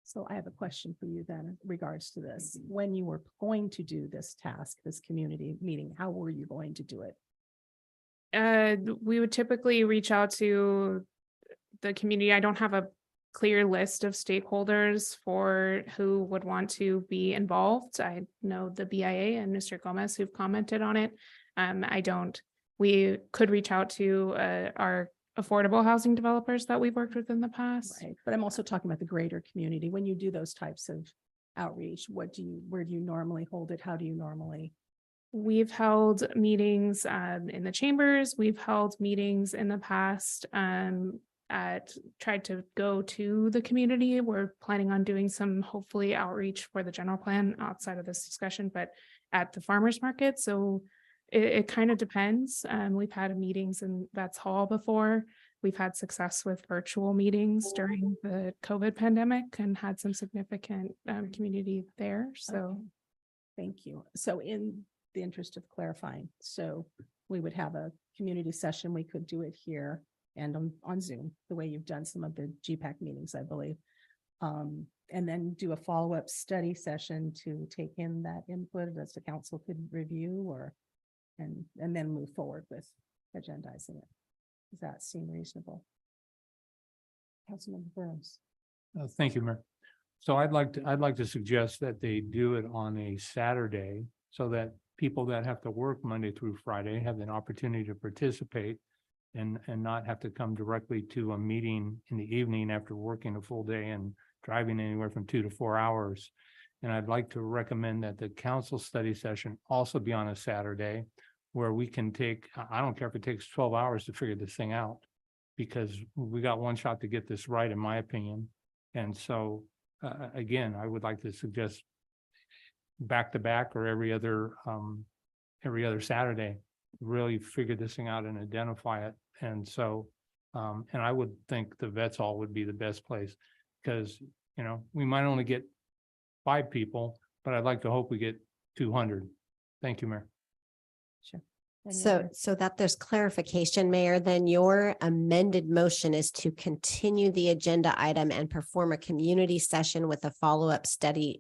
So I have a question for you then in regards to this. When you were going to do this task, this community meeting, how were you going to do it? We would typically reach out to the community. I don't have a clear list of stakeholders for who would want to be involved. I know the BIA and Mr. Gomez who've commented on it. We could reach out to our affordable housing developers that we've worked with in the past. Right. But I'm also talking about the greater community. When you do those types of outreach, where do you normally hold it? How do you normally? We've held meetings in the chambers. We've held meetings in the past tried to go to the community. We're planning on doing some hopefully outreach for the general plan outside of this discussion, but at the farmers market. So It kind of depends. We've had meetings in Vets Hall before. We've had success with virtual meetings during the COVID pandemic and had some significant community there. So Thank you. So in the interest of clarifying, so we would have a community session. We could do it here and on Zoom, the way you've done some of the GPAC meetings, I believe. And then do a follow-up study session to take in that input as the council could review and then move forward with agendizing it. Does that seem reasonable? Councilmember Burns. Thank you, Mayor. So I'd like to suggest that they do it on a Saturday so that people that have to work Monday through Friday have an opportunity to participate and not have to come directly to a meeting in the evening after working a full day and driving anywhere from 2 to 4 hours. And I'd like to recommend that the council study session also be on a Saturday where we can take, I don't care if it takes 12 hours to figure this thing out, because we got one shot to get this right, in my opinion. And so, again, I would like to suggest back to back or every other Saturday, really figure this thing out and identify it. And so, and I would think the Vets Hall would be the best place because, you know, we might only get 5 people, but I'd like to hope we get 200. Thank you, Mayor. Sure. So that there's clarification, Mayor, then your amended motion is to continue the agenda item and perform a community session with a follow-up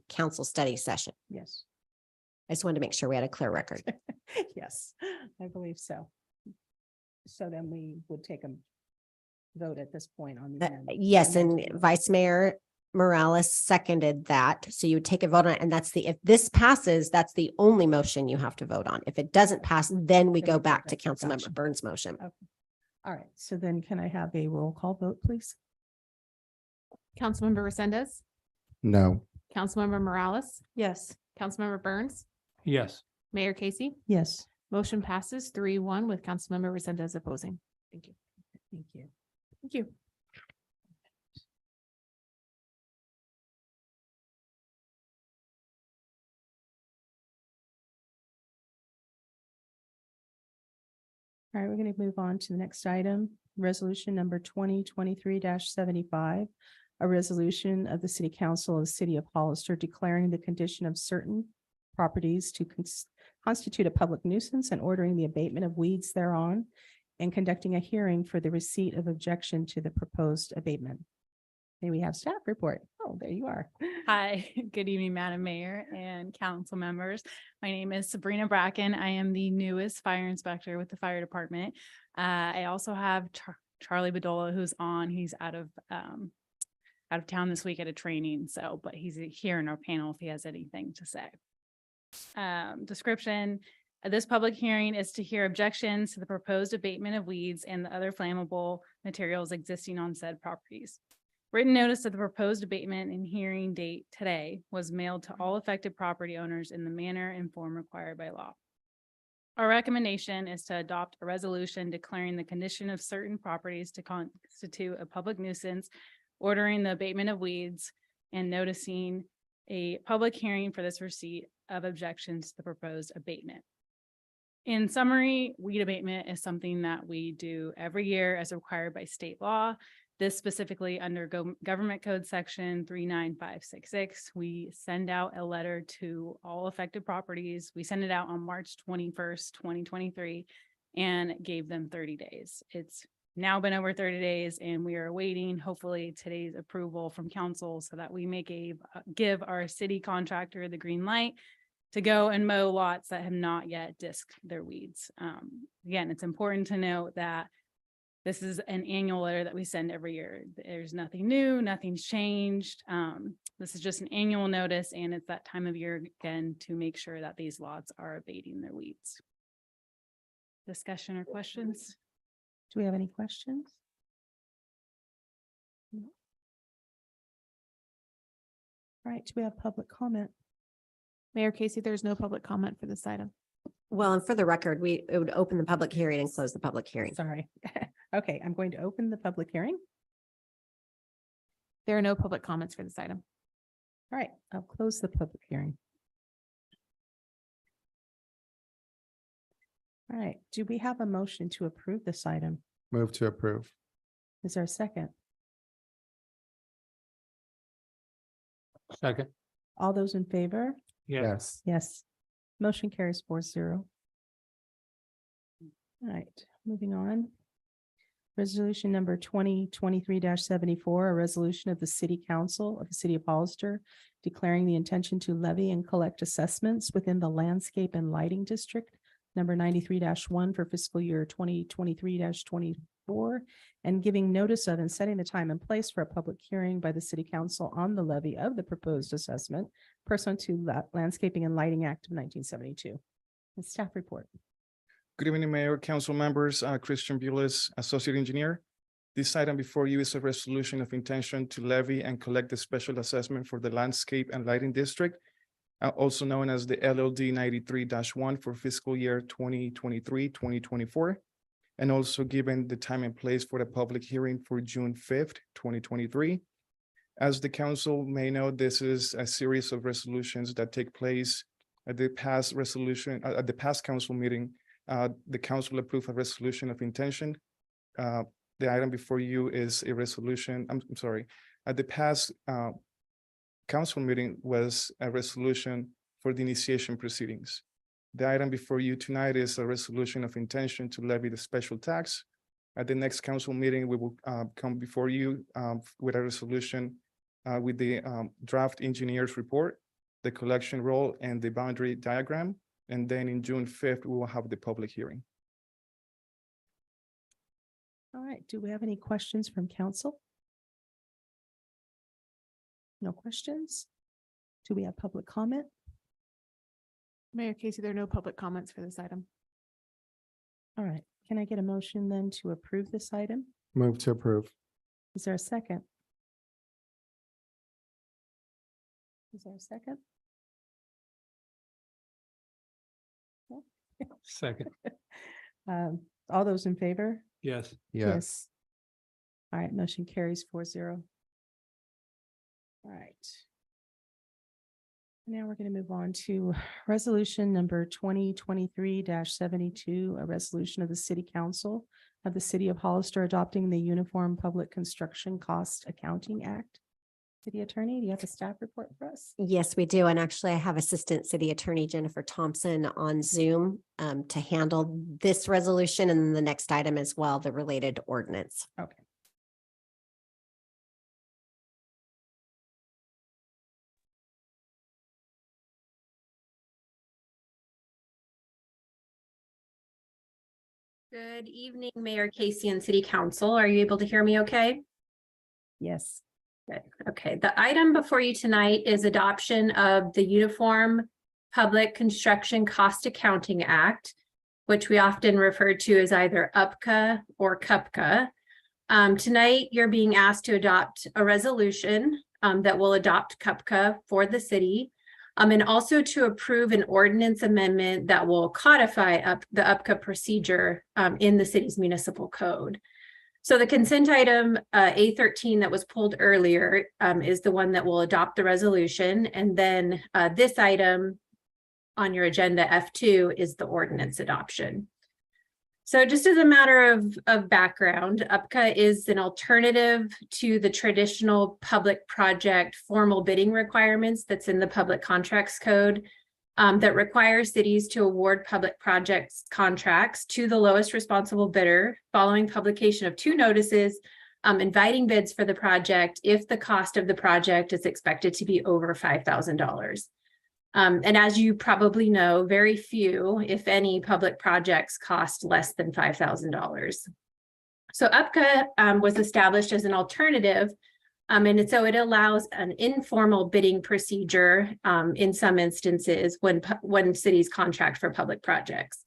council study session. Yes. I just wanted to make sure we had a clear record. Yes, I believe so. So then we would take a vote at this point on the. Yes, and Vice Mayor Morales seconded that. So you would take a vote on it, and if this passes, that's the only motion you have to vote on. If it doesn't pass, then we go back to Councilmember Burns' motion. Okay. All right, so then can I have a roll call vote, please? Councilmember Resendez, No. Councilmember Morales, Yes. Councilmember Burns, Yes. Mayor Casey. Yes. Motion passes 3-1 with Councilmember Resendez opposing. Thank you. Thank you. Thank you. All right, we're going to move on to the next item, resolution number 2023-75, a resolution of the City Council of the City of Hollister declaring the condition of certain properties to constitute a public nuisance and ordering the abatement of weeds thereon and conducting a hearing for the receipt of objection to the proposed abatement. May we have staff report? Oh, there you are. Hi, good evening, Madam Mayor and council members. My name is Sabrina Bracken. I am the newest fire inspector with the fire department. I also have Charlie Bedola, who's on. He's out of town this week at a training. So, but he's here in our panel if he has anything to say. Description. This public hearing is to hear objections to the proposed abatement of weeds and the other flammable materials existing on said properties. Written notice of the proposed abatement and hearing date today was mailed to all affected property owners in the manner and form required by law. Our recommendation is to adopt a resolution declaring the condition of certain properties to constitute a public nuisance, ordering the abatement of weeds, and noticing a public hearing for this receipt of objections to the proposed abatement. In summary, weed abatement is something that we do every year as required by state law. This specifically under Government Code Section 39566. We send out a letter to all affected properties. We sent it out on March 21st, 2023, and gave them 30 days. It's now been over 30 days, and we are awaiting hopefully today's approval from council so that we may give our city contractor the green light to go and mow lots that have not yet disked their weeds. Again, it's important to note that this is an annual letter that we send every year. There's nothing new, nothing's changed. This is just an annual notice, and it's that time of year again to make sure that these lots are abating their weeds. Discussion or questions? Do we have any questions? No. All right, do we have public comment? Mayor Casey, there's no public comment for this item. Well, and for the record, it would open the public hearing and close the public hearing. Sorry. Okay, I'm going to open the public hearing. There are no public comments for this item. All right, I'll close the public hearing. All right, do we have a motion to approve this item? Move to approve. Is there a second? Second. All those in favor? Yes. Yes. Motion carries 4-0. All right, moving on. Resolution number 2023-74, a resolution of the City Council of the City of Hollister declaring the intention to levy and collect assessments within the Landscape and Lighting District number 93-1 for fiscal year 2023-24, and giving notice of and setting the time and place for a public hearing by the City Council on the levy of the proposed assessment pursuant to Landscaping and Lighting Act of 1972. The staff report. Good evening, Mayor, Council members, Christian Bulis, Associate Engineer. This item before you is a resolution of intention to levy and collect the special assessment for the Landscape and Lighting District, also known as the LLD 93-1 for fiscal year 2023-2024, and also given the time and place for the public hearing for June 5th, 2023. As the council may know, this is a series of resolutions that take place at the past council meeting. The council approved a resolution of intention. The item before you is a resolution, I'm sorry, at the past council meeting was a resolution for the initiation proceedings. The item before you tonight is a resolution of intention to levy the special tax. At the next council meeting, we will come before you with a resolution with the draft engineer's report, the collection roll, and the boundary diagram. And then in June 5th, we will have the public hearing. All right, do we have any questions from council? No questions? Do we have public comment? Mayor Casey, there are no public comments for this item. All right, can I get a motion then to approve this item? Move to approve. Is there a second? Is there a second? Second. All those in favor? Yes. Yes. All right, motion carries 4-0. All right. Now we're going to move on to resolution number 2023-72, a resolution of the City Council of the City of Hollister adopting the Uniform Public Construction Cost Accounting Act. City Attorney, do you have a staff report for us? Yes, we do. And actually, I have Assistant City Attorney Jennifer Thompson on Zoom to handle this resolution and the next item as well, the related ordinance. Okay. Good evening, Mayor Casey and City Council. Are you able to hear me okay? Yes. Good. Okay, the item before you tonight is adoption of the Uniform Public Construction Cost Accounting Act, which we often refer to as either UPCA or CUPCA. Tonight, you're being asked to adopt a resolution that will adopt CUPCA for the city, and also to approve an ordinance amendment that will codify the UPCA procedure in the city's municipal code. So the consent item A13 that was pulled earlier is the one that will adopt the resolution. And then this item on your agenda F2 is the ordinance adoption. So just as a matter of background, UPCA is an alternative to the traditional public project formal bidding requirements that's in the Public Contracts Code that requires cities to award public projects contracts to the lowest responsible bidder following publication of 2 notices inviting bids for the project if the cost of the project is expected to be over $5,000. And as you probably know, very few, if any, public projects cost less than $5,000. So UPCA was established as an alternative, and so it allows an informal bidding procedure in some instances when cities contract for public projects.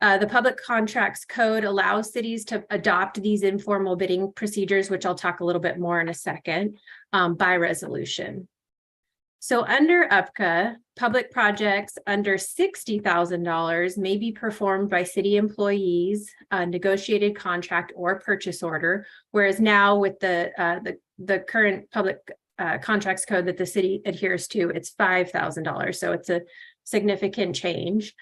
The Public Contracts Code allows cities to adopt these informal bidding procedures, which I'll talk a little bit more in a second, by resolution. So under UPCA, public projects under $60,000 may be performed by city employees, a negotiated contract or purchase order, whereas now with the current Public Contracts Code that the city adheres to, it's $5,000. So it's a significant change.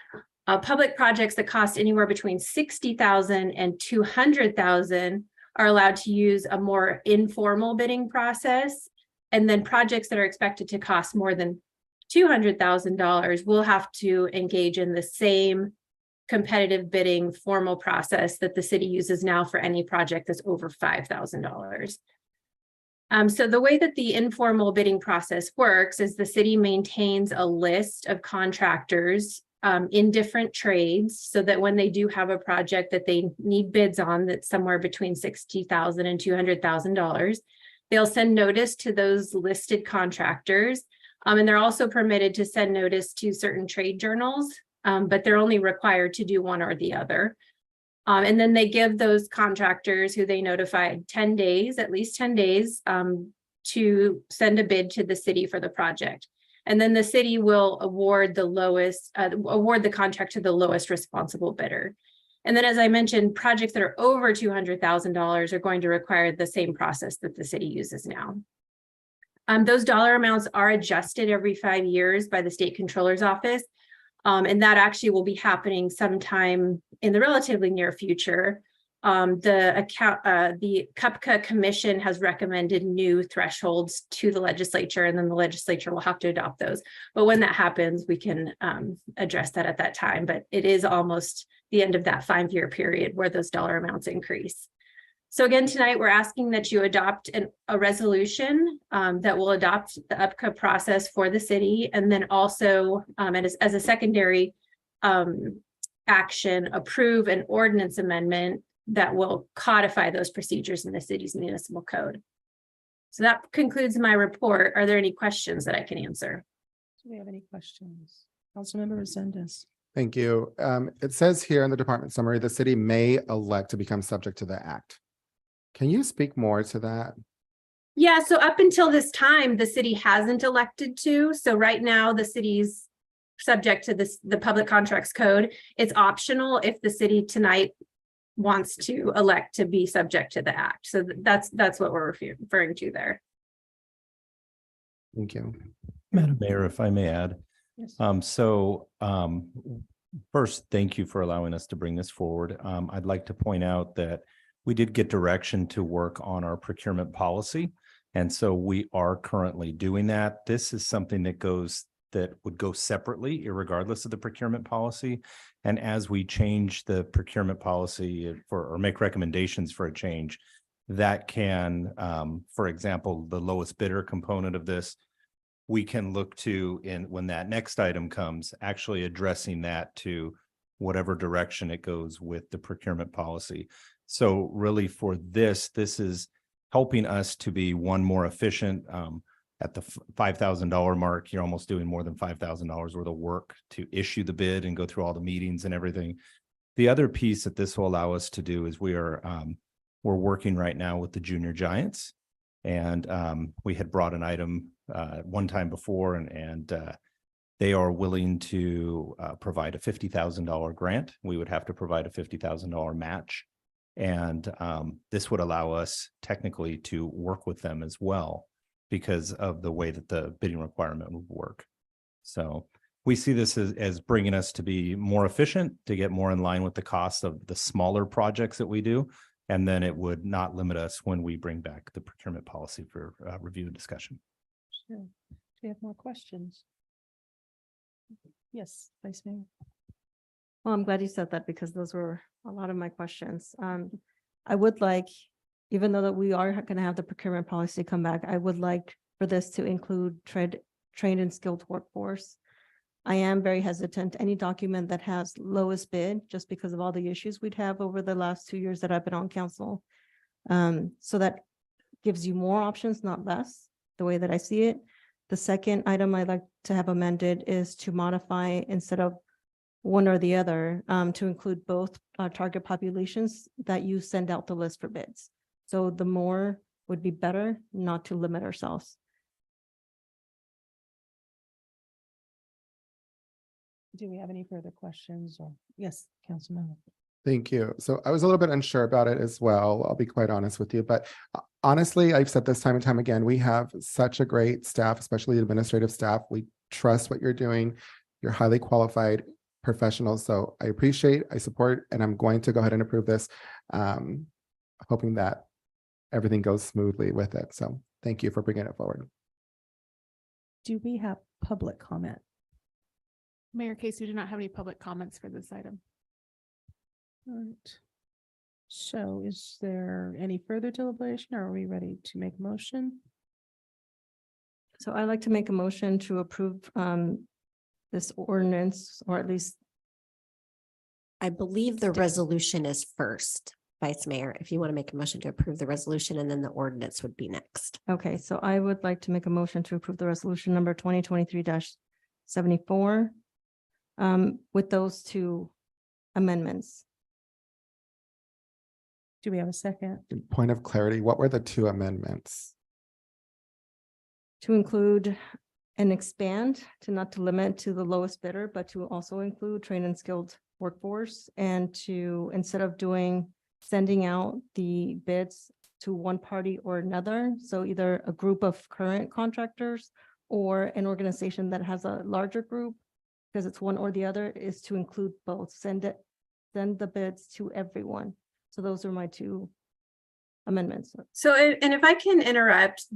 Public projects that cost anywhere between $60,000 and $200,000 are allowed to use a more informal bidding process. And then projects that are expected to cost more than $200,000 will have to engage in the same competitive bidding formal process that the city uses now for any project that's over $5,000. So the way that the informal bidding process works is the city maintains a list of contractors in different trades, so that when they do have a project that they need bids on that's somewhere between $60,000 and $200,000, they'll send notice to those listed contractors. And they're also permitted to send notice to certain trade journals, but they're only required to do one or the other. And then they give those contractors who they notified 10 days, at least 10 days, to send a bid to the city for the project. And then the city will award the contract to the lowest responsible bidder. And then, as I mentioned, projects that are over $200,000 are going to require the same process that the city uses now. Those dollar amounts are adjusted every 5 years by the state controller's office. And that actually will be happening sometime in the relatively near future. The CUPCA commission has recommended new thresholds to the legislature, and then the legislature will have to adopt those. But when that happens, we can address that at that time. But it is almost the end of that 5-year period where those dollar amounts increase. So again, tonight, we're asking that you adopt a resolution that will adopt the UPCA process for the city, and then also, and as a secondary action, approve an ordinance amendment that will codify those procedures in the city's municipal code. So that concludes my report. Are there any questions that I can answer? Do we have any questions? Councilmember Resendez. Thank you. It says here in the department summary, the city may elect to become subject to the act. Can you speak more to that? Yeah, so up until this time, the city hasn't elected to. So right now, the city's subject to the public contracts code. It's optional if the city tonight wants to elect to be subject to the act. So that's what we're referring to there. Thank you. Madam Mayor, if I may add. Yes. First, thank you for allowing us to bring this forward. I'd like to point out that we did get direction to work on our procurement policy. And so we are currently doing that. This is something that would go separately, irregardless of the procurement policy. And as we change the procurement policy or make recommendations for a change, that can, for example, the lowest bidder component of this, we can look to, when that next item comes, actually addressing that to whatever direction it goes with the procurement policy. So really for this is helping us to be more efficient. At the $5,000 mark, you're almost doing more than $5,000 worth of work to issue the bid and go through all the meetings and everything. The other piece that this will allow us to do is we're working right now with the junior giants, and we had brought an item one time before, and they are willing to provide a $50,000 grant. We would have to provide a $50,000 match, and this would allow us technically to work with them as well, because of the way that the bidding requirement would work. So we see this as bringing us to be more efficient, to get more in line with the cost of the smaller projects that we do. And then it would not limit us when we bring back the procurement policy for review and discussion. Sure. Do we have more questions? Yes, Vice Mayor. Well, I'm glad you said that, because those were a lot of my questions. I would like, even though that we are going to have the procurement policy come back, I would like for this to include trained and skilled workforce. I am very hesitant. Any document that has lowest bid, just because of all the issues we'd have over the last 2 years that I've been on council. So that gives you more options, not less, the way that I see it. The second item I'd like to have amended is to modify, instead of one or the other, to include both target populations, that you send out the list for bids. So the more would be better, not to limit ourselves. Do we have any further questions? Or yes, Councilmember. Thank you. So I was a little bit unsure about it as well. I'll be quite honest with you, but honestly, I've said this time and time again, we have such a great staff, especially administrative staff. We trust what you're doing. You're highly qualified. professionals. So I support, and I'm going to go ahead and approve this, hoping that everything goes smoothly with it. So thank you for bringing it forward. Do we have public comment? Mayor Casey, we do not have any public comments for this item. All right. So is there any further deliberation, or are we ready to make a motion? So I'd like to make a motion to approve this ordinance, or at least, I believe the resolution is first, Vice Mayor, if you want to make a motion to approve the resolution, and then the ordinance would be next. okay, so I would like to make a motion to approve the resolution number 2023-74 with those two amendments. Do we have a second? Point of clarity, what were the two amendments? To include and expand, to not to limit to the lowest bidder, but to also include trained and skilled workforce, and to, instead of sending out the bids to one party or another, so either a group of current contractors or an organization that has a larger group, because it's one or the other, is to include both, send the bids to everyone. So those are my two amendments. So, and if I can interrupt,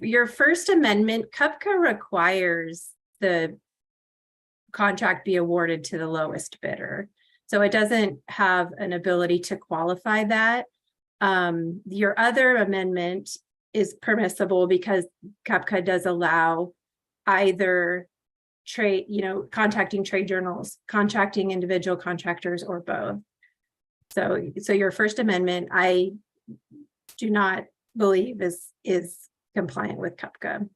your first amendment, CUPCA requires the contract be awarded to the lowest bidder. So it doesn't have an ability to qualify that. Your other amendment is permissible because CUPCA does allow either contacting trade journals, contracting individual contractors, or both. So your first amendment, I do not believe is compliant with CUPCA.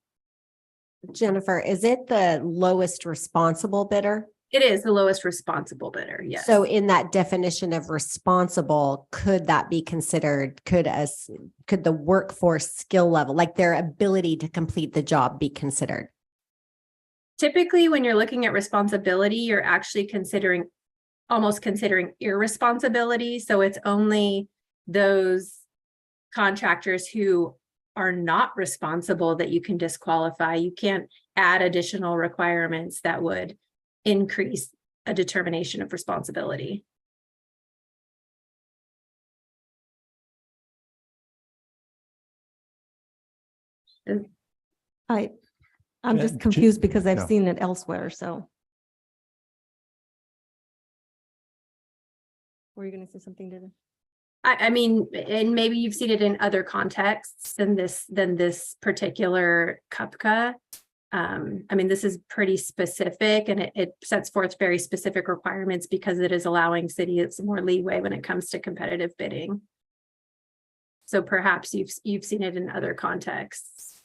Jennifer, is it the lowest responsible bidder? It is the lowest responsible bidder, yes. So in that definition of responsible, could that be considered, could the workforce skill level, like their ability to complete the job, be considered? Typically, when you're looking at responsibility, you're actually almost considering irresponsibility. So it's only those contractors who are not responsible that you can disqualify. You can't add additional requirements that would increase a determination of responsibility. I'm just confused because I've no. seen it elsewhere, so. Were you going to say something, David? I mean, and maybe you've seen it in other contexts than this particular CUPCA. I mean, this is pretty specific, and it sets forth very specific requirements because it is allowing cities more leeway when it comes to competitive bidding. So perhaps you've seen it in other contexts.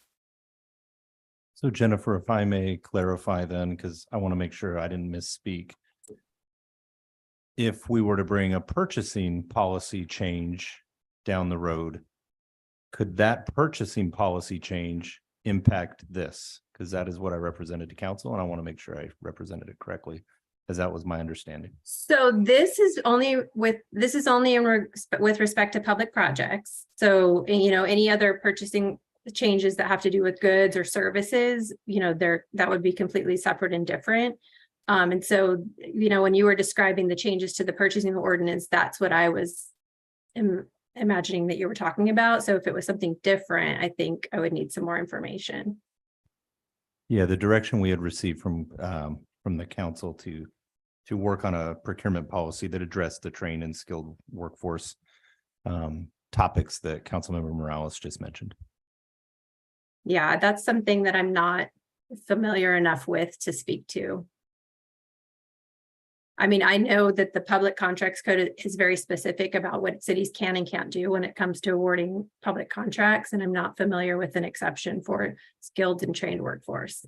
So Jennifer, if I may clarify then, because I want to make sure I didn't misspeak. If we were to bring a purchasing policy change down the road, could that purchasing policy change impact this? Because that is what I represented to council, and I want to make sure I represented it correctly, as that was my understanding. So this is only with respect to public projects. So, any other purchasing changes that have to do with goods or services, that would be completely separate and different. And so, when you were describing the changes to the purchasing ordinance, that's what I was imagining that you were talking about. So if it was something different, I think I would need some more information. Yeah, the direction we had received from the council to work on a procurement policy that addressed the trained and skilled workforce topics that Councilmember Morales just mentioned. Yeah, that's something that I'm not familiar enough with to speak to. I mean, I know that the public contracts code is very specific about what cities can and can't do when it comes to awarding public contracts, and I'm not familiar with an exception for skilled and trained workforce.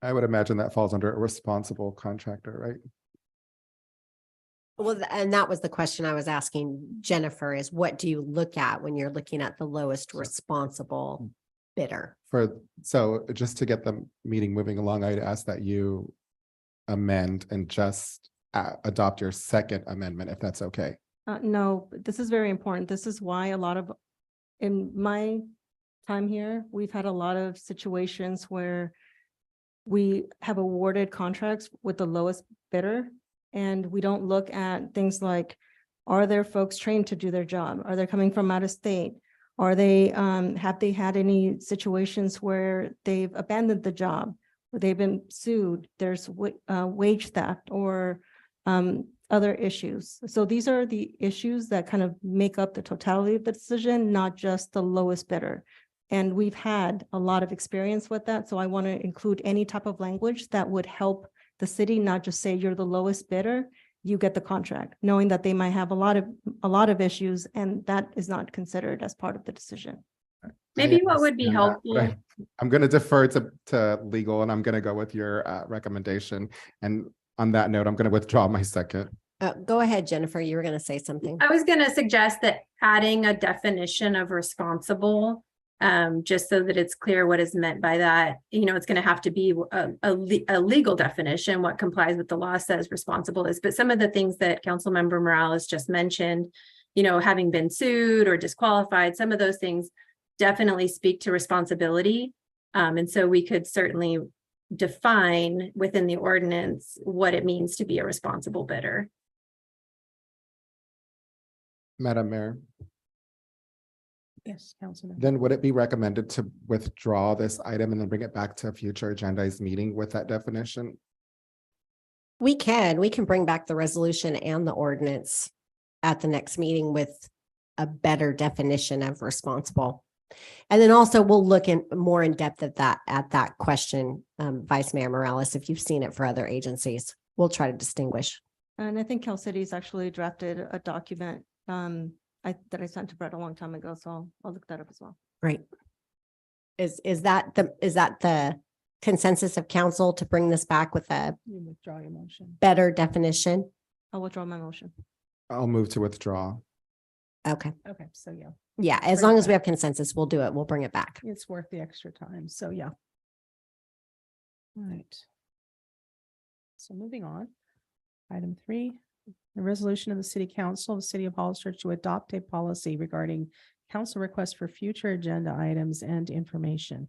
I would imagine that falls under a responsible contractor, right? Well, and that was the question I was asking Jennifer, is what do you look at when you're looking at the lowest responsible bidder? So just to get the meeting moving along, I'd ask that you amend and just adopt your second amendment, if that's okay. No, this is very important. This is why in my time here, we've had a lot of situations where we have awarded contracts with the lowest bidder. And we don't look at things like, are there folks trained to do their job? Are they coming from out of state? Are they, have they had any situations where they've abandoned the job? Where they've been sued? There's wage theft or other issues. So these are the issues that kind of make up the totality of the decision, not just the lowest bidder. And we've had a lot of experience with that. So I want to include any type of language that would help the city, not just say you're the lowest bidder, you get the contract, knowing that they might have a lot of issues, and that is not considered as part of the decision. Maybe what would be understand that, but helpful. I'm going to defer to legal, and I'm going to go with your recommendation. And on that note, I'm going to withdraw my second. Go ahead, Jennifer. You were going to say something. I was going to suggest that adding a definition of responsible, just so that it's clear what is meant by that. You know, it's going to have to be a legal definition, what complies with the law says responsible is. But some of the things that Councilmember Morales just mentioned, you know, having been sued or disqualified, some of those things definitely speak to responsibility. And so we could certainly define within the ordinance what it means to be a responsible bidder. Madam Mayor, Yes, Councilman. then would it be recommended to withdraw this item and then bring it back to a future agendized meeting with that definition? We can bring back the resolution and the ordinance at the next meeting with a better definition of responsible. And then also we'll look in more in depth at that question, Vice Mayor Morales, if you've seen it for other agencies, we'll try to distinguish. And I think Cal City's actually drafted a document that I sent to Brett a long time ago, so I'll look that up as well. Great. Is that the consensus of council to bring this back with a You withdraw your motion. better definition? I'll withdraw my motion. I'll move to withdraw. Okay. Okay, so yeah, Yeah, as Bring long it as we back. have consensus, we'll do it. We'll bring it back. it's worth the extra time. So yeah. All right. So moving on. Item 3, the resolution of the City Council of the City of Hollister to adopt a policy regarding council requests for future agenda items and information.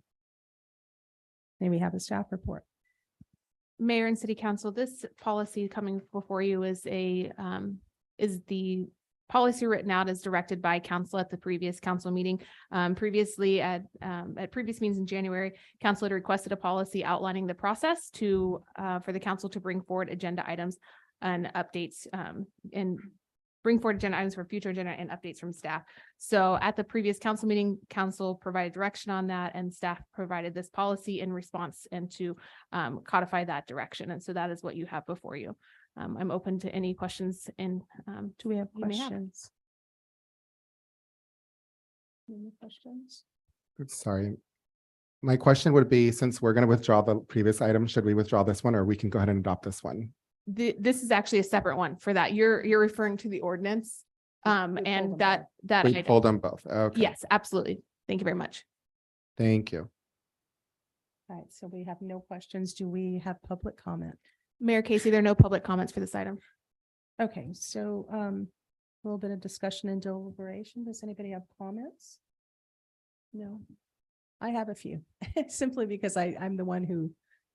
May we have a staff report? Mayor and City Council, this policy coming before you is the policy written out as directed by council at the previous council meeting. Previously at previous meetings in January, council had requested a policy outlining the process for the council to bring forward agenda items and updates and bring forward agenda items for future agenda and updates from staff. So at the previous council meeting, council provided direction on that and staff provided this policy in response and to codify that direction. And so that is what you have before you. I'm open to any questions and Do we have You may have. questions? Any questions? Sorry. My question would be, since we're going to withdraw the previous item, should we withdraw this one or we can go ahead and adopt this one? This is actually a separate one for that. You're referring to the ordinance. And that We item. pulled them both. Okay. Yes, absolutely. Thank you very much. Thank you. All right, so we have no questions. Do we have public comment? Mayor Casey, there are no public comments for this item. Okay, so a little bit of discussion and deliberation. Does anybody have comments? No, I have a few, simply because I'm the one who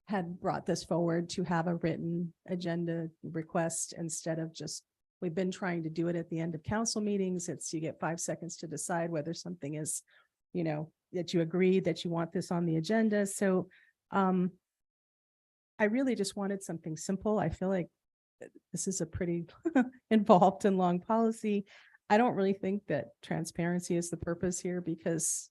had brought this forward to have a written agenda request instead of just, we've been trying to do it at the end of council meetings. It's, you get 5 seconds to decide whether something is, you know, that you agree that you want this on the agenda. So I really just wanted something simple. I feel like this is a pretty involved and long policy. I don't really think that transparency is the purpose here, because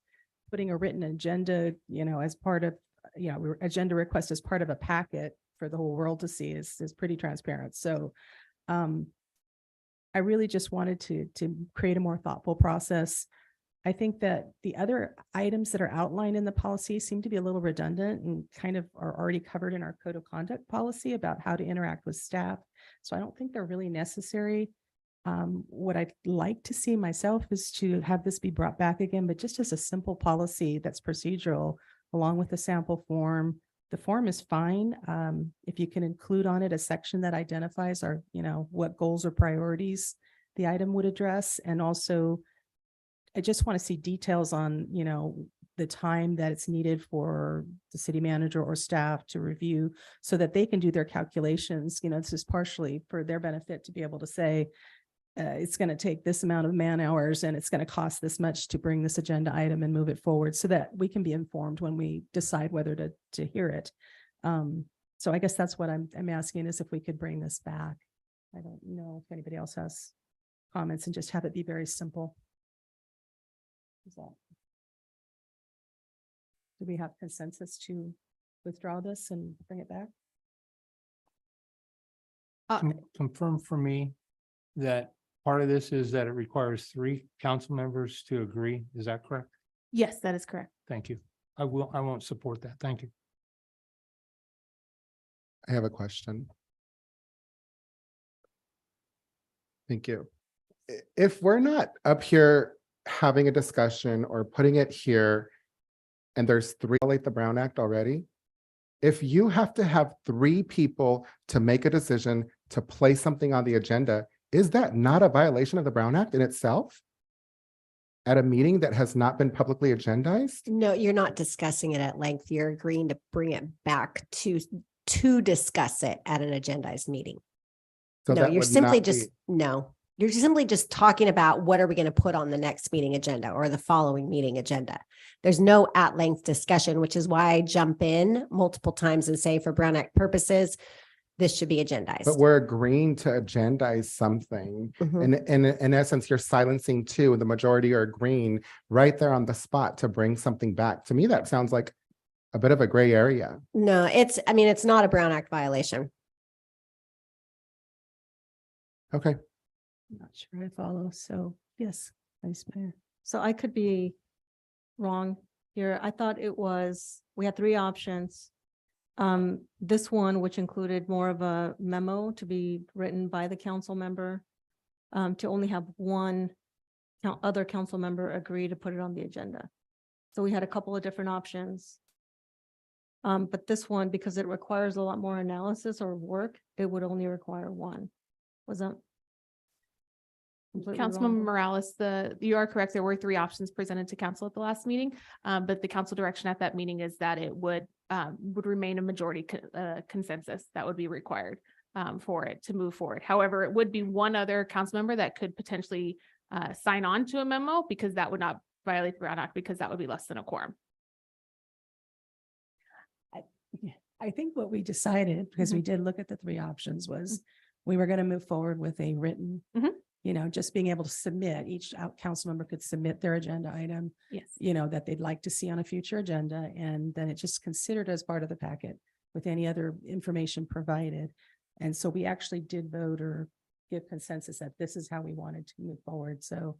putting a written agenda, you know, as part of, you know, agenda request as part of a packet for the whole world to see is pretty transparent. So I really just wanted to create a more thoughtful process. I think that the other items that are outlined in the policy seem to be a little redundant and kind of are already covered in our code of conduct policy about how to interact with staff. So I don't think they're really necessary. What I'd like to see myself is to have this be brought back again, but just as a simple policy that's procedural, along with the sample form. The form is fine. If you can include on it a section that identifies our, you know, what goals or priorities the item would address. And also, I just want to see details on, you know, the time that it's needed for the city manager or staff to review so that they can do their calculations. You know, this is partially for their benefit to be able to say, it's going to take this amount of man hours and it's going to cost this much to bring this agenda item and move it forward so that we can be informed when we decide whether to hear it. So I guess that's what I'm asking is if we could bring this back. I don't know if anybody else has comments and just have it be very simple. Do we have consensus to withdraw this and bring it back? Confirm for me that part of this is that it requires 3 council members to agree. Is that correct? Yes, that is correct. Thank you. I won't support that. Thank you. I have a question. Thank you. If we're not up here having a discussion or putting it here, and there's 3 violate the Brown Act already, if you have to have 3 people to make a decision to place something on the agenda, is that not a violation of the Brown Act in itself? At a meeting that has not been publicly agendized? No, you're not discussing it at length. You're agreeing to bring it back to discuss it at an agendized meeting. So No, that you're would simply not just, be- no, you're simply just talking about what are we going to put on the next meeting agenda or the following meeting agenda. There's no at-length discussion, which is why I jump in multiple times and say for Brown Act purposes, this should be agendized. But we're agreeing to agendize something. Mhm. And in essence, you're silencing 2 and the majority are agreeing right there on the spot to bring something back. To me, that sounds like a bit of a gray area. No, it's not a Brown Act violation. Okay. I'm not sure I follow. So yes, Vice Mayor. So I could be wrong here. I thought we had 3 options. This one, which included more of a memo to be written by the council member, to only have 1 other council member agree to put it on the agenda. So we had a couple of different options. But this one, because it requires a lot more analysis or work, it would only require 1. Was that completely Councilman wrong? Morales, you are correct. There were 3 options presented to council at the last meeting. But the council direction at that meeting is that it would remain a majority consensus that would be required for it to move forward. However, it would be 1 other council member that could potentially sign on to a memo because that would not violate the Brown Act because that would be less than a quorum. I think what we decided, because we did look at the 3 options, was we were going to move forward with a written, you know, just being able to submit, each council member could submit their agenda item, Yes. you know, that they'd like to see on a future agenda. And then it just considered as part of the packet with any other information provided. And so we actually did vote or give consensus that this is how we wanted to move forward. So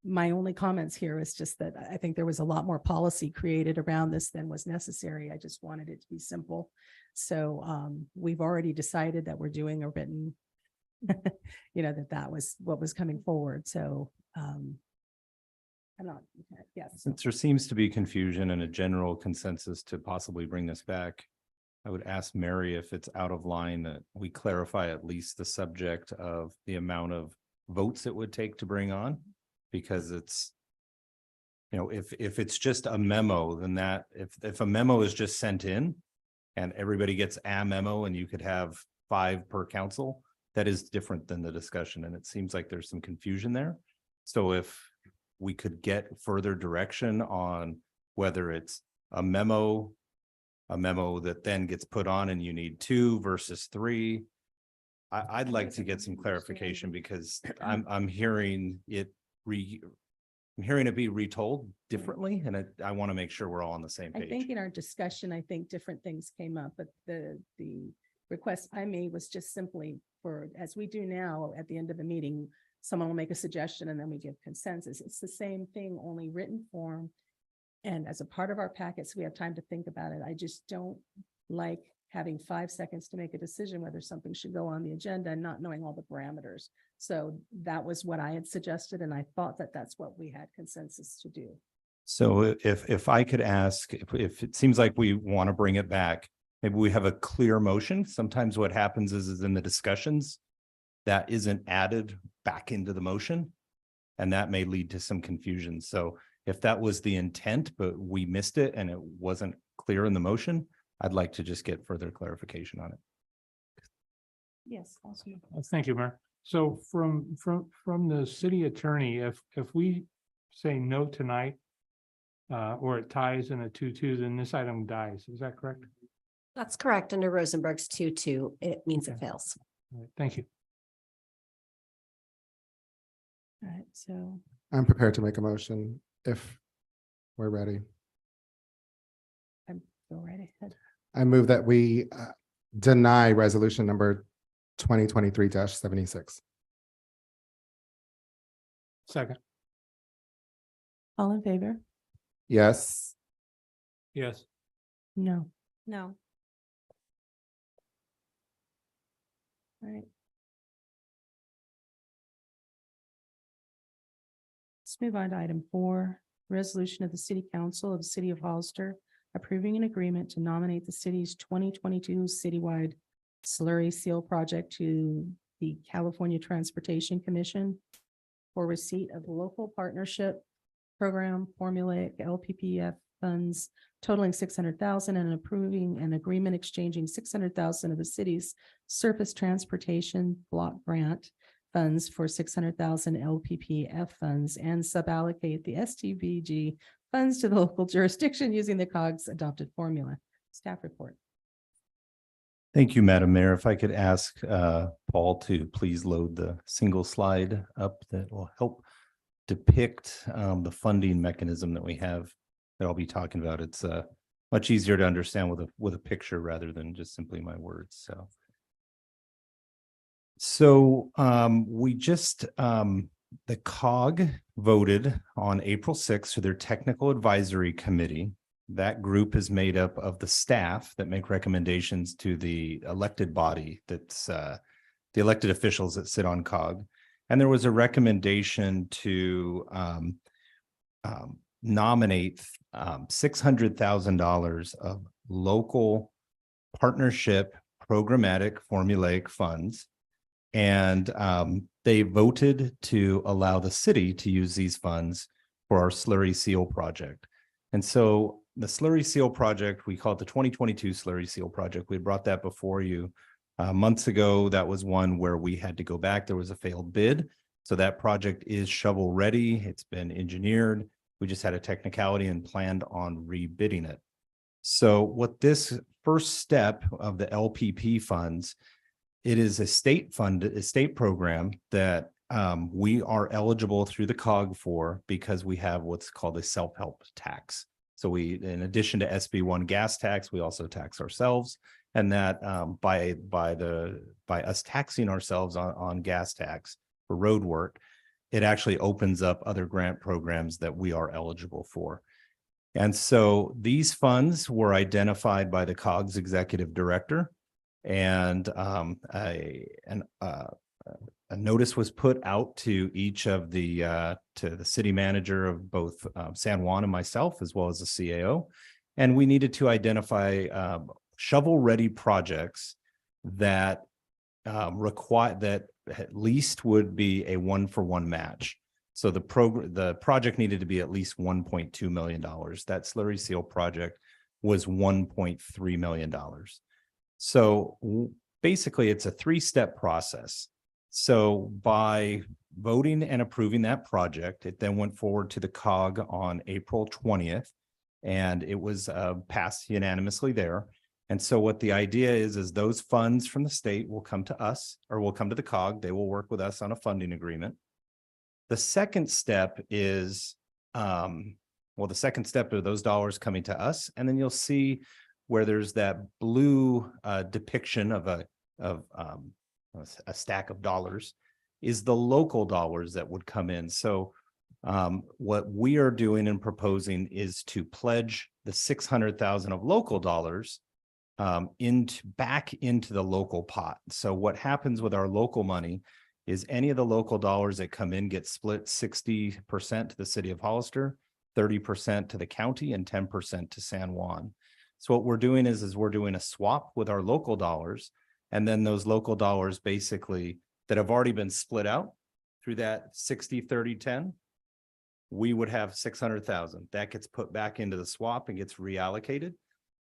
my only comments here is just that I think there was a lot more policy created around this than was necessary. I just wanted it to be simple. So we've already decided that we're doing a written, you know, that was what was coming forward. So I'm not, yes. Since there seems to be confusion and a general consensus to possibly bring this back, I would ask Mary if it's out of line that we clarify at least the subject of the amount of votes it would take to bring on, because it's, you know, if it's just a memo, then that if a memo is just sent in and everybody gets a memo and you could have 5 per council, that is different than the discussion. And it seems like there's some confusion there. So if we could get further direction on whether it's a memo that then gets put on and you need 2 versus 3. I'd like to get some clarification because I'm hearing it be retold differently, and I want to make sure we're all on the same I page. think in our discussion, I think different things came up, but the request I made was just simply for, as we do now at the end of the meeting, someone will make a suggestion and then we give consensus. It's the same thing, only written form. And as a part of our packets, we have time to think about it. I just don't like having 5 seconds to make a decision whether something should go on the agenda and not knowing all the parameters. So that was what I had suggested, and I thought that that's what we had consensus to do. So if I could ask, if it seems like we want to bring it back, maybe we have a clear motion. Sometimes what happens is in the discussions that isn't added back into the motion, and that may lead to some confusion. So if that was the intent, but we missed it and it wasn't clear in the motion, I'd like to just get further clarification on it. Yes. Councilman. Thank you, Mayor. So from the city attorney, if we say no tonight, or it ties in a 2-2, then this item dies. Is that correct? That's correct. Under Rosenberg's 2-2, it means it fails. All right, thank you. All right, so I'm prepared to make a motion if we're ready. go right ahead. I move that we deny resolution number 2023-76. Second. All in favor? Yes. Yes. No. No. All right. Let's move on to item 4, resolution of the City Council of the City of Hollister approving an agreement to nominate the city's 2022 citywide slurry seal project to the California Transportation Commission for receipt of local partnership program formulaic LPPF funds totaling 600,000 and approving an agreement exchanging 600,000 of the city's surface transportation block grant funds for 600,000 LPPF funds and suballocate the STBG funds to the local jurisdiction using the COGS adopted formula. Staff report. Thank you, Madam Mayor. If I could ask Paul to please load the single slide up that will help depict the funding mechanism that we have that I'll be talking about. It's much easier to understand with a picture rather than just simply my words. So we just the COG voted on April 6th to their technical advisory committee. That group is made up of the staff that make recommendations to the elected body, that's the elected officials that sit on COG. And there was a recommendation to nominate $600,000 of local partnership programmatic formulaic funds. And they voted to allow the city to use these funds for our slurry seal project. And so the slurry seal project, we call it the 2022 slurry seal project. We brought that before you months ago. That was one where we had to go back. There was a failed bid. So that project is shovel ready. It's been engineered. We just had a technicality and planned on rebidding it. So what this first step of the LPP funds, it is a state program that we are eligible through the COG for because we have what's called a self-help tax. So we, in addition to SB1 gas tax, we also tax ourselves, and that by us taxing ourselves on gas tax for road work, it actually opens up other grant programs that we are eligible for. And so these funds were identified by the COG's executive director, and a notice was put out to each of the to the city manager of both San Juan and myself, as well as the CAO. And we needed to identify shovel-ready projects that require that at least would be a 1-for-1 match. So the project needed to be at least $1.2 million. That slurry seal project was $1.3 million. So basically, it's a 3-step process. So by voting and approving that project, it then went forward to the COG on April 20th, and it was passed unanimously there. And so what the idea is those funds from the state will come to us, or will come to the COG. They will work with us on a funding agreement. The second step is, the second step are those dollars coming to us, and then you'll see where there's that blue depiction of a stack of dollars is the local dollars that would come in. So what we are doing and proposing is to pledge the 600,000 of local dollars back into the local pot. So what happens with our local money is any of the local dollars that come in get split 60% to the city of Hollister, 30% to the county, and 10% to San Juan. So what we're doing is we're doing a swap with our local dollars, and then those local dollars basically that have already been split out through that 60-30-10, we would have 600,000. That gets put back into the swap and gets reallocated.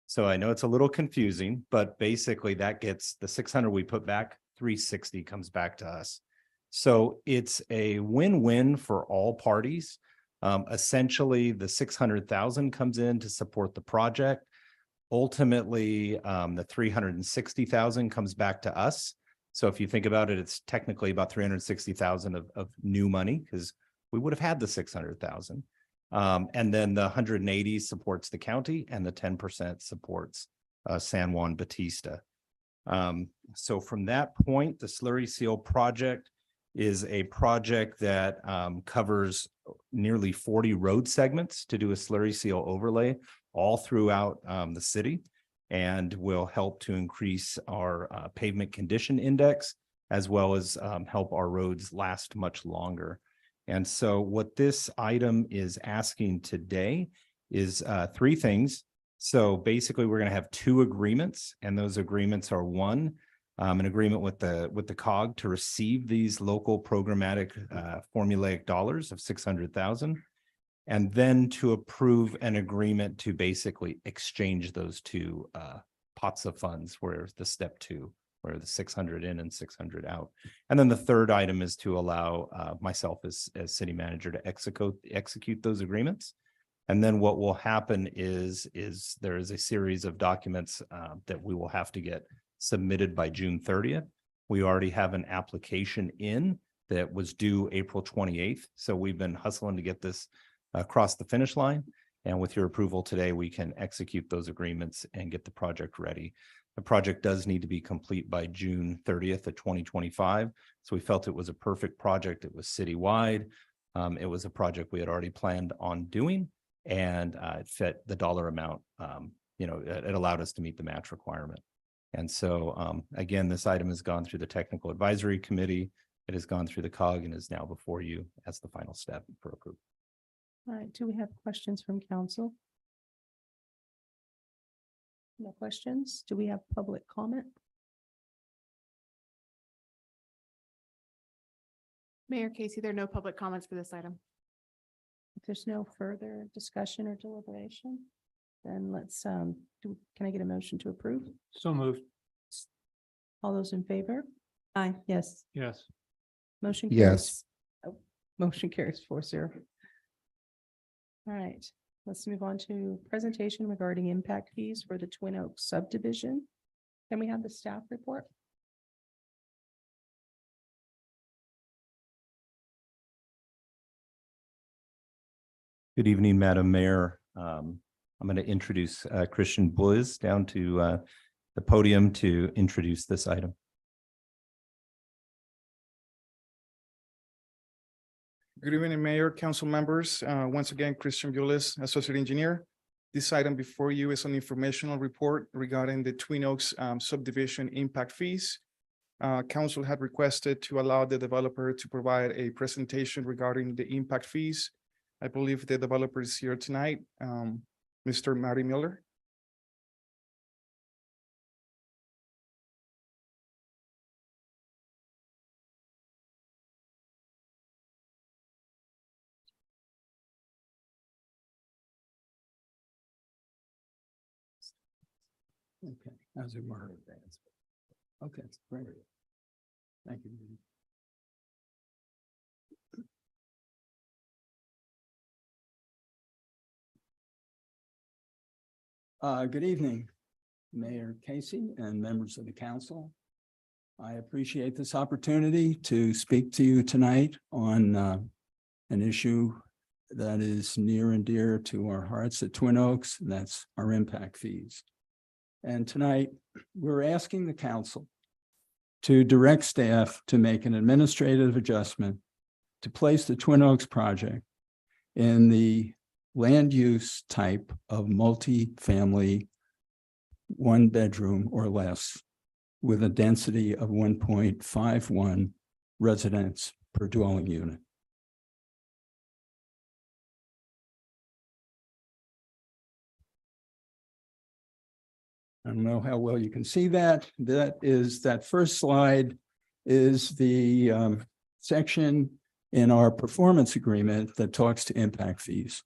So I know it's a little confusing, but basically that gets the 600 we put back, 360 comes back to us. So it's a win-win for all parties. Essentially, the 600,000 comes in to support the project. Ultimately, the 360,000 comes back to us. So if you think about it, it's technically about 360,000 of new money because we would have had the 600,000. And then the 180 supports the county and the 10% supports San Juan Bautista. So from that point, the slurry seal project is a project that covers nearly 40 road segments to do a slurry seal overlay all throughout the city, and will help to increase our pavement condition index, as well as help our roads last much longer. And so what this item is asking today is three things. So basically, we're going to have two agreements, and those agreements are one, an agreement with the COG to receive these local programmatic formulaic dollars of 600,000, and then to approve an agreement to basically exchange those two pots of funds, where the step two, where the 600 in and 600 out. And then the third item is to allow myself as city manager to execute those agreements. And then what will happen is there is a series of documents that we will have to get submitted by June 30th. We already have an application in that was due April 28th. So we've been hustling to get this across the finish line. And with your approval today, we can execute those agreements and get the project ready. The project does need to be complete by June 30th of 2025. So we felt it was a perfect project. It was citywide. It was a project we had already planned on doing, and it fit the dollar amount. It allowed us to meet the match requirement. And so again, this item has gone through the technical advisory committee. It has gone through the COG and is now before you as the final step for approval. All right, do we have questions from council? No questions? Do we have public comment? Mayor Casey, there are no public comments for this item. If there's no further discussion or deliberation, then let's, can I get a motion to approve? So moved. All those in favor? Aye, yes. Yes. Motion carries. Yes. Oh, motion carries 4-0. All right, let's move on to presentation regarding impact fees for the Twin Oaks subdivision. Can we have the staff report? Good evening, Madam Mayor. I'm going to introduce Christian Bliss down to the podium to introduce this item. Good evening, Mayor, council members. Once again, Christian Bulis, Associate Engineer. This item before you is an informational report regarding the Twin Oaks subdivision impact fees. Council had requested to allow the developer to provide a presentation regarding the impact fees. I believe the developer is here tonight, Mr. Matty Miller. Okay, as it were. Okay, great. Thank you. Good evening, Mayor Casey and members of the council. I appreciate this opportunity to speak to you tonight on an issue that is near and dear to our hearts at Twin Oaks, and that's our impact fees. And tonight, we're asking the council to direct staff to make an administrative adjustment to place the Twin Oaks project in the land use type of multi-family, 1 bedroom or less, with a density of 1.51 residents per dwelling unit. I don't know how well you can see that. That first slide is the section in our performance agreement that talks to impact fees.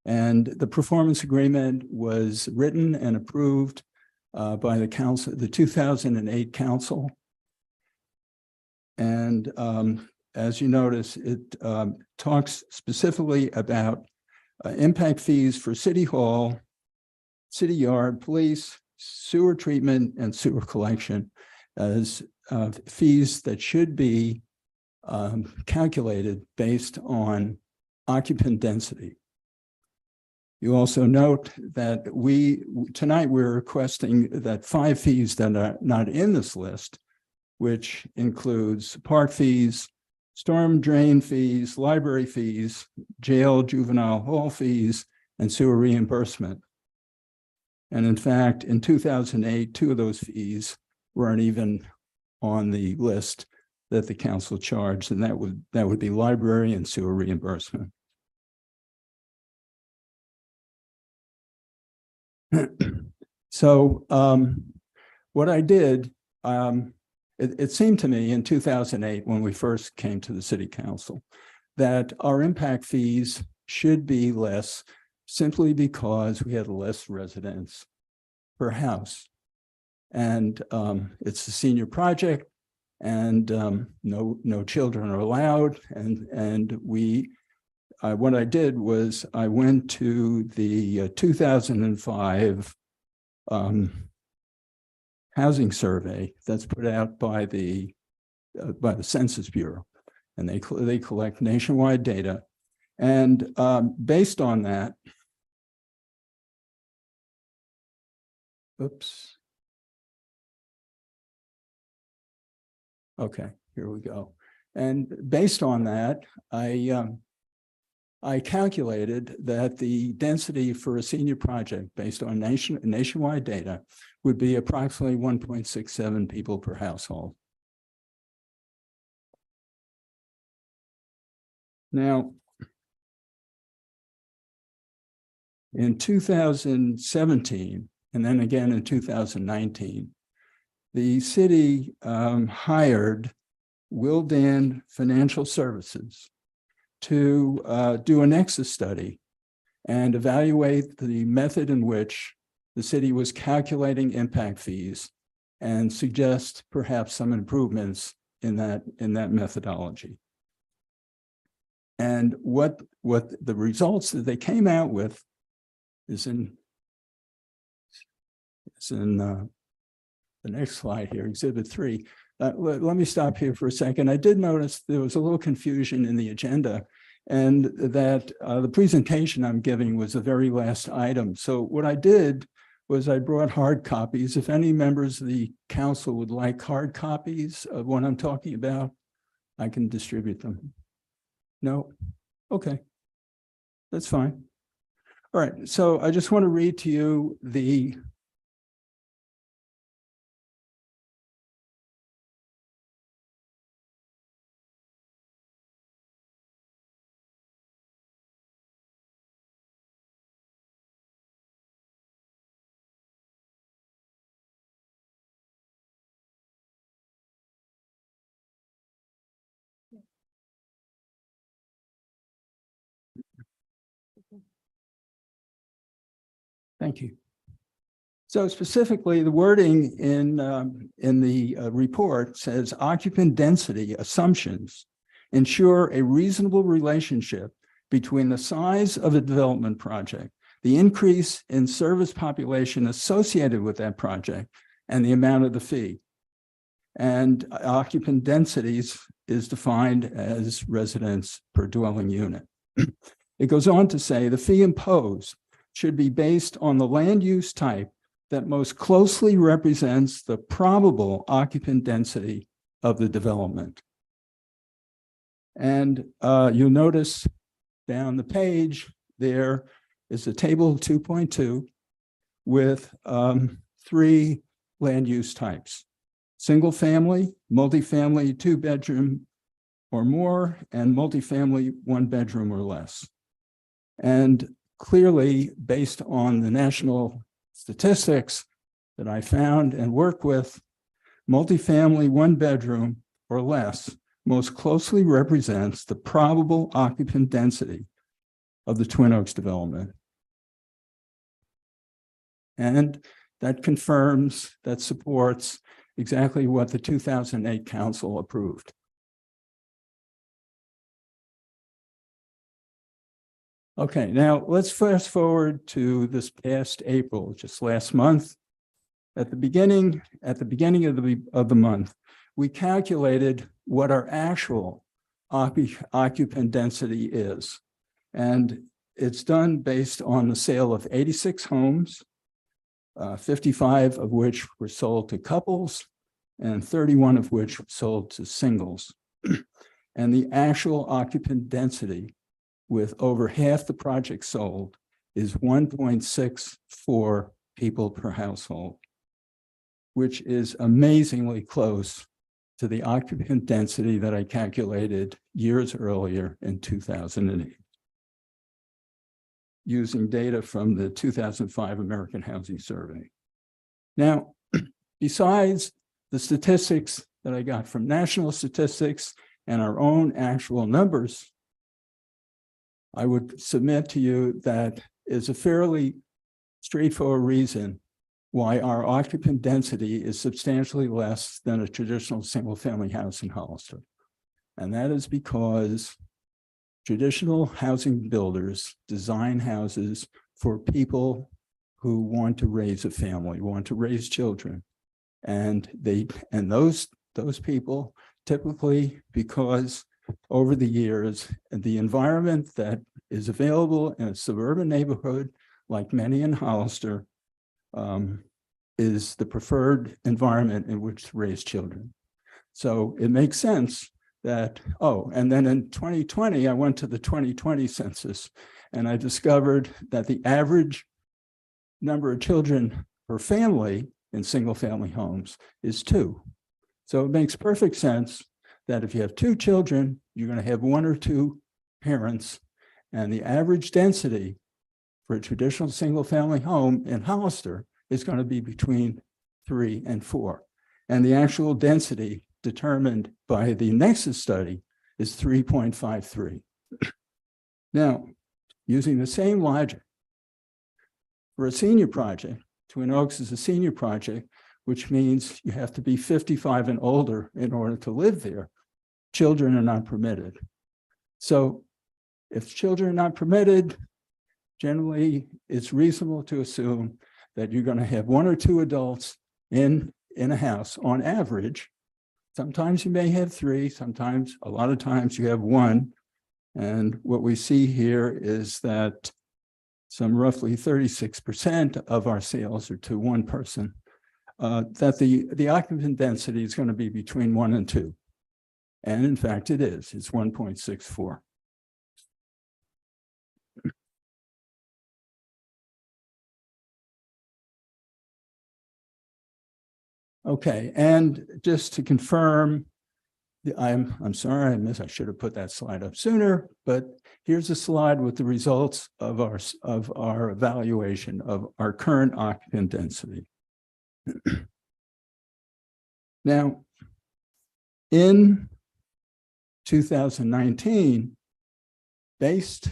And the performance agreement was written and approved by the council, the 2008 council. And as you notice, it talks specifically about impact fees for City Hall, City Yard, police, sewer treatment, and sewer collection as fees that should be calculated based on occupant density. You also note that tonight we're requesting that 5 fees that are not in this list, which includes park fees, storm drain fees, library fees, jail, juvenile hall fees, and sewer reimbursement. And in fact, in 2008, 2 of those fees weren't even on the list that the council charged, and that would be library and sewer reimbursement. So what I did, it seemed to me in 2008, when we first came to the city council, that our impact fees should be less simply because we had less residents per house. And it's a senior project, and no children are allowed. And what I did was I went to the 2005 housing survey that's put out by the Census Bureau, and they collect nationwide data. And based on that, oops. Okay, here we go. And based on that, I calculated that the density for a senior project based on nationwide data would be approximately 1.67 people per household. Now, in 2017, and then again in 2019, the city hired Wildan Financial Services to do a nexus study and evaluate the method in which the city was calculating impact fees and suggest perhaps some improvements in that methodology. And what the results that they came out with is in the next slide here, Exhibit 3. Let me stop here for a second. I did notice there was a little confusion in the agenda, and that the presentation I'm giving was the very last item. So what I did was I brought hard copies. If any members of the council would like hard copies of what I'm talking about, I can distribute them. No? Okay, that's fine. All right, so I just want to read to you the Thank you. So specifically, the wording in the report says occupant density assumptions ensure a reasonable relationship between the size of a development project, the increase in service population associated with that project, and the amount of the fee. And occupant densities is defined as residents per dwelling unit. It goes on to say the fee imposed should be based on the land use type that most closely represents the probable occupant density of the development. And you'll notice down the page, there is a table 2.2 with 3 land use types: single family, multifamily, 2-bedroom or more, and multifamily, 1 bedroom or less. And clearly, based on the national statistics that I found and worked with, multifamily, 1 bedroom or less most closely represents the probable occupant density of the Twin Oaks development. And that confirms, that supports exactly what the 2008 council approved. Okay, now let's fast forward to this past April, just last month. At the beginning of the month, we calculated what our actual occupant density is. And it's done based on the sale of 86 homes, 55 of which were sold to couples and 31 of which were sold to singles. And the actual occupant density with over half the project sold is 1.64 people per household, which is amazingly close to the occupant density that I calculated years earlier in 2008, using data from the 2005 American Housing Survey. Now, besides the statistics that I got from national statistics and our own actual numbers, I would submit to you that is a fairly straightforward reason why our occupant density is substantially less than a traditional single-family house in Hollister. And that is because traditional housing builders design houses for people who want to raise a family, want to raise children. And those people typically, because over the years, the environment that is available in a suburban neighborhood, like many in Hollister, is the preferred environment in which to raise children. So it makes sense that, and then in 2020, I went to the 2020 census and I discovered that the average number of children per family in single family homes is 2. So it makes perfect sense that if you have 2 children, you're going to have 1 or 2 parents, and the average density for a traditional single family home in Hollister is going to be between 3 and 4. And the actual density determined by the Nexus study is 3.53. Now, using the same logic, for a senior project, Twin Oaks is a senior project, which means you have to be 55 and older in order to live there. Children are not permitted. So if children are not permitted, generally it's reasonable to assume that you're going to have 1 or 2 adults in a house on average. Sometimes you may have 3, sometimes, a lot of times you have 1. And what we see here is that some roughly 36% of our sales are to 1 person, that the occupant density is going to be between 1 and 2. And in fact, it is. It's 1.64. Okay, and just to confirm, I'm sorry, I should have put that slide up sooner, but here's a slide with the results of our evaluation of our current occupant density. Now, in 2019, based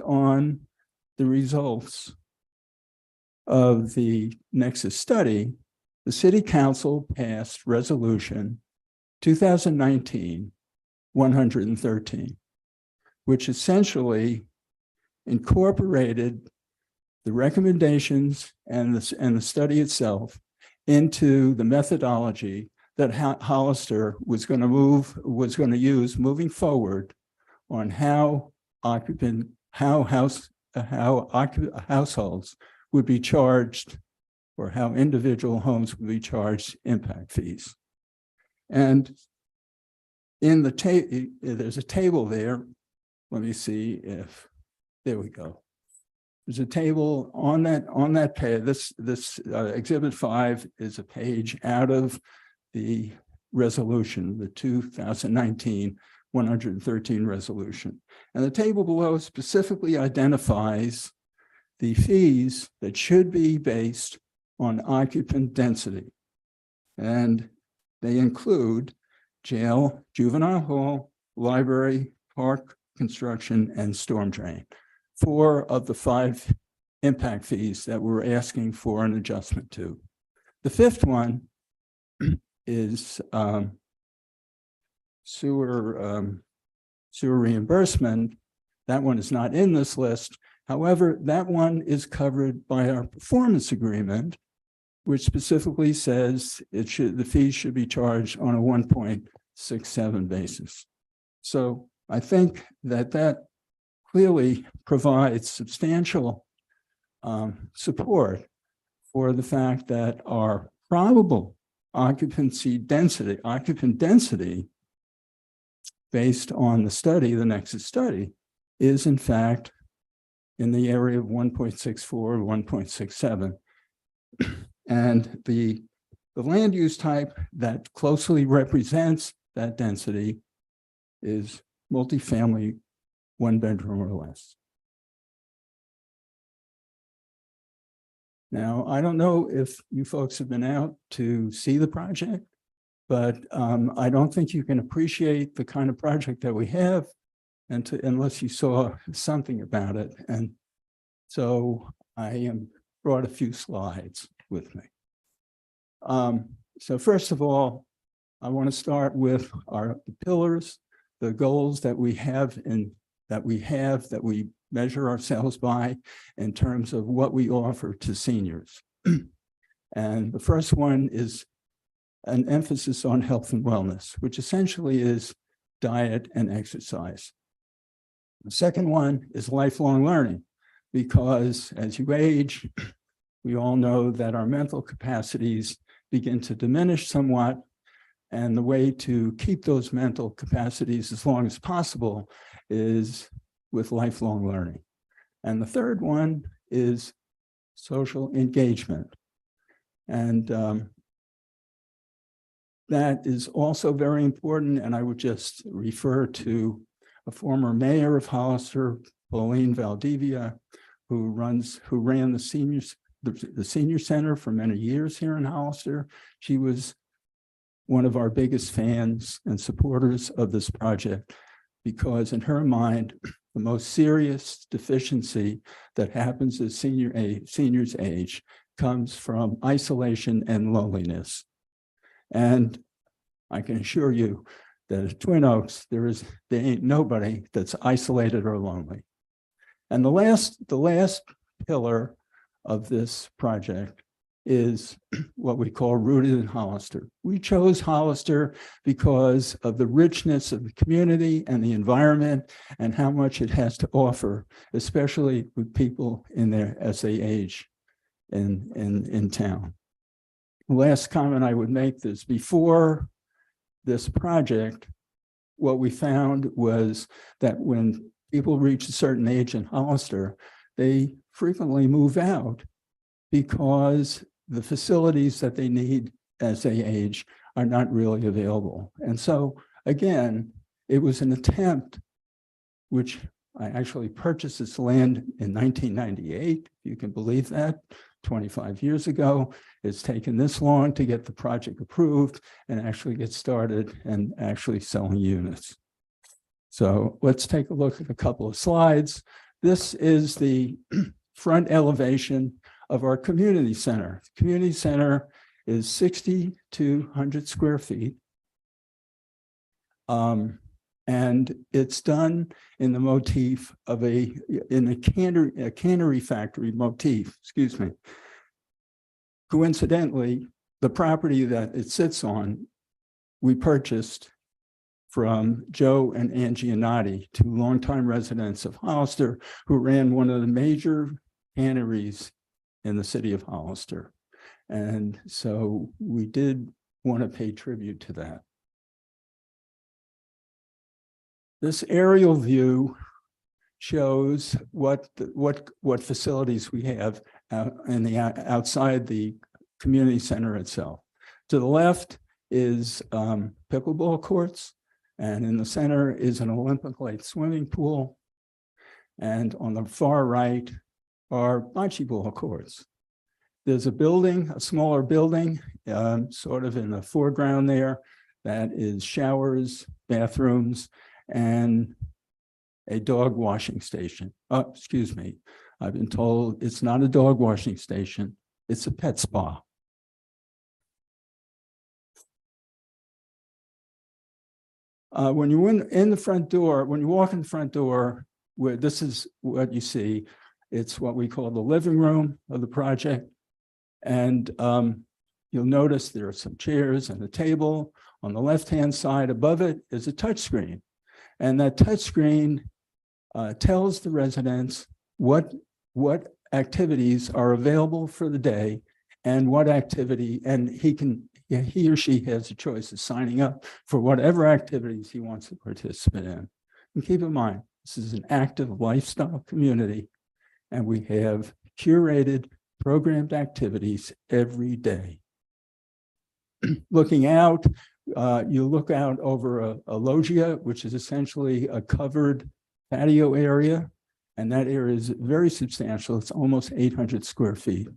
on the results of the Nexus study, the City Council passed Resolution 2019-113, which essentially incorporated the recommendations and the study itself into the methodology that Hollister was going to use moving forward on how households would be charged, or how individual homes would be charged impact fees. And in the there's a table there. Let me see if, there we go. There's a table on that page. This Exhibit 5 is a page out of the resolution, the 2019-113 resolution. And the table below specifically identifies the fees that should be based on occupant density. And They include jail, juvenile hall, library, park construction, and storm drain. 4 of the 5 impact fees that we're asking for an adjustment to. The 5th one is sewer reimbursement. That one is not in this list. However, that one is covered by our performance agreement, which specifically says the fees should be charged on a 1.67 basis. So I think that clearly provides substantial support for the fact that our probable occupant density based on the study, the Nexus study, is in fact in the area of 1.64 or 1.67. And the land use type that closely represents that density is multifamily, 1 bedroom or less. Now, I don't know if you folks have been out to see the project, but I don't think you can appreciate the kind of project that we have unless you saw something about it. And so I brought a few slides with me. So first of all, I want to start with the pillars, the goals that we have that we measure ourselves by in terms of what we offer to seniors. And the first one is an emphasis on health and wellness, which essentially is diet and exercise. The second one is lifelong learning, because as you age, we all know that our mental capacities begin to diminish somewhat. And the way to keep those mental capacities as long as possible is with lifelong learning. And the third one is social engagement. And that is also very important. And I would just refer to a former mayor of Hollister, Pauline Valdivia, who ran the senior center for many years here in Hollister. She was one of our biggest fans and supporters of this project, because in her mind, the most serious deficiency that happens as seniors age comes from isolation and loneliness. And I can assure you that at Twin Oaks, there ain't nobody that's isolated or lonely. And the last pillar of this project is what we call rooted in Hollister. We chose Hollister because of the richness of the community and the environment and how much it has to offer, especially with people as they age in town. The last comment I would make is before this project, what we found was that when people reach a certain age in Hollister, they frequently move out because the facilities that they need as they age are not really available. And so, again, it was an attempt, which I actually purchased this land in 1998, if you can believe that, 25 years ago. It's taken this long to get the project approved and actually get started and actually selling units. So let's take a look at a couple of slides. This is the front elevation of our community center. The community center is 6,200 square feet. And it's done in the motif of a cannery factory motif, excuse me. Coincidentally, the property that it sits on, we purchased from Joe and Angie Anati, 2 longtime residents of Hollister who ran one of the major canneries in the city of Hollister. And so we did want to pay tribute to that. This aerial view shows what facilities we have outside the community center itself. To the left is pickleball courts, and in the center is an Olympic-like swimming pool. And on the far right are bocce ball courts. There's a building, a smaller building, sort of in the foreground there, that is showers, bathrooms, and a dog washing station. Oh, excuse me. I've been told it's not a dog washing station, it's a pet spa. When you in the front door, when you walk in the front door, where this is what you see, it's what we call the living room of the project. And you'll notice there are some chairs and a table. On the left-hand side above it is a touch screen. And that touch screen tells the residents what activities are available for the day and what activity, and he or she has a choice of signing up for whatever activities he wants to participate in. And keep in mind, this is an active lifestyle community, and we have curated programmed activities every day. Looking out, you look out over a loggia, which is essentially a covered patio area. And that area is very substantial. It's almost 800 square feet.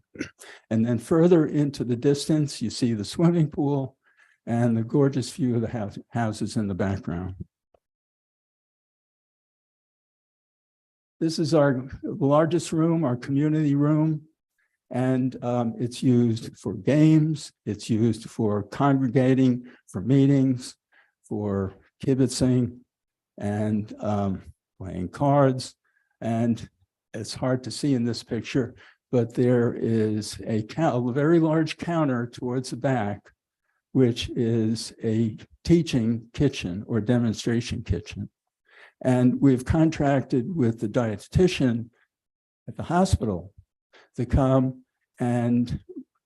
And then further into the distance, you see the swimming pool and the gorgeous view of the houses in the background. This is our largest room, our community room. And it's used for games. It's used for congregating, for meetings, for kibitzing, and playing cards. And it's hard to see in this picture, but there is a very large counter towards the back, which is a teaching kitchen or demonstration kitchen. And we've contracted with the dietitian at the hospital to come and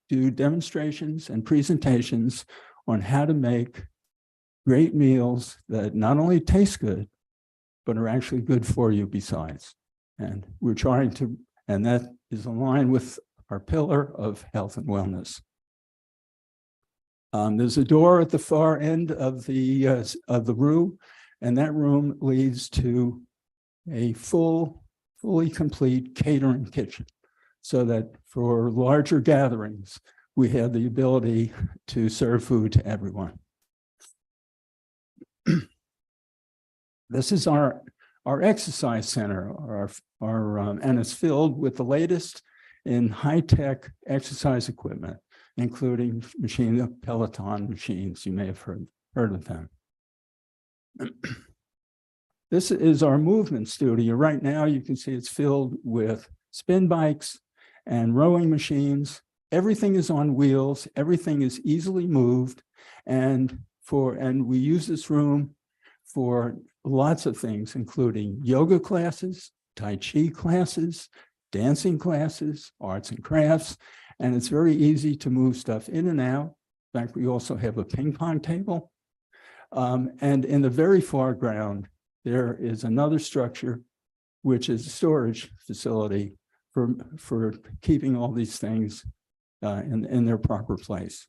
do demonstrations and presentations on how to make great meals that not only taste good, but are actually good for you besides. And we're trying to, and that is in line with our pillar of health and wellness. There's a door at the far end of the room, and that room leads to a fully complete catering kitchen, so that for larger gatherings, we have the ability to serve food to everyone. This is our exercise center, and it's filled with the latest in high-tech exercise equipment, including Peloton machines. You may have heard of them. This is our movement studio. Right now, you can see it's filled with spin bikes and rowing machines. Everything is on wheels. Everything is easily moved. And we use this room for lots of things, including yoga classes, Tai Chi classes, dancing classes, arts and crafts. And it's very easy to move stuff in and out. In fact, we also have a ping pong table. And in the very far ground, there is another structure, which is a storage facility for keeping all these things in their proper place.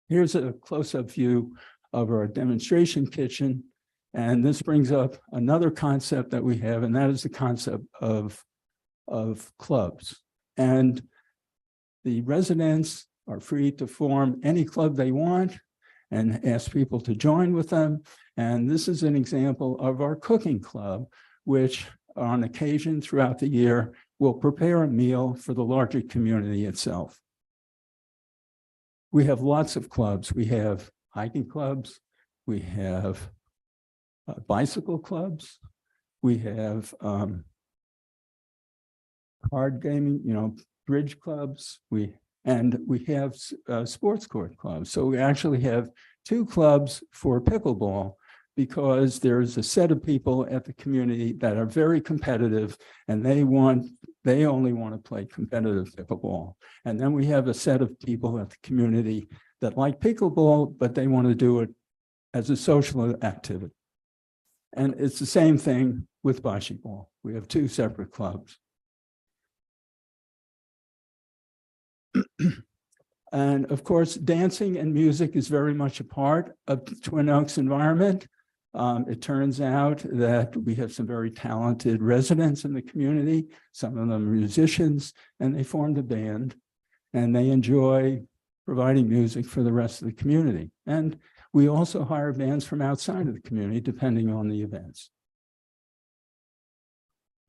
Here's a close-up view of our demonstration kitchen. And this brings up another concept that we have, and that is the concept of clubs. And the residents are free to form any club they want and ask people to join with them. And this is an example of our cooking club, which on occasion throughout the year will prepare a meal for the larger community itself. We have lots of clubs. We have hiking clubs. We have bicycle clubs. We have card gaming, bridge clubs. We have sports court clubs. So we actually have 2 clubs for pickleball, because there's a set of people at the community that are very competitive, and they only want to play competitive pickleball. And then we have a set of people at the community that like pickleball, but they want to do it as a social activity. And it's the same thing with bocce ball. We have 2 separate clubs. And of course, dancing and music is very much a part of the Twin Oaks environment. It turns out that we have some very talented residents in the community, some of them musicians, and they formed a band and they enjoy providing music for the rest of the community. And we also hire bands from outside of the community, depending on the events.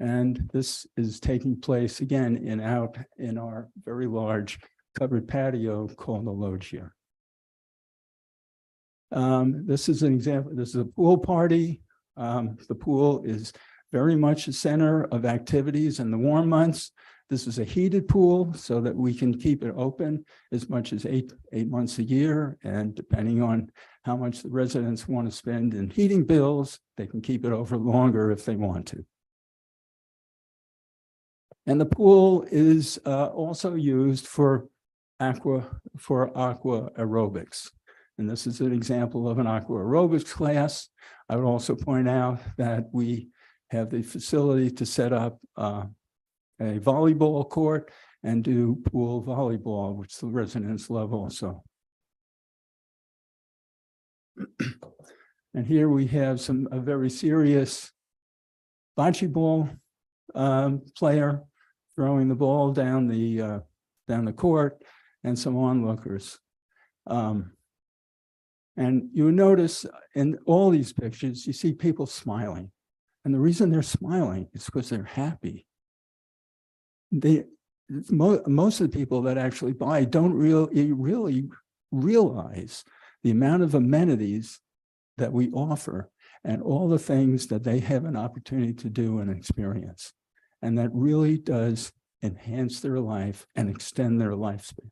And this is taking place again in our very large covered patio called the Loggia. This is an example. This is a pool party. The pool is very much the center of activities in the warm months. This is a heated pool so that we can keep it open as much as eight months a year. And depending on how much the residents want to spend in heating bills, they can keep it over longer if they want to. And the pool is also used for aqua aerobics. And this is an example of an aqua aerobics class. I would also point out that we have the facility to set up a volleyball court and do pool volleyball, which the residents love also. And here we have a very serious bocce ball player throwing the ball down the court, and some onlookers. And you notice in all these pictures, you see people smiling. And the reason they're smiling is because they're happy. Most of the people that actually buy don't really realize the amount of amenities that we offer and all the things that they have an opportunity to do and experience. And that really does enhance their life and extend their lifespan.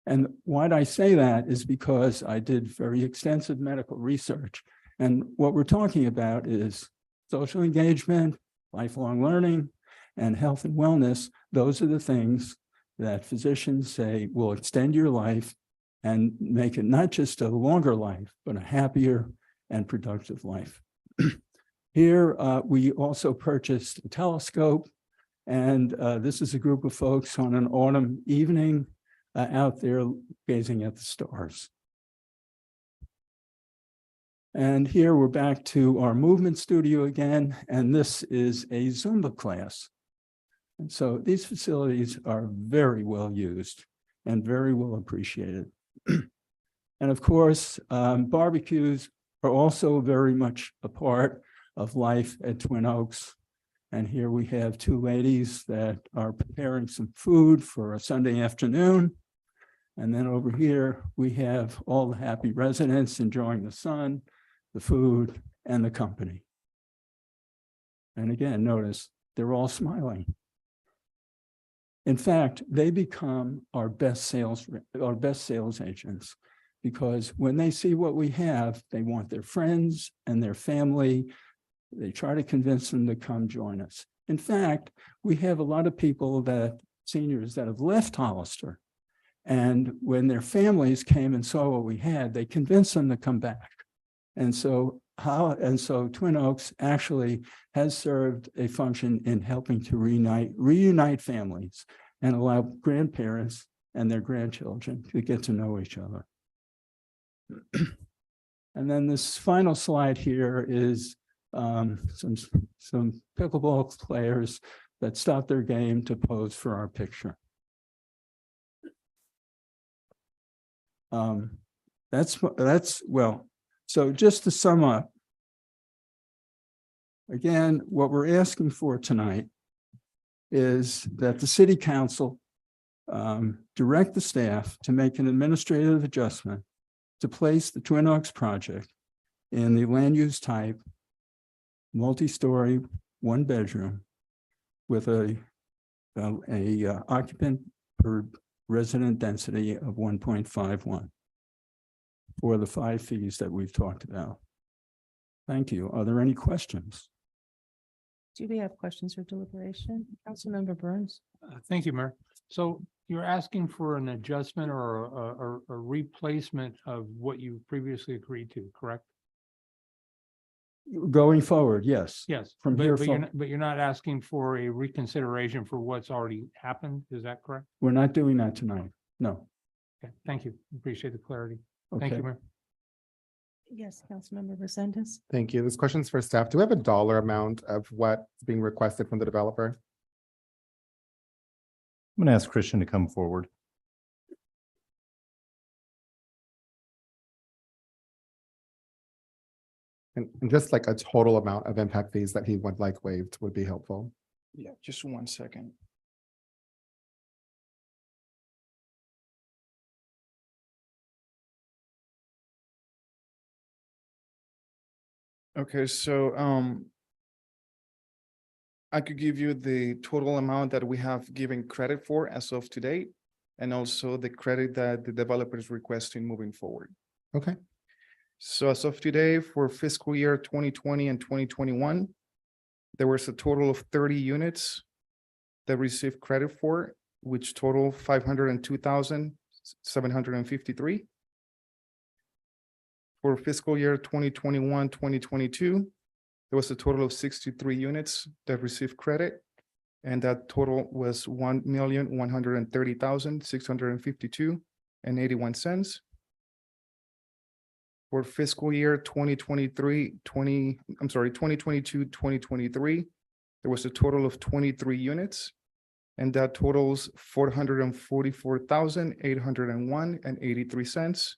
And why I say that is because I did very extensive medical research. And what we're talking about is social engagement, lifelong learning, and health and wellness. Those are the things that physicians say will extend your life and make it not just a longer life, but a happier and productive life. Here, we also purchased a telescope, and this is a group of folks on an autumn evening out there gazing at the stars. And here we're back to our movement studio again, and this is a Zumba class. And so these facilities are very well used and very well appreciated. And of course, barbecues are also very much a part of life at Twin Oaks. And here we have two ladies that are preparing some food for a Sunday afternoon. And then over here, we have all the happy residents enjoying the sun, the food, and the company. And again, notice they're all smiling. In fact, they become our best sales agents, because when they see what we have, they want their friends and their family. They try to convince them to come join us. In fact, we have a lot of seniors that have left Hollister. And when their families came and saw what we had, they convinced them to come back. And so Twin Oaks actually has served a function in helping to reunite families and allow grandparents and their grandchildren to get to know each other. And then this final slide here is some pickleball players that stopped their game to pose for our picture. So just to sum up, again, what we're asking for tonight is that the city council direct the staff to make an administrative adjustment to place the Twin Oaks project in the land use type, multi-story, one bedroom with a occupant per resident density of 1.51 for the 5 fees that we've talked about. Thank you. Are there any questions? Do we have questions or deliberation? Councilmember Burns? Thank you, Mayor. So you're asking for an adjustment or a replacement of what you previously agreed to, correct? Going forward, yes. Yes, From here forward. but you're not asking for a reconsideration for what's already happened, is that correct? We're not doing that tonight, no. Okay, thank you. Appreciate the clarity. Thank Okay. you, Mayor. Yes, Councilmember Resendez. Thank you. This question's for staff. Do we have a dollar amount of what's being requested from the developer? I'm going to ask Christian to come forward. And just like a total amount of impact fees that he would like waived would be helpful. Yeah, just 1 second. Okay, so I could give you the total amount that we have given credit for as of today, and also the credit that the developer is requesting moving forward. Okay. So as of today, for fiscal year 2020 and 2021, there was a total of 30 units that received credit for, which total 502,753. For fiscal year 2021, 2022, there was a total of 63 units that received credit, and that total was 1,130,652.81. For fiscal year 2022, 2023, there was a total of 23 units, and that totals 444,801.83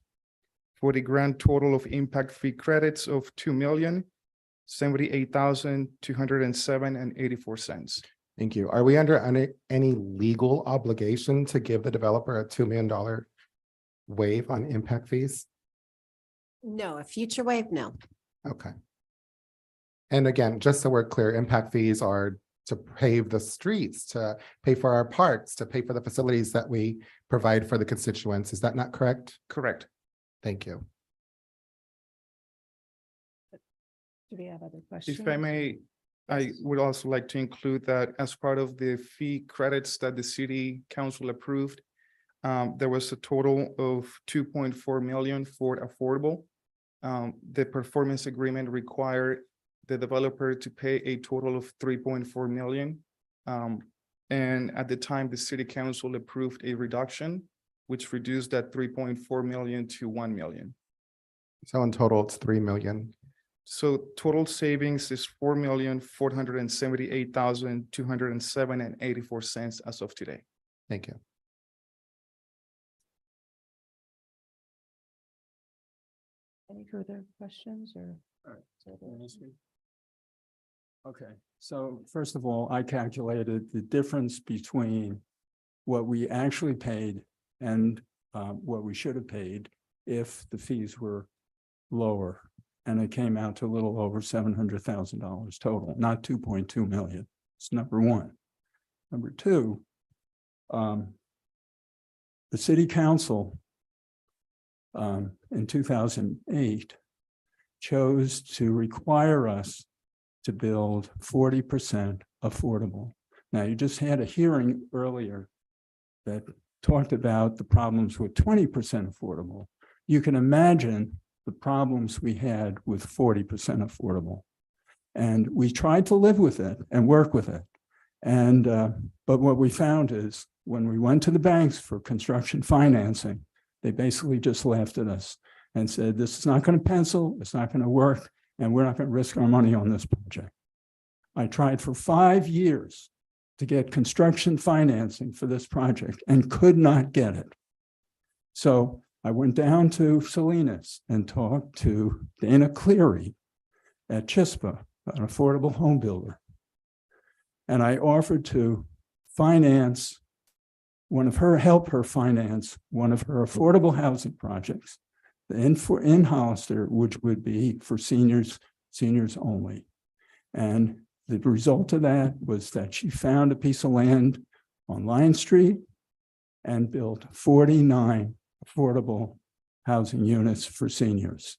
for the grand total of impact fee credits of 2,078,207.84. Thank you. Are we under any legal obligation to give the developer a $2 million waive on impact fees? No, a future wave, no. Okay. And again, just so we're clear, impact fees are to pave the streets, to pay for our parks, to pay for the facilities that we provide for the constituents. Is that not correct? Correct. Thank you. Do we have other questions? If I may, I would also like to include that as part of the fee credits that the city council approved, there was a total of 2.4 million for affordable. The performance agreement required the developer to pay a total of 3.4 million. And at the time, the city council approved a reduction, which reduced that 3.4 million to 1 million. So in total, it's 3 million. So total savings is 4,478,207.84 as of today. Thank you. Any further questions or? Okay, so first of all, I calculated the difference between what we actually paid and what we should have paid if the fees were lower. And it came out to a little over $700,000 total, not 2.2 million. It's number one. Number two, the city council in 2008 chose to require us to build 40% affordable. Now, you just had a hearing earlier that talked about the problems with 20% affordable. You can imagine the problems we had with 40% affordable. And we tried to live with it and work with it. And but what we found is when we went to the banks for construction financing, they basically just laughed at us and said, this is not going to pencil, it's not going to work, and we're not going to risk our money on this project. I tried for 5 years to get construction financing for this project and could not get it. So I went down to Salinas and talked to Dana Cleary at CHISPA, an affordable home builder. And I offered to finance help her finance one of her affordable housing projects in Hollister, which would be for seniors only. And the result of that was that she found a piece of land on Lion Street and built 49 affordable housing units for seniors.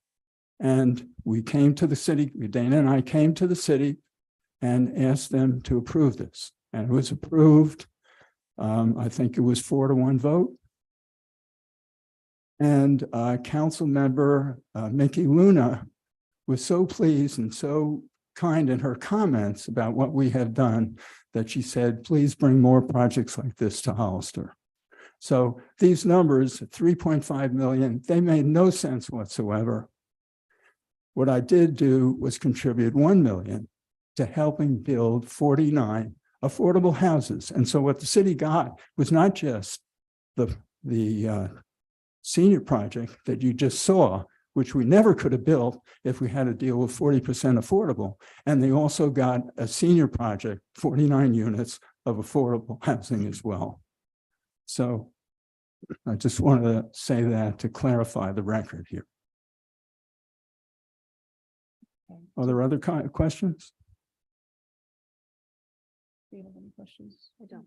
And we came to the city, Dana and I came to the city and asked them to approve this. And it was approved. I think it was 4-1 vote. And council member Mickey Luna was so pleased and so kind in her comments about what we had done that she said, please bring more projects like this to Hollister. So these numbers, 3.5 million, they made no sense whatsoever. What I did do was contribute 1 million to helping build 49 affordable houses. And so what the city got was not just the senior project that you just saw, which we never could have built if we had to deal with 40% affordable. And they also got a senior project, 49 units of affordable housing as well. So I just wanted to say that to clarify the record here. Are there other questions? Do you have any questions? I don't.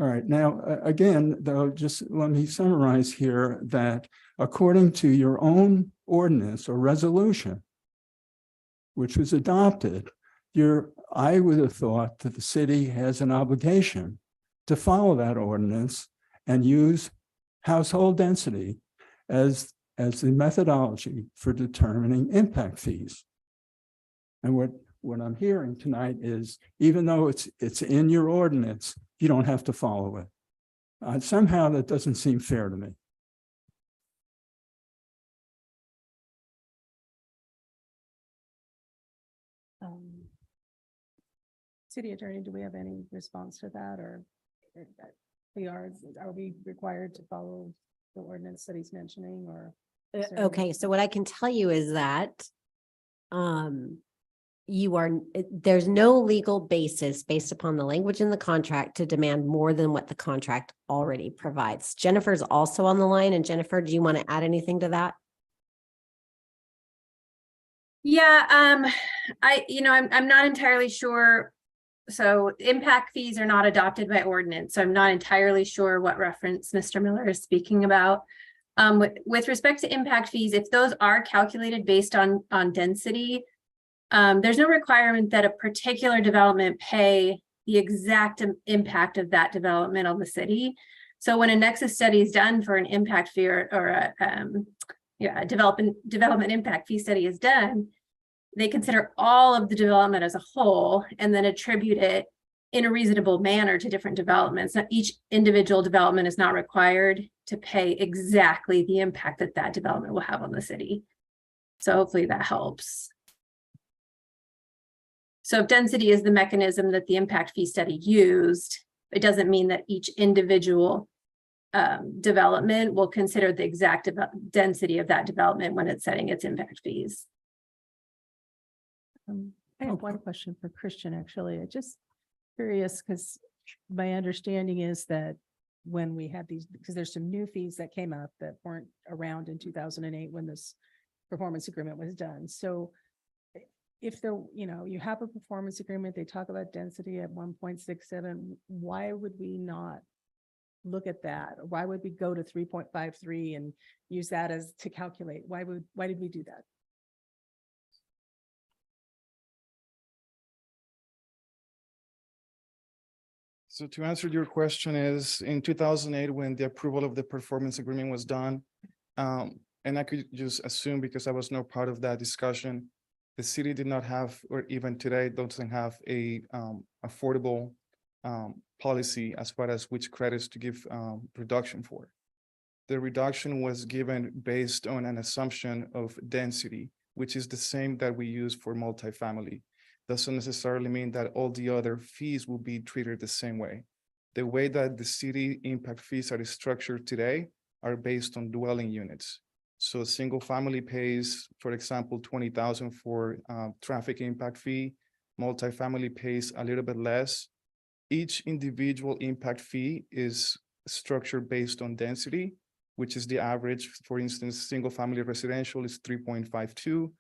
All right, now, again, though, just let me summarize here that according to your own ordinance or resolution, which was adopted, I would have thought that the city has an obligation to follow that ordinance and use household density as the methodology for determining impact fees. And what I'm hearing tonight is, even though it's in your ordinance, you don't have to follow it. Somehow that doesn't seem fair to me. City Attorney, do we have any response to that, or are we required to follow the ordinance that he's mentioning, or? is there any- Okay, so what I can tell you is that there's no legal basis based upon the language in the contract to demand more than what the contract already provides. Jennifer's also on the line, and Jennifer, do you want to add anything to that? Yeah, I'm not entirely sure. So impact fees are not adopted by ordinance, so I'm not entirely sure what reference Mr. Miller is speaking about. With respect to impact fees, if those are calculated based on density, there's no requirement that a particular development pay the exact impact of that development on the city. So when a nexus study is done for an impact fee or a development impact fee study is done, they consider all of the development as a whole and then attribute it in a reasonable manner to different developments. Now, each individual development is not required to pay exactly the impact that that development will have on the city. So hopefully that helps. So if density is the mechanism that the impact fee study used, it doesn't mean that each individual development will consider the exact density of that development when it's setting its impact fees. I have one question for Christian, actually. I'm just curious, because my understanding is that when we had these, because there's some new fees that came up that weren't around in 2008 when this performance agreement was done. So if there, you have a performance agreement, they talk about density at 1.67, why would we not look at that? Why would we go to 3.53 and use that as to calculate? Why did we do that? So to answer your question is, in 2008, when the approval of the performance agreement was done, and I could just assume because I was no part of that discussion, the city did not have, or even today doesn't have a affordable policy as far as which credits to give reduction for. The reduction was given based on an assumption of density, which is the same that we use for multifamily. Doesn't necessarily mean that all the other fees will be treated the same way. The way that the city impact fees are structured today are based on dwelling units. So a single family pays, for example, 20,000 for traffic impact fee. Multifamily pays a little bit less. Each individual impact fee is structured based on density, which is the average. For instance, single family residential is 3.52.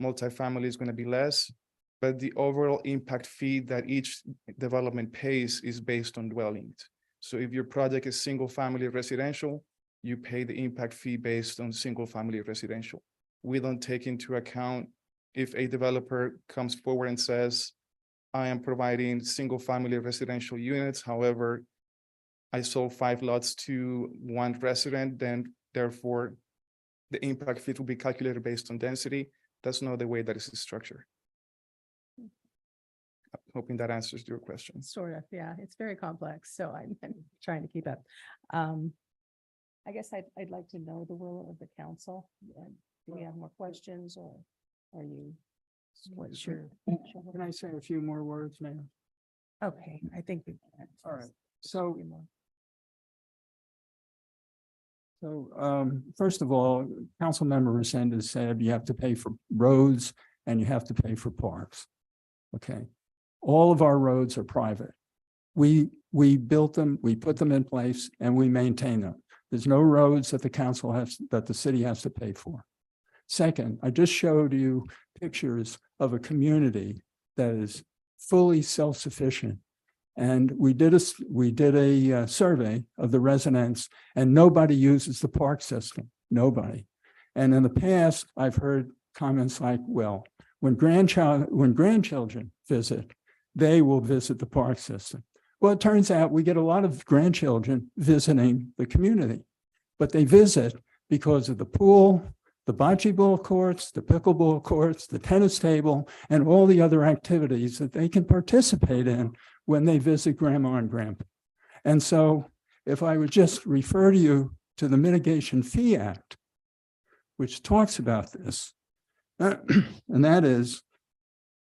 Multifamily is going to be less. But the overall impact fee that each development pays is based on dwellings. So if your project is single family residential, you pay the impact fee based on single family residential. We don't take into account if a developer comes forward and says, I am providing single family residential units. However, I sold 5 lots to one resident, then therefore the impact fee will be calculated based on density. That's not the way that it's structured. Hoping that answers your question. Sort of, yeah. It's very complex, so I'm trying to keep up. I guess I'd like to know the will of the council. Do we have more questions or? Are you, what's your? Can I say a few more words, Mayor? Okay, I think. All right, so first of all, Councilmember Resendez said you have to pay for roads and you have to pay for parks. Okay, all of our roads are private. We built them, we put them in place, and we maintain them. There's no roads that the city has to pay for. Second, I just showed you pictures of a community that is fully self-sufficient. And we did a survey of the residents, and nobody uses the park system, nobody. And in the past, I've heard comments like, well, when grandchildren visit, they will visit the park system. Well, it turns out we get a lot of grandchildren visiting the community, but they visit because of the pool, the bocce ball courts, the pickleball courts, the tennis table, and all the other activities that they can participate in when they visit grandma and grandpa. And so if I would just refer to you to the Mitigation Fee Act, which talks about this, and that is,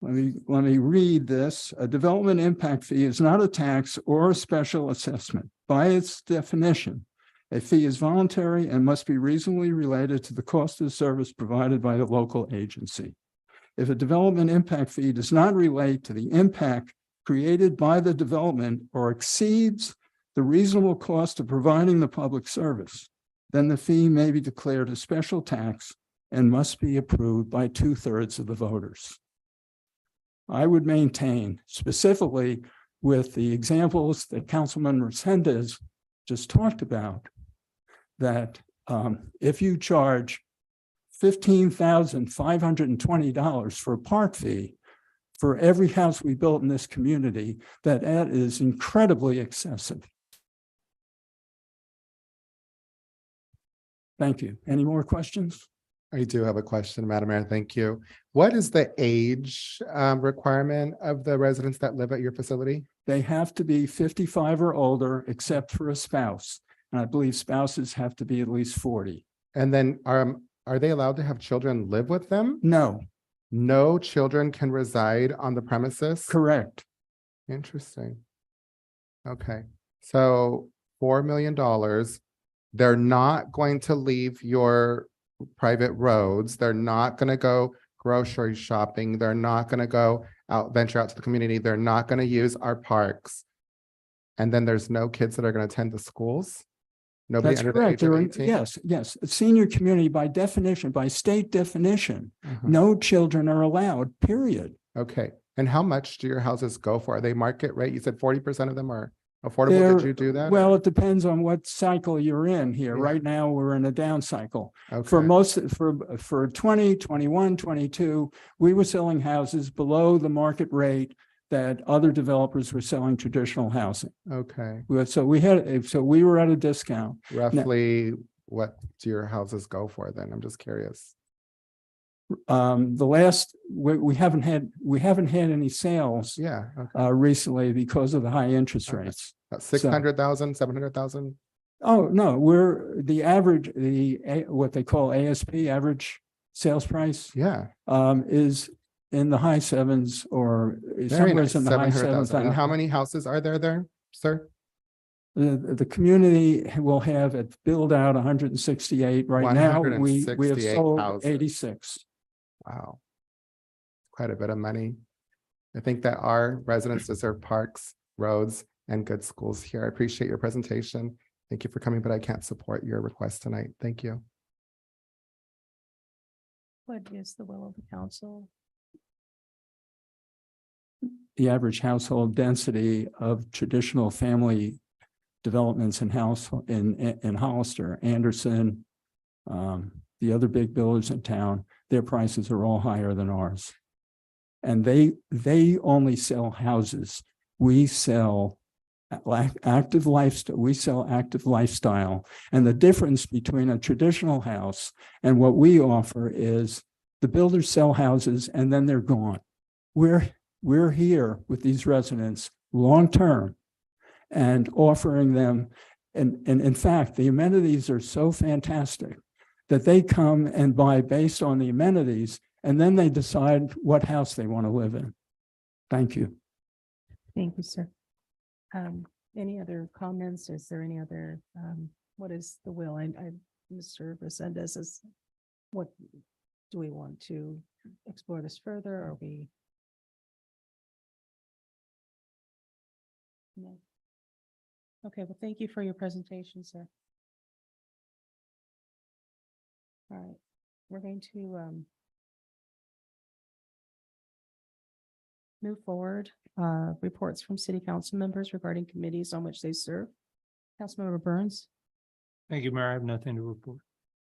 let me read this. A development impact fee is not a tax or a special assessment. By its definition, a fee is voluntary and must be reasonably related to the cost of the service provided by the local agency. If a development impact fee does not relate to the impact created by the development or exceeds the reasonable cost of providing the public service, then the fee may be declared a special tax and must be approved by 2/3 of the voters. I would maintain, specifically with the examples that Councilman Resendez just talked about, that if you charge $15,520 for a park fee for every house we built in this community, that is incredibly excessive. Thank you. Any more questions? I do have a question, Madam Mayor. Thank you. What is the age requirement of the residents that live at your facility? They have to be 55 or older, except for a spouse. And I believe spouses have to be at least 40. And then are they allowed to have children live with them? No. No children can reside on the premises? Correct. Interesting. Okay, so $4 million. They're not going to leave your private roads. They're not going to go grocery shopping. They're not going to go venture out to the community. They're not going to use our parks. And then there's no kids that are going to attend the schools? Nobody That's under correct. the age of 18? Yes. Senior community, by definition, by state definition, no children are allowed, period. Okay. And how much do your houses go for? Are they market rate? You said 40% of them are affordable. Did you do that? Well, it depends on what cycle you're in here. Yeah. Right now, we're in a down cycle. Okay. For 20, 21, 22, we were selling houses below the market rate that other developers were selling traditional housing. Okay. So we were at a discount. Roughly, what do your houses go for then? I'm just curious. We haven't had any sales. Yeah. Recently because of the high interest rates. 600,000, 700,000. Oh, no, we're the average, what they call ASP, average sales price. Yeah. Is in the high sevens or somewhere nice. in the high sevens. And how many houses are there, sir? The community will have it build out 168. Right now, we have sold houses. 86. Wow. Quite a bit of money. I think that our residents deserve parks, roads, and good schools here. I appreciate your presentation. Thank you for coming, but I can't support your request tonight. Thank you. What is the will of the council? The average household density of traditional family developments in Hollister, Anderson, the other big builders in town, their prices are all higher than ours. And they only sell houses. We sell active lifestyle. And the difference between a traditional house and what we offer is the builders sell houses and then they're gone. We're here with these residents long-term and offering them, and in fact, the amenities are so fantastic that they come and buy based on the amenities and then they decide what house they want to live in. Thank you. Thank you, sir. Any other comments? Is there any other, what is the will? Mr. Resendez is, what, do we want to explore this further? Or we? No. Okay, well, thank you for your presentation, sir. All right, we're going to move forward. Reports from city council members regarding committees on which they serve. Councilmember Burns, Thank you, Mayor. I have nothing to report.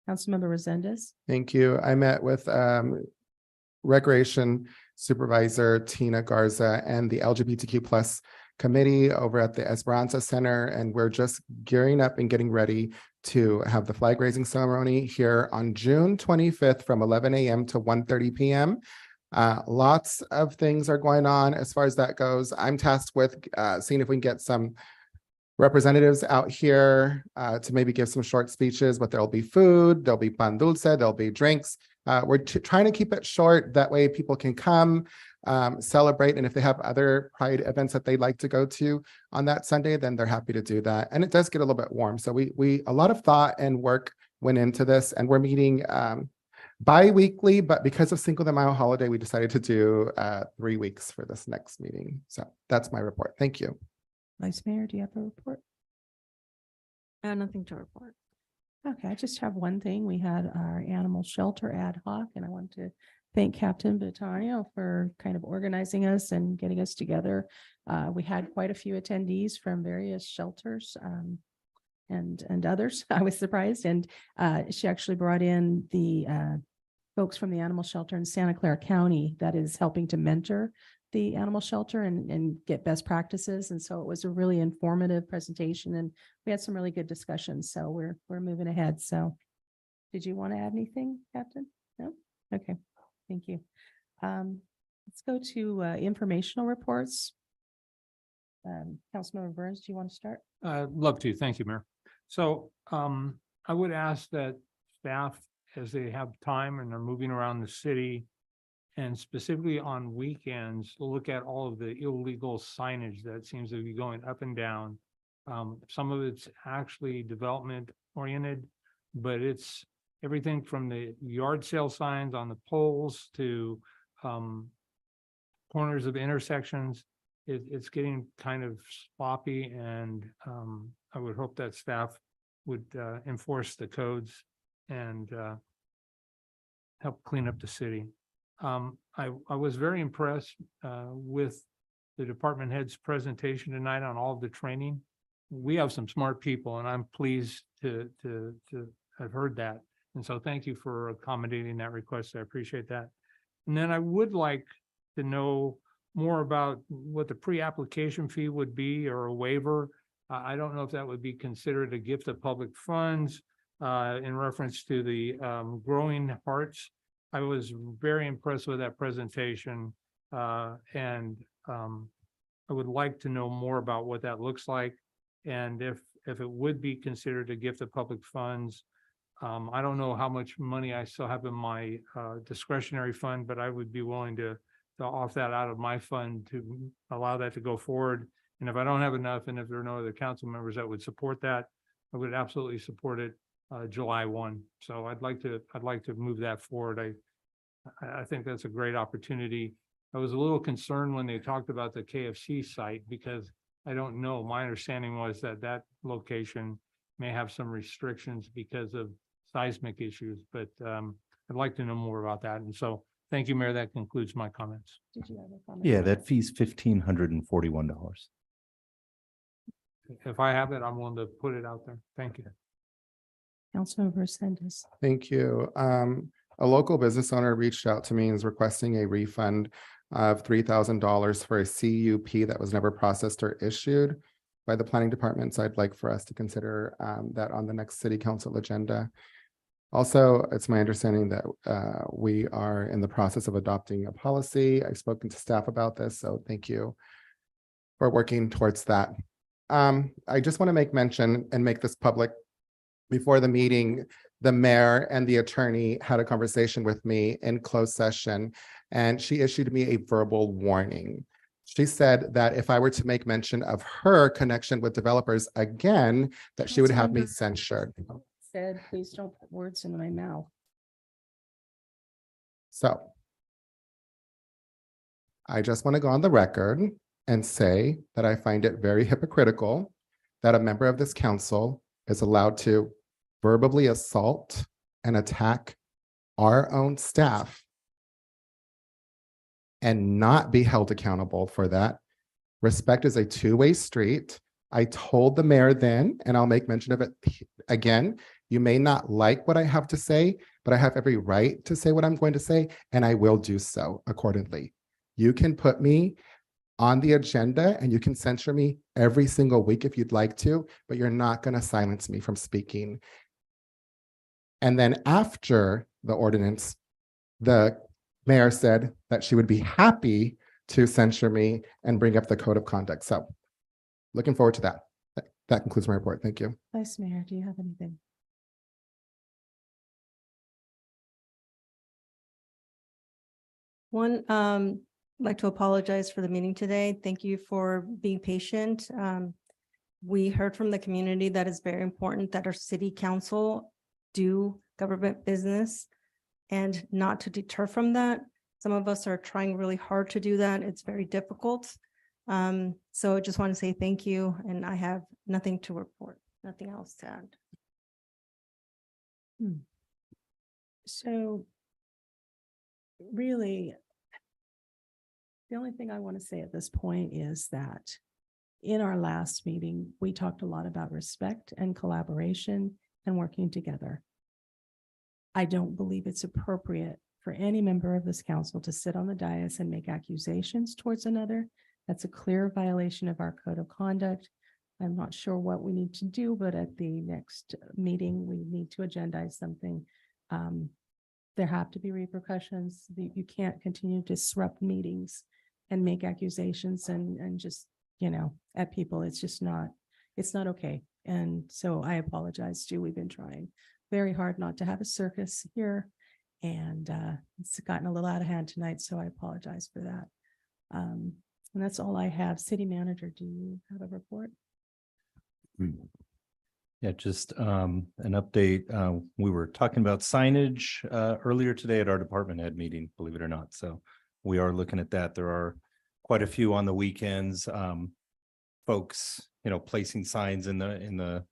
Councilmember Resendez, Thank you. I met with Recreation Supervisor Tina Garza and the LGBTQ plus committee over at the Esperanza Center, and we're just gearing up and getting ready to have the flag raising ceremony here on June 25th from 11 a.m. to 1:30 p.m. Lots of things are going on as far as that goes. I'm tasked with seeing if we can get some representatives out here to maybe give some short speeches, but there'll be food, there'll be pan dulce, there'll be drinks. We're trying to keep it short. That way people can come celebrate. And if they have other Pride events that they'd like to go to on that Sunday, then they're happy to do that. And it does get a little bit warm. So we a lot of thought and work went into this, and we're meeting bi-weekly, but because of Cinco de Mayo holiday, we decided to do 3 weeks for this next meeting. So that's my report. Thank you. Vice Mayor, do you have a report? Nothing to report. Okay, I just have one thing. We had our animal shelter ad hoc, and I want to thank Captain Batanio for kind of organizing us and getting us together. We had quite a few attendees from various shelters and others. I was surprised, and she actually brought in the folks from the animal shelter in Santa Clara County that is helping to mentor the animal shelter and get best practices. And so it was a really informative presentation, and we had some really good discussions. So we're moving ahead. So did you want to add anything, Captain? No? Okay, thank you. Let's go to informational reports. Councilmember Burns, do you want to start? I'd love to. Thank you, Mayor. So I would ask that staff, as they have time and they're moving around the city, and specifically on weekends, look at all of the illegal signage that seems to be going up and down. Some of it's actually development oriented, but it's everything from the yard sale signs on the poles to corners of intersections. It's getting kind of sloppy, and I would hope that staff would enforce the codes and help clean up the city. I was very impressed with the department head's presentation tonight on all of the training. We have some smart people, and I'm pleased to have heard that. And so thank you for accommodating that request. I appreciate that. And then I would like to know more about what the pre-application fee would be, or a waiver. I don't know if that would be considered a gift of public funds in reference to the growing hearts. I was very impressed with that presentation, and I would like to know more about what that looks like, and if it would be considered a gift of public funds. I don't know how much money I still have in my discretionary fund, but I would be willing to off that out of my fund to allow that to go forward. And if I don't have enough, and if there are no other council members that would support that, I would absolutely support it July 1. So I'd like to move that forward. I think that's a great opportunity. I was a little concerned when they talked about the KFC site, because I don't know. My understanding was that location may have some restrictions because of seismic issues, but I'd like to know more about that. And so thank you, Mayor. That concludes my comments. Did you have a comment? Yeah, that fee's $1,541. If I have it, I'm willing to put it out there. Thank you. Councilmember Resendez. Thank you. A local business owner reached out to me and is requesting a refund of $3,000 for a CUP that was never processed or issued by the planning department. So I'd like for us to consider that on the next city council agenda. Also, it's my understanding that we are in the process of adopting a policy. I've spoken to staff about this, so thank you for working towards that. I just want to make mention and make this public before the meeting the mayor and the attorney had a conversation with me in closed session, and she issued me a verbal warning. She said that if I were to make mention of her connection with developers again, that she would have me censured. Said, please don't put words in my mouth. So I just want to go on the record and say that I find it very hypocritical that a member of this council is allowed to verbally assault and attack our own staff and not be held accountable for that. Respect is a two-way street. I told the mayor then, and I'll make mention of it again, you may not like what I have to say, but I have every right to say what I'm going to say, and I will do so accordingly. You can put me on the agenda and you can censure me every single week if you'd like to, but you're not going to silence me from speaking. And then after the ordinance, the mayor said that she would be happy to censure me and bring up the code of conduct. So looking forward to that. That concludes my report. Thank you. Vice Mayor, do you have anything? One, I'd like to apologize for the meeting today. Thank you for being patient. We heard from the community that it's very important that our city council do government business and not to deter from that. Some of us are trying really hard to do that. It's very difficult. So I just want to say thank you, and I have nothing to report, nothing else to add. So really, the only thing I want to say at this point is that in our last meeting, we talked a lot about respect and collaboration and working together. I don't believe it's appropriate for any member of this council to sit on the dais and make accusations towards another. That's a clear violation of our code of conduct. I'm not sure what we need to do, but at the next meeting, we need to agendize something. There have to be repercussions. You can't continue to disrupt meetings and make accusations and just, at people. It's just not, it's not okay. And so I apologize, Stu. We've been trying very hard not to have a circus here. And it's gotten a little out of hand tonight, so I apologize for that. And that's all I have. City Manager, do you have a report? Yeah, just an update. We were talking about signage earlier today at our department head meeting, believe it or not. So we are looking at that. There are quite a few on the weekends. Folks, placing signs in the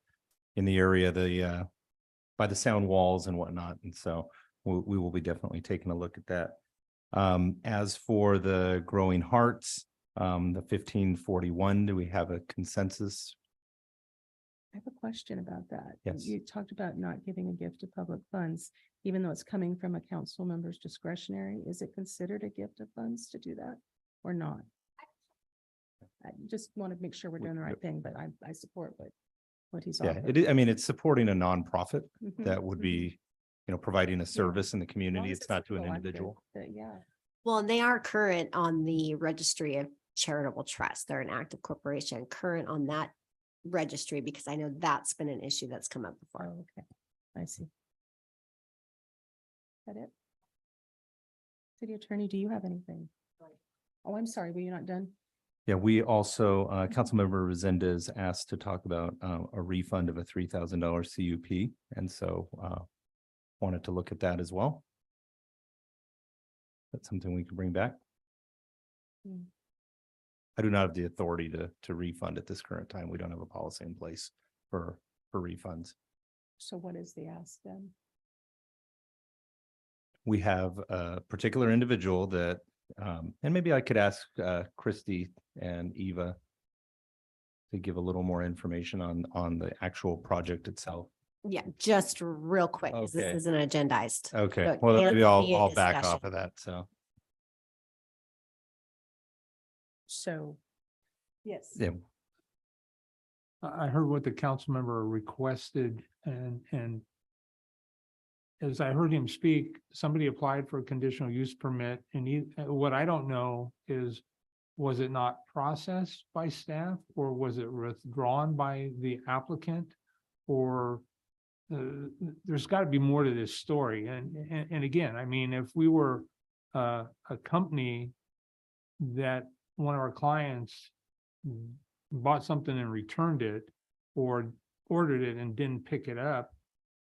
area, by the sound walls and whatnot. And so we will be definitely taking a look at that. As for the Growing Hearts, the 1541, do we have a consensus? I have a question about that. Yes. You talked about not giving a gift of public funds, even though it's coming from a council member's discretionary. Is it considered a gift of funds to do that or not? I just want to make sure we're doing the right thing, but I support what he's Yeah, offering. it is. I mean, it's supporting a nonprofit Mhm. that would be, providing a service in the As long community. as It's not to an elected, individual. Yeah. Well, and they are current on the registry of charitable trusts. They're an active corporation current on that registry, because I know that's been an issue that's come up before. Oh, okay. I see. That it? City Attorney, do you have anything? Oh, I'm sorry. Were you not done? Yeah, we also, Councilmember Resendez asked to talk about a refund of a $3,000 CUP. And so wanted to look at that as well. That's something we can bring back. Hmm. I do not have the authority to refund at this current time. We don't have a policy in place for refunds. So what is the ask then? We have a particular individual that, and maybe I could ask Christy and Eva to give a little more information on the actual project itself. Yeah, just real quick, 'cause this Okay. isn't agendized. Okay, So it well, can't maybe be a I'll back discussion. off of that, so. So, yes. Yeah, I heard what the council member requested and as I heard him speak, somebody applied for a conditional use permit and what I don't know is, was it not processed by staff or was it withdrawn by the applicant? Or there's got to be more to this story. And again, I mean, if we were a company that one of our clients bought something and returned it or ordered it and didn't pick it up,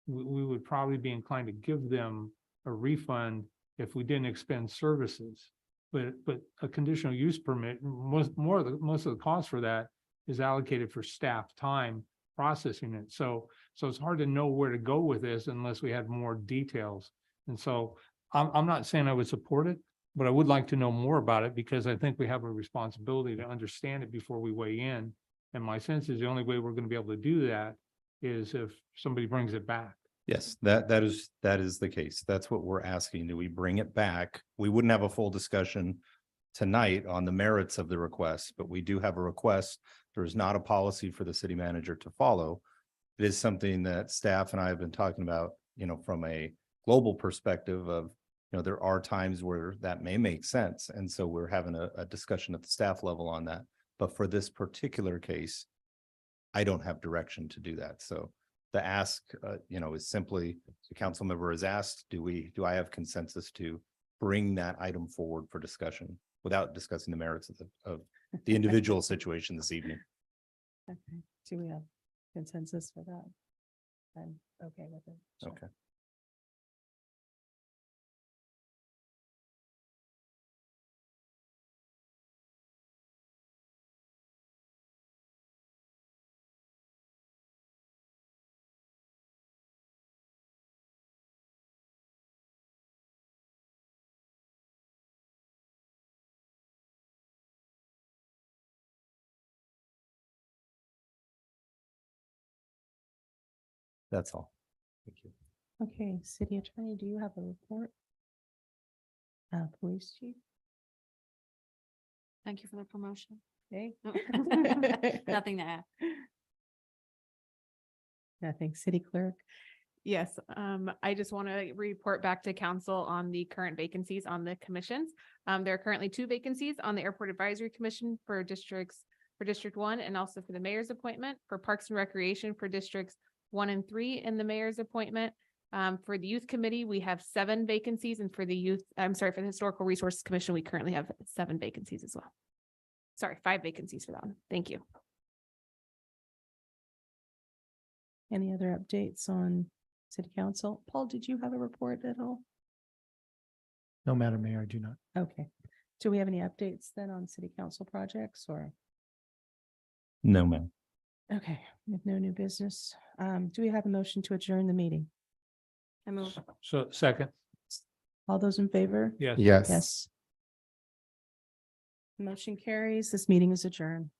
we would probably be inclined to give them a refund if we didn't expend services. But a conditional use permit, most of the cost for that is allocated for staff time processing it. So it's hard to know where to go with this unless we had more details. And so I'm not saying I would support it, but I would like to know more about it because I think we have a responsibility to understand it before we weigh in. And my sense is the only way we're going to be able to do that is if somebody brings it back. Yes, that is the case. That's what we're asking. Do we bring it back? We wouldn't have a full discussion tonight on the merits of the request, but we do have a request. There is not a policy for the city manager to follow. It is something that staff and I have been talking about, from a global perspective of, there are times where that may make sense. And so we're having a discussion at the staff level on that. But for this particular case, I don't have direction to do that. So the ask, is simply the council member is asked, do I have consensus to bring that item forward for discussion without discussing the merits of the individual situation this evening? Okay, do we have consensus for that? I'm okay with it. Sure. Okay. That's all. Thank you. Okay, city attorney, do you have a report? Police chief? Thank you for the promotion. Okay. Nothing to add. Nothing, city clerk? Yes, I just want to report back to council on the current vacancies on the commissions. There are currently 2 vacancies on the Airport Advisory Commission for District 1 and also for the mayor's appointment, for Parks and Recreation for Districts 1 and 3 in the mayor's appointment. For the Youth Committee, we have 7 vacancies, and for the for the Historical Resources Commission, we currently have 7 vacancies as well. Sorry, 5 vacancies for that one. Thank you. Any other updates on city council? Paul, did you have a report at all? No, Madam Mayor, I do not. Okay. Do we have any updates then on city council projects or? No, ma'am. Okay, with no new business. Do we have a motion to adjourn the meeting? I move. So second. All those in favor? Yes. Yes. Yes. Motion carries. This meeting is adjourned.